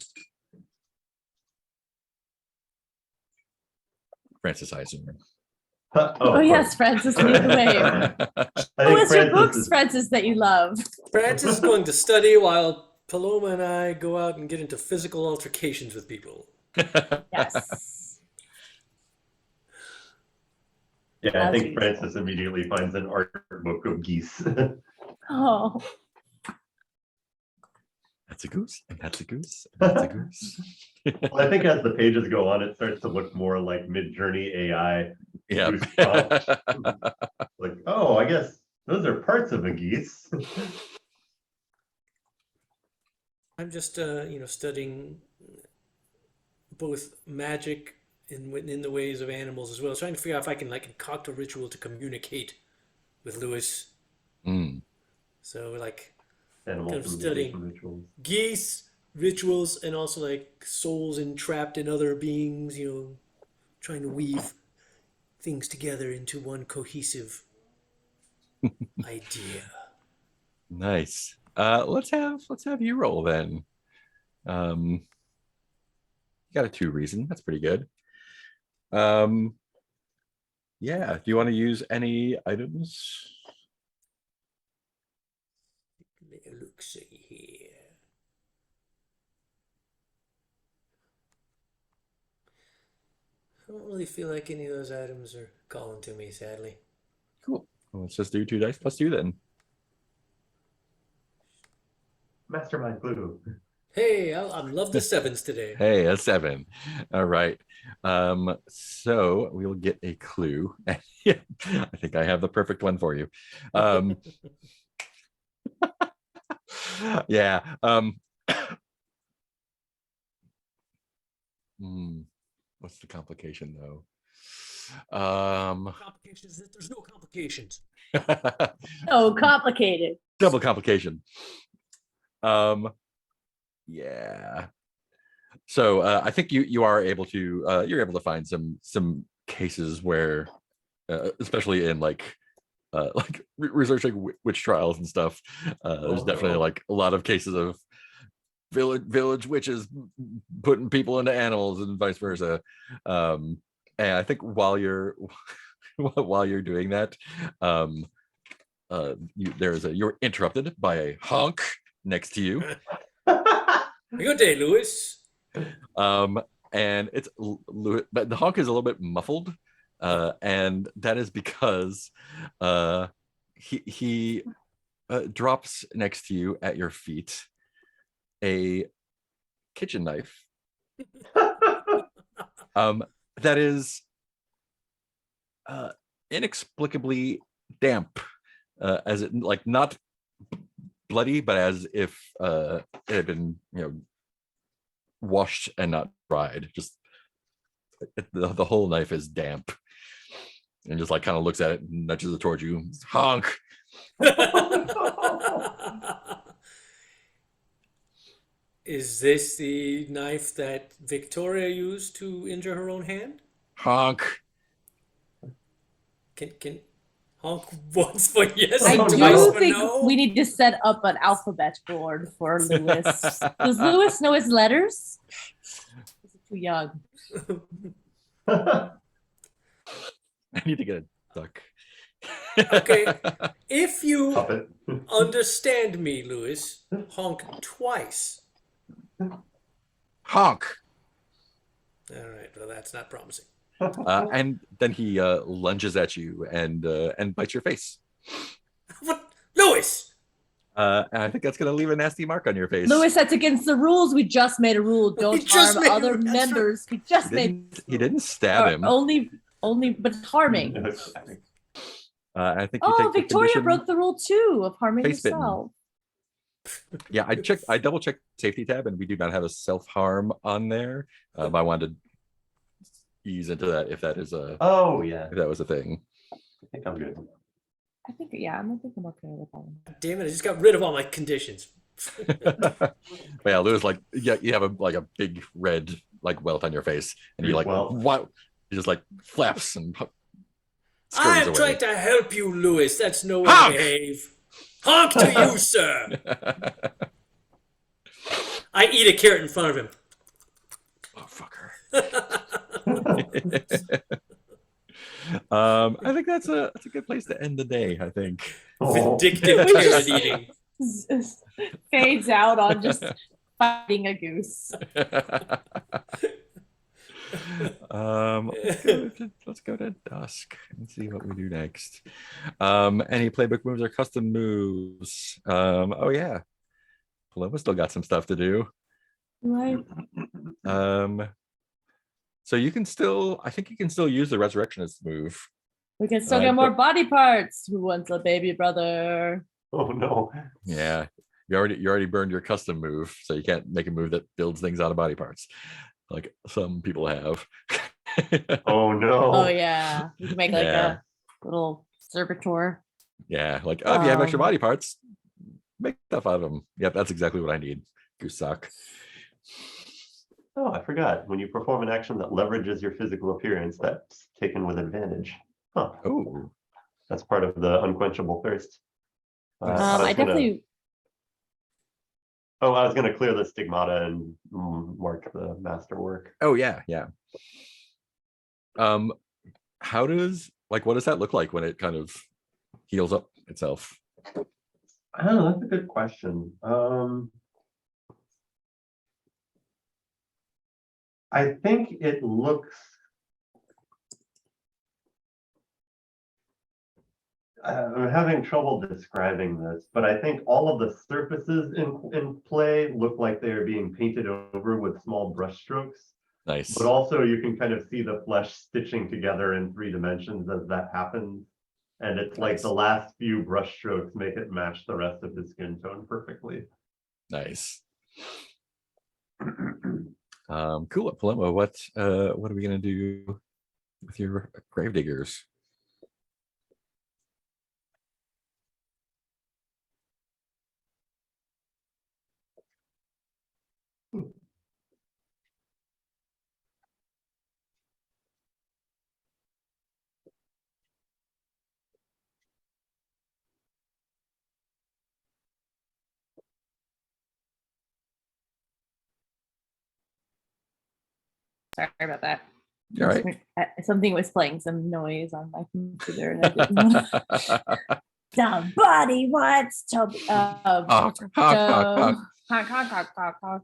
Francis, I assume. Oh, yes, Francis, lead the way. I Oh, think it's your Francis books, is- Francis, that you love. Francis is going to study while Paloma and I go out and get into physical altercations with people. Yes. Yeah, I As think usual. Francis immediately finds an art book of geese. Oh, That's a goose, and that's a goose, and that's a goose. Well, I think as the pages go on, it starts to look more like Mid-Journey AI. Yeah. Like, oh, I guess those are parts of a geese. I'm just, studying both magic in the ways of animals as well, trying to figure out if I can concoct a ritual to communicate with Lewis. Mm. So Animal Kind of communication studying. rituals. geese rituals and also souls entrapped in other beings, trying to weave things together into one cohesive idea. Nice. Let's have you roll then. You got a 2 reason. That's pretty good. Yeah. Do you want to use any items? Make a look see here. I don't really feel like any of those items are calling to me, sadly. Cool. Well, let's just do 2 dice plus 2 then. Mastermind clue. Hey, I love the sevens today. Hey, a 7. All right. So we'll get a clue. I think I have the perfect one for you. Yeah. What's the complication though? Complications that there's no complications. Oh, complicated. Double complication. Yeah. So I think you are able to you're able to find some cases where especially in like researching witch trials and stuff, there's definitely like a lot of cases of village witches putting people into animals and vice versa. And I think while you're doing that, you're interrupted by a honk next to you. Good day, Lewis. And it's but the honk is a little bit muffled, and that is because he drops next to you at your feet a kitchen knife that is inexplicably damp, as it like not bloody, but as if it had been washed and not dried. Just the whole knife is damp, and just like kind of looks at it and nudges it towards you. Honk. Is this the knife that Victoria used to injure her own hand? Honk. Can honk once for yes I and do twice for think no? we need to set up an alphabet board for Lewis. Does Lewis know his letters? Is it too young? I need to get a duck. Okay. If you Puppet. understand me, Lewis, honk twice. Honk. All right. Well, that's not promising. And then he lunges at you and bites your face. What, Lewis? And I think that's going to leave a nasty mark on your face. Lewis, that's against the rules. We just made a rule. Don't just harm made a other rule, that's right. members. We just made. He didn't stab him. Only, but harming. I think you Oh, take the Victoria condition- broke the rule too of harming Face bitten. herself. Yeah, I double checked safety tab, and we do not have a self-harm on there. I wanted to ease into that if that is Oh yeah, if that was a thing. I think I'm good. I think okay with that one. Damn it! I just got rid of all my conditions. But yeah, Louis, like, yeah, you have a big red like welt on your face, and you're like, Welt. what? He just like flaps and scurries I'm away. trying to help you, Lewis. That's no way Honk! to behave. Honk to you, sir. I eat a carrot in front of him. Oh, fucker. I think that's a good place to end the day. I think. Oh. Vindictive carrot eating. Fades out on just fighting a goose. Let's go to Dusk and see what we do next. Any playbook moves or custom moves? Oh yeah, Paloma still got some stuff to do. Right. So you can still, I think you can still use the Resurrectionist move. We can still get more but- body parts. Who wants a baby brother? Oh no. Yeah, you already burned your custom move, so you can't make a move that builds things out of body parts, like some people have. Oh no. Oh yeah, you can make like Yeah. a little servitor. Yeah, like, oh, if you have extra Um, body parts, make stuff out of them. Yep, that's exactly what I need. Goose sock. Oh, I forgot. When you perform an action that leverages your physical appearance, that's taken with advantage. Huh. Oh, That's part of the unquenchable thirst. I was gonna- definitely Oh, I was gonna clear the stigmata and mark the masterwork. Oh yeah, yeah. How does what does that look like when it kind of heals up itself? I don't know, that's a good question. I think it looks. I'm having trouble describing this, but I think all of the surfaces in play look like they are being painted over with small brush strokes. Nice. But also you can kind of see the flesh stitching together in 3 dimensions as that happens. And it's like the last few brush strokes make it match the rest of the skin tone perfectly. Nice. Cool. Paloma, what are we gonna do with your gravediggers? Sorry about that. All right. Something was playing some noise on my computer. And I didn't want Somebody wants to. Honk, honk, honk, honk.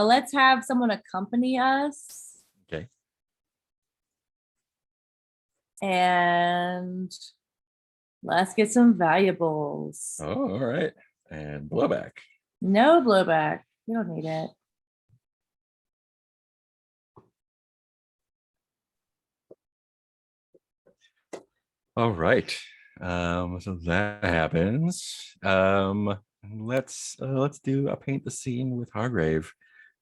Let's have someone accompany us. Okay. And let's get some valuables. Oh, all right. And blowback. No blowback. We don't need it. All right. So that happens. Let's do a paint the scene with Hargrave.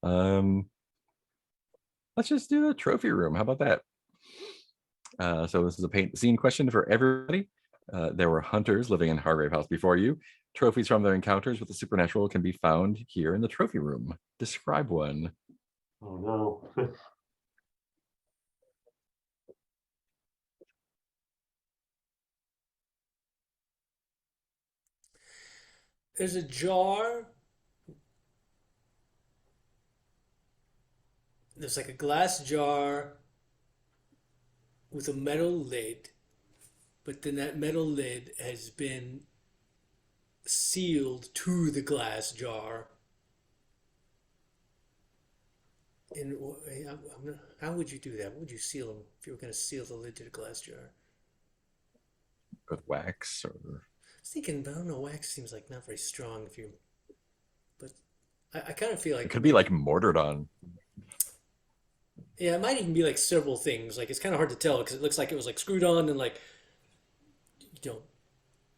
Let's just do a trophy room. How about that? So this is a paint the scene question for everybody. There were hunters living in Hargrave House before you. Trophies from their encounters with the supernatural can be found here in the trophy room. Describe one. Oh no. There's a jar. There's like a glass jar with a metal lid, but then that metal lid has been sealed to the glass jar. And how would you do that? What would you seal them if you were going to seal the lid to the glass jar? With wax or I was thinking, but I don't know, wax seems like not very strong if you, but I kind of feel like it could be like mortared on. Yeah, it might even be like several things. Like it's kind of hard to tell because it looks like it was like screwed on and like,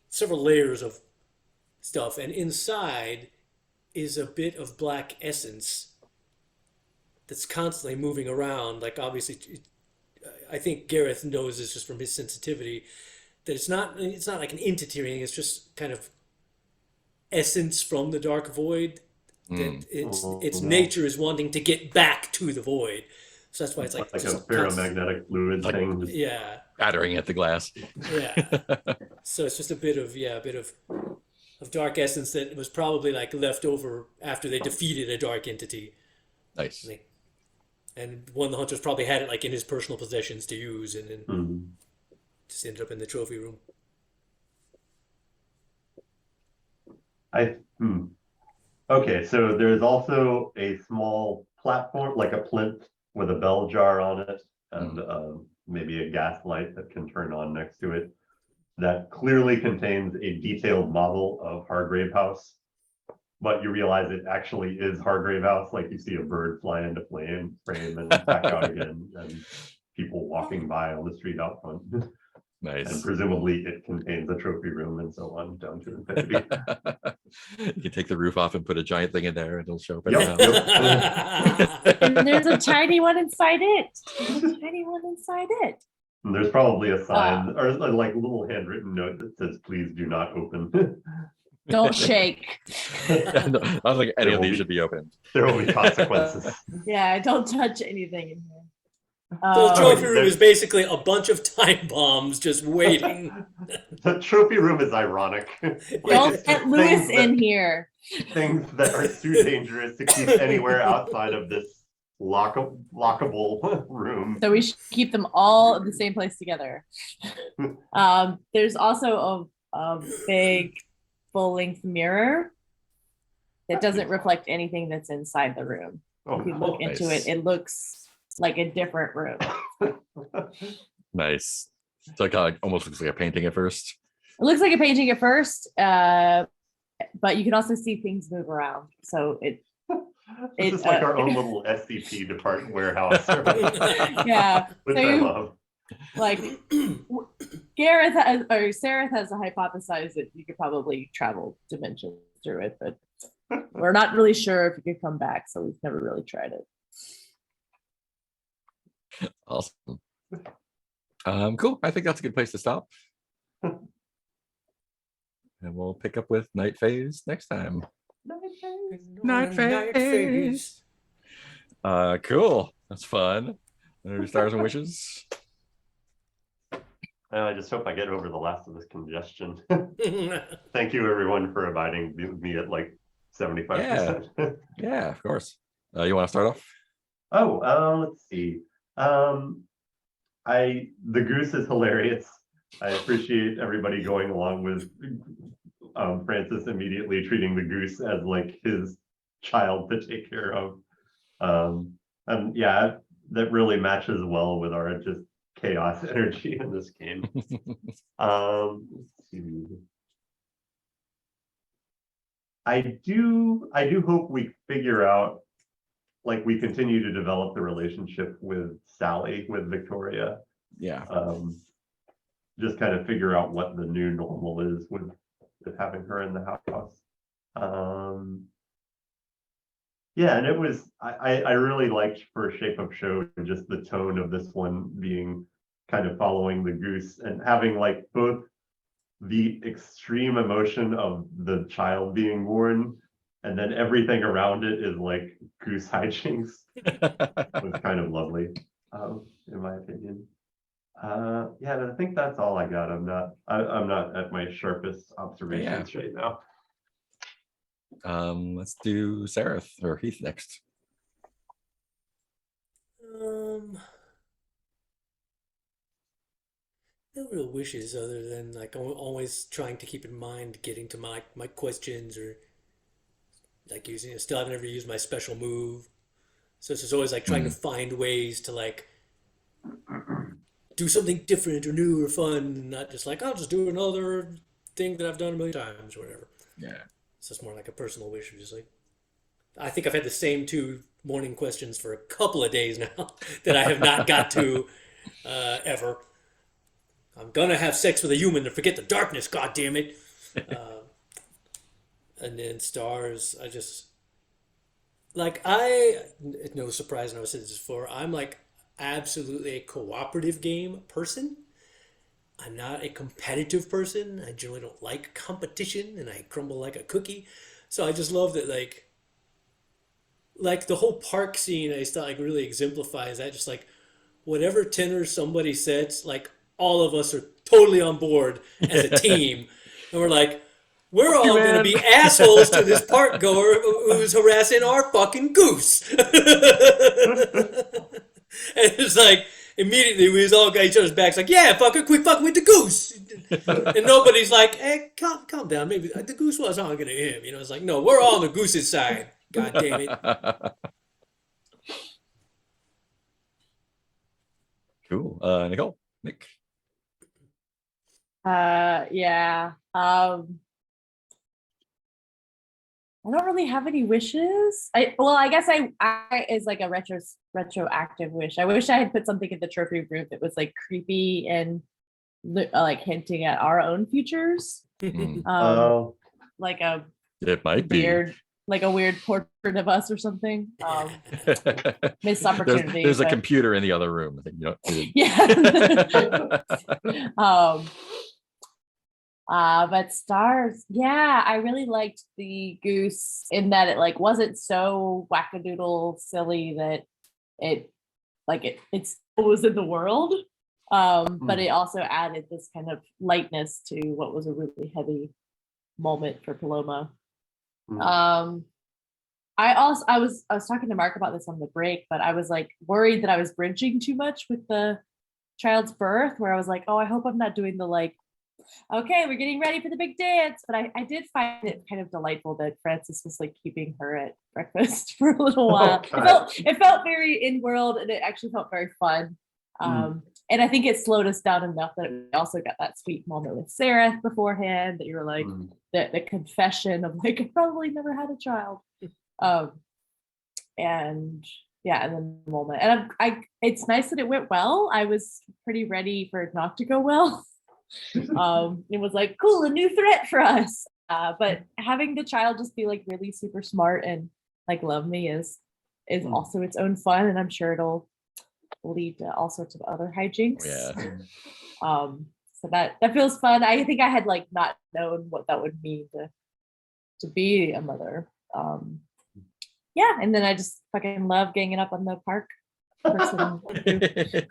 several layers of stuff. And inside is a bit of black essence that's constantly moving around. Like obviously, I think Gareth knows this just from his sensitivity that it's not like an entity or anything. It's just kind of essence from the dark void. That its nature is wanting to get back to the void. So that's why it's like a ferromagnetic fluid thing. Yeah. Battering at the glass. Yeah. So it's just a bit of dark essence that was probably like left over after they defeated a dark entity. Nice. And one of the hunters probably had it like in his personal possessions to use, and then just ended up in the trophy room. Okay, so there's also a small platform, like a plinth with a bell jar on it, and maybe a gas light that can turn on next to it. That clearly contains a detailed model of Hargrave House, but you realize it actually is Hargrave House. Like you see a bird fly into frame and back out again, and people walking by on the street out front. Nice. And presumably it contains a trophy room and so on down to infinity. You can take the roof off and put a giant thing in there and it'll show up. And there's a tiny one inside it. There's a tiny one inside it. And there's probably a sign or like a little handwritten note that says, please do not open. Don't shake. I don't think any of these should be opened. There will be consequences. Yeah, don't touch anything in here. So the trophy room there's- is basically a bunch of time bombs just waiting. The trophy room is ironic. Like, Don't it's get just Lewis things in that- here. Things that are too dangerous to keep anywhere outside of this lockable room. So we should keep them all in the same place together. There's also a big full-length mirror that doesn't reflect anything that's inside the room. Oh, If you look into nice. it, it looks like a different room. Nice. So it kind of almost looks like a painting at first. It looks like a painting at first, but you can also see things move around. So it, This is like our own little SCP department warehouse. yeah. Which So I you- love. like Gareth has, or Sarah has hypothesized that you could probably travel dimensions through it, but we're not really sure if you could come back, so we've never really tried it. Awesome. Cool. I think that's a good place to stop. And we'll pick up with Night Phase next time. Night phase. Cool. That's fun. Stars and wishes. I just hope I get over the last of this congestion. Thank you, everyone, for abiding with me at like 75%. Yeah, of course. You want to start off? Let's see. The goose is hilarious. I appreciate everybody going along with Francis immediately treating the goose as like his child to take care of. And yeah, that really matches well with our just chaos energy in this game. Let's see. I do hope we figure out, like, we continue to develop the relationship with Sally, with Victoria. Yeah. Just kind of figure out what the new normal is with having her in the house. Yeah, and it was, I really liked for Shape of Show just the tone of this one being kind of following the goose and having like both the extreme emotion of the child being born and then everything around it is like goose hijinks. Was kind of lovely, in my opinion. Yeah, I think that's all I got. I'm not at my sharpest observations right now. Let's do Sarah or Heath next. No real wishes other than like always trying to keep in mind getting to my questions, or like using still haven't ever used my special move. So it's just always like trying to find ways to like do something different or new or fun, not just like I'll just do another thing that I've done a million times or whatever. Yeah. So it's more like a personal wish, just like I think I've had the same two morning questions for a couple of days now that I have not got to ever. I'm gonna have sex with a human to forget the darkness, god damn it. And then stars, I just like no surprise, and I've said this before, I'm like absolutely a cooperative game person. I'm not a competitive person. I generally don't like competition and I crumble like a cookie. So I just love that like the whole park scene I thought like really exemplifies that, just like whatever tenor somebody sets, like all of us are totally on board as a team. And we're like, we're all going to be assholes to this park goer who's harassing our fucking goose. And it's like, immediately we just all got each other's backs like, yeah, fucker, quit fucking with the goose. And nobody's like, hey, calm down. Maybe the goose was talking to him. You know, it's like, no, we're all on the goose's side. God damn it. Cool. Nicole, Nick. Yeah. I don't really have any wishes. I guess I is like a retroactive wish. I wish I had put something in the trophy room that was like creepy and like hinting at our own futures. Oh, Like a It might be. weird, like a weird portrait of us or something. Missed opportunity. There's a but- computer in the other room. I think, Yeah. But stars, yeah, I really liked the goose in that it like wasn't so wackadoodle silly that it like it still was in the world. But it also added this kind of lightness to what was a really heavy moment for Paloma. I was talking to Mark about this on the break, but I was like worried that I was bridging too much with the child's birth, where I was like, oh, I hope I'm not doing the like, okay, we're getting ready for the big dance. But I did find it kind of delightful that Francis was like keeping her at breakfast for a little while. It felt very in world, and it actually felt very fun. And I think it slowed us down enough that we also got that sweet moment with Sarah beforehand, that you were like the confession of like, I probably never had a child. And yeah, and then the moment, and it's nice that it went well. I was pretty ready for it not to go well. It was like, cool, a new threat for us. But having the child just be like really super smart and like love me is also its own fun, and I'm sure it'll lead to all sorts of other hijinks. So that feels fun. I think I had like not known what that would mean to be a mother. And then I just fucking love ganging up on the park person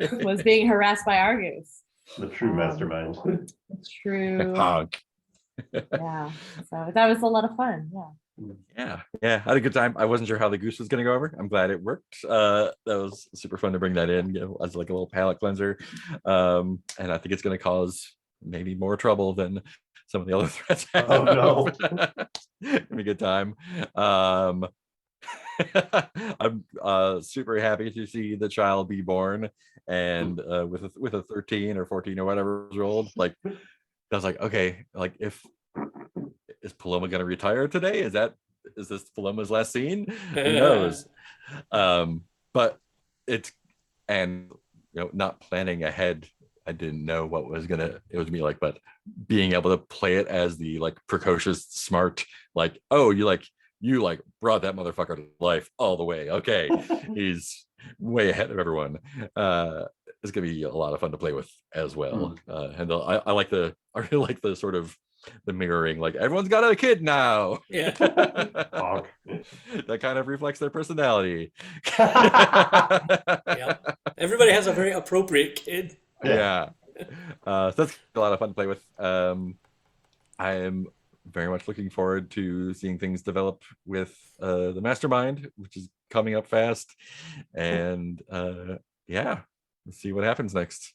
who was being harassed by Argus. The true mastermind. True. Punk. Yeah. So that was a lot of fun. Yeah, I had a good time. I wasn't sure how the goose was going to go over. I'm glad it worked. That was super fun to bring that in, as like a little palate cleanser. And I think it's going to cause maybe more trouble than some of the other threats. Oh no. It'll be a good time. I'm super happy to see the child be born, and with a 13 or 14 or whatever years old. Like, I was like, okay, like is Paloma gonna retire today? Is this Paloma's last scene? Who knows? But it's, and not planning ahead, I didn't know what was it was me, like, but being able to play it as the like precocious, smart, like, oh, you brought that motherfucker to life all the way. Okay, he's way ahead of everyone. It's gonna be a lot of fun to play with as well. And I really like the sort of the mirroring, like everyone's got a kid now. Yeah. That kind of reflects their personality. Yeah. Everybody has a very appropriate kid. Yeah. So that's a lot of fun to play with. I am very much looking forward to seeing things develop with the mastermind, which is coming up fast. And let's see what happens next.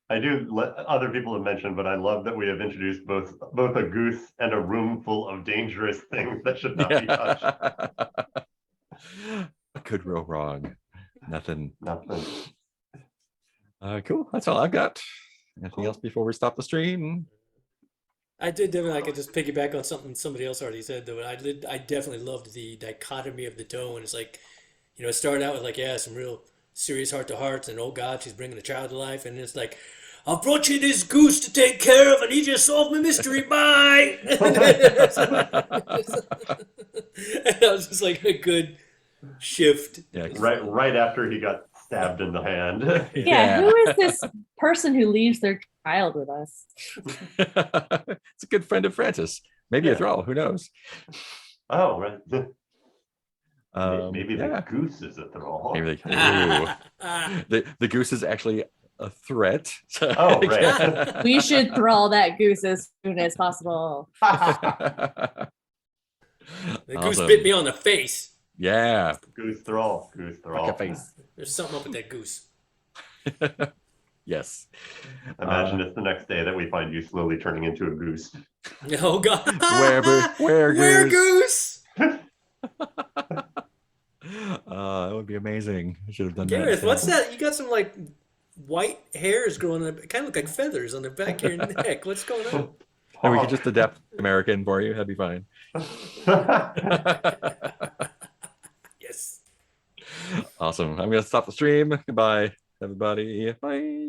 I do let other people have mentioned, but I love that we have introduced both a goose and a room full of dangerous things that should not be touched. What could go wrong? Nothing. Cool. That's all I've got. Anything else before we stop the stream? I did definitely, I could just piggyback on something somebody else already said, though. I definitely loved the dichotomy of the tone. It's like, it started out with like, some real serious heart-to-hearts, and oh God, she's bringing a child to life, and it's like, I brought you this goose to take care of, and he just solved my mystery. Bye. And that was just like a good shift. Yeah, right after he got stabbed in the hand. Who is this person who leaves their child with us? It's a good friend of Francis. Maybe a thrall. Who knows? Oh, right. Maybe yeah. the goose is a thrall. Maybe the goose is actually a threat. Oh, right. We should thrall that goose as soon as possible. The goose bit me on the face. Yeah. Goose thrall. Goose thrall. Face. There's something up with that goose. Yes. Imagine it's the next day that we find you slowly turning into a goose. Oh God. Where goose? That would be amazing. I should have done Gareth, that. what's that? You got some like white hairs growing up. It kind of look like feathers on the back of your neck. What's going on? And we could just adapt American for you. That'd be fine. Yes. Awesome. I'm going to stop the stream. Goodbye, everybody. Bye.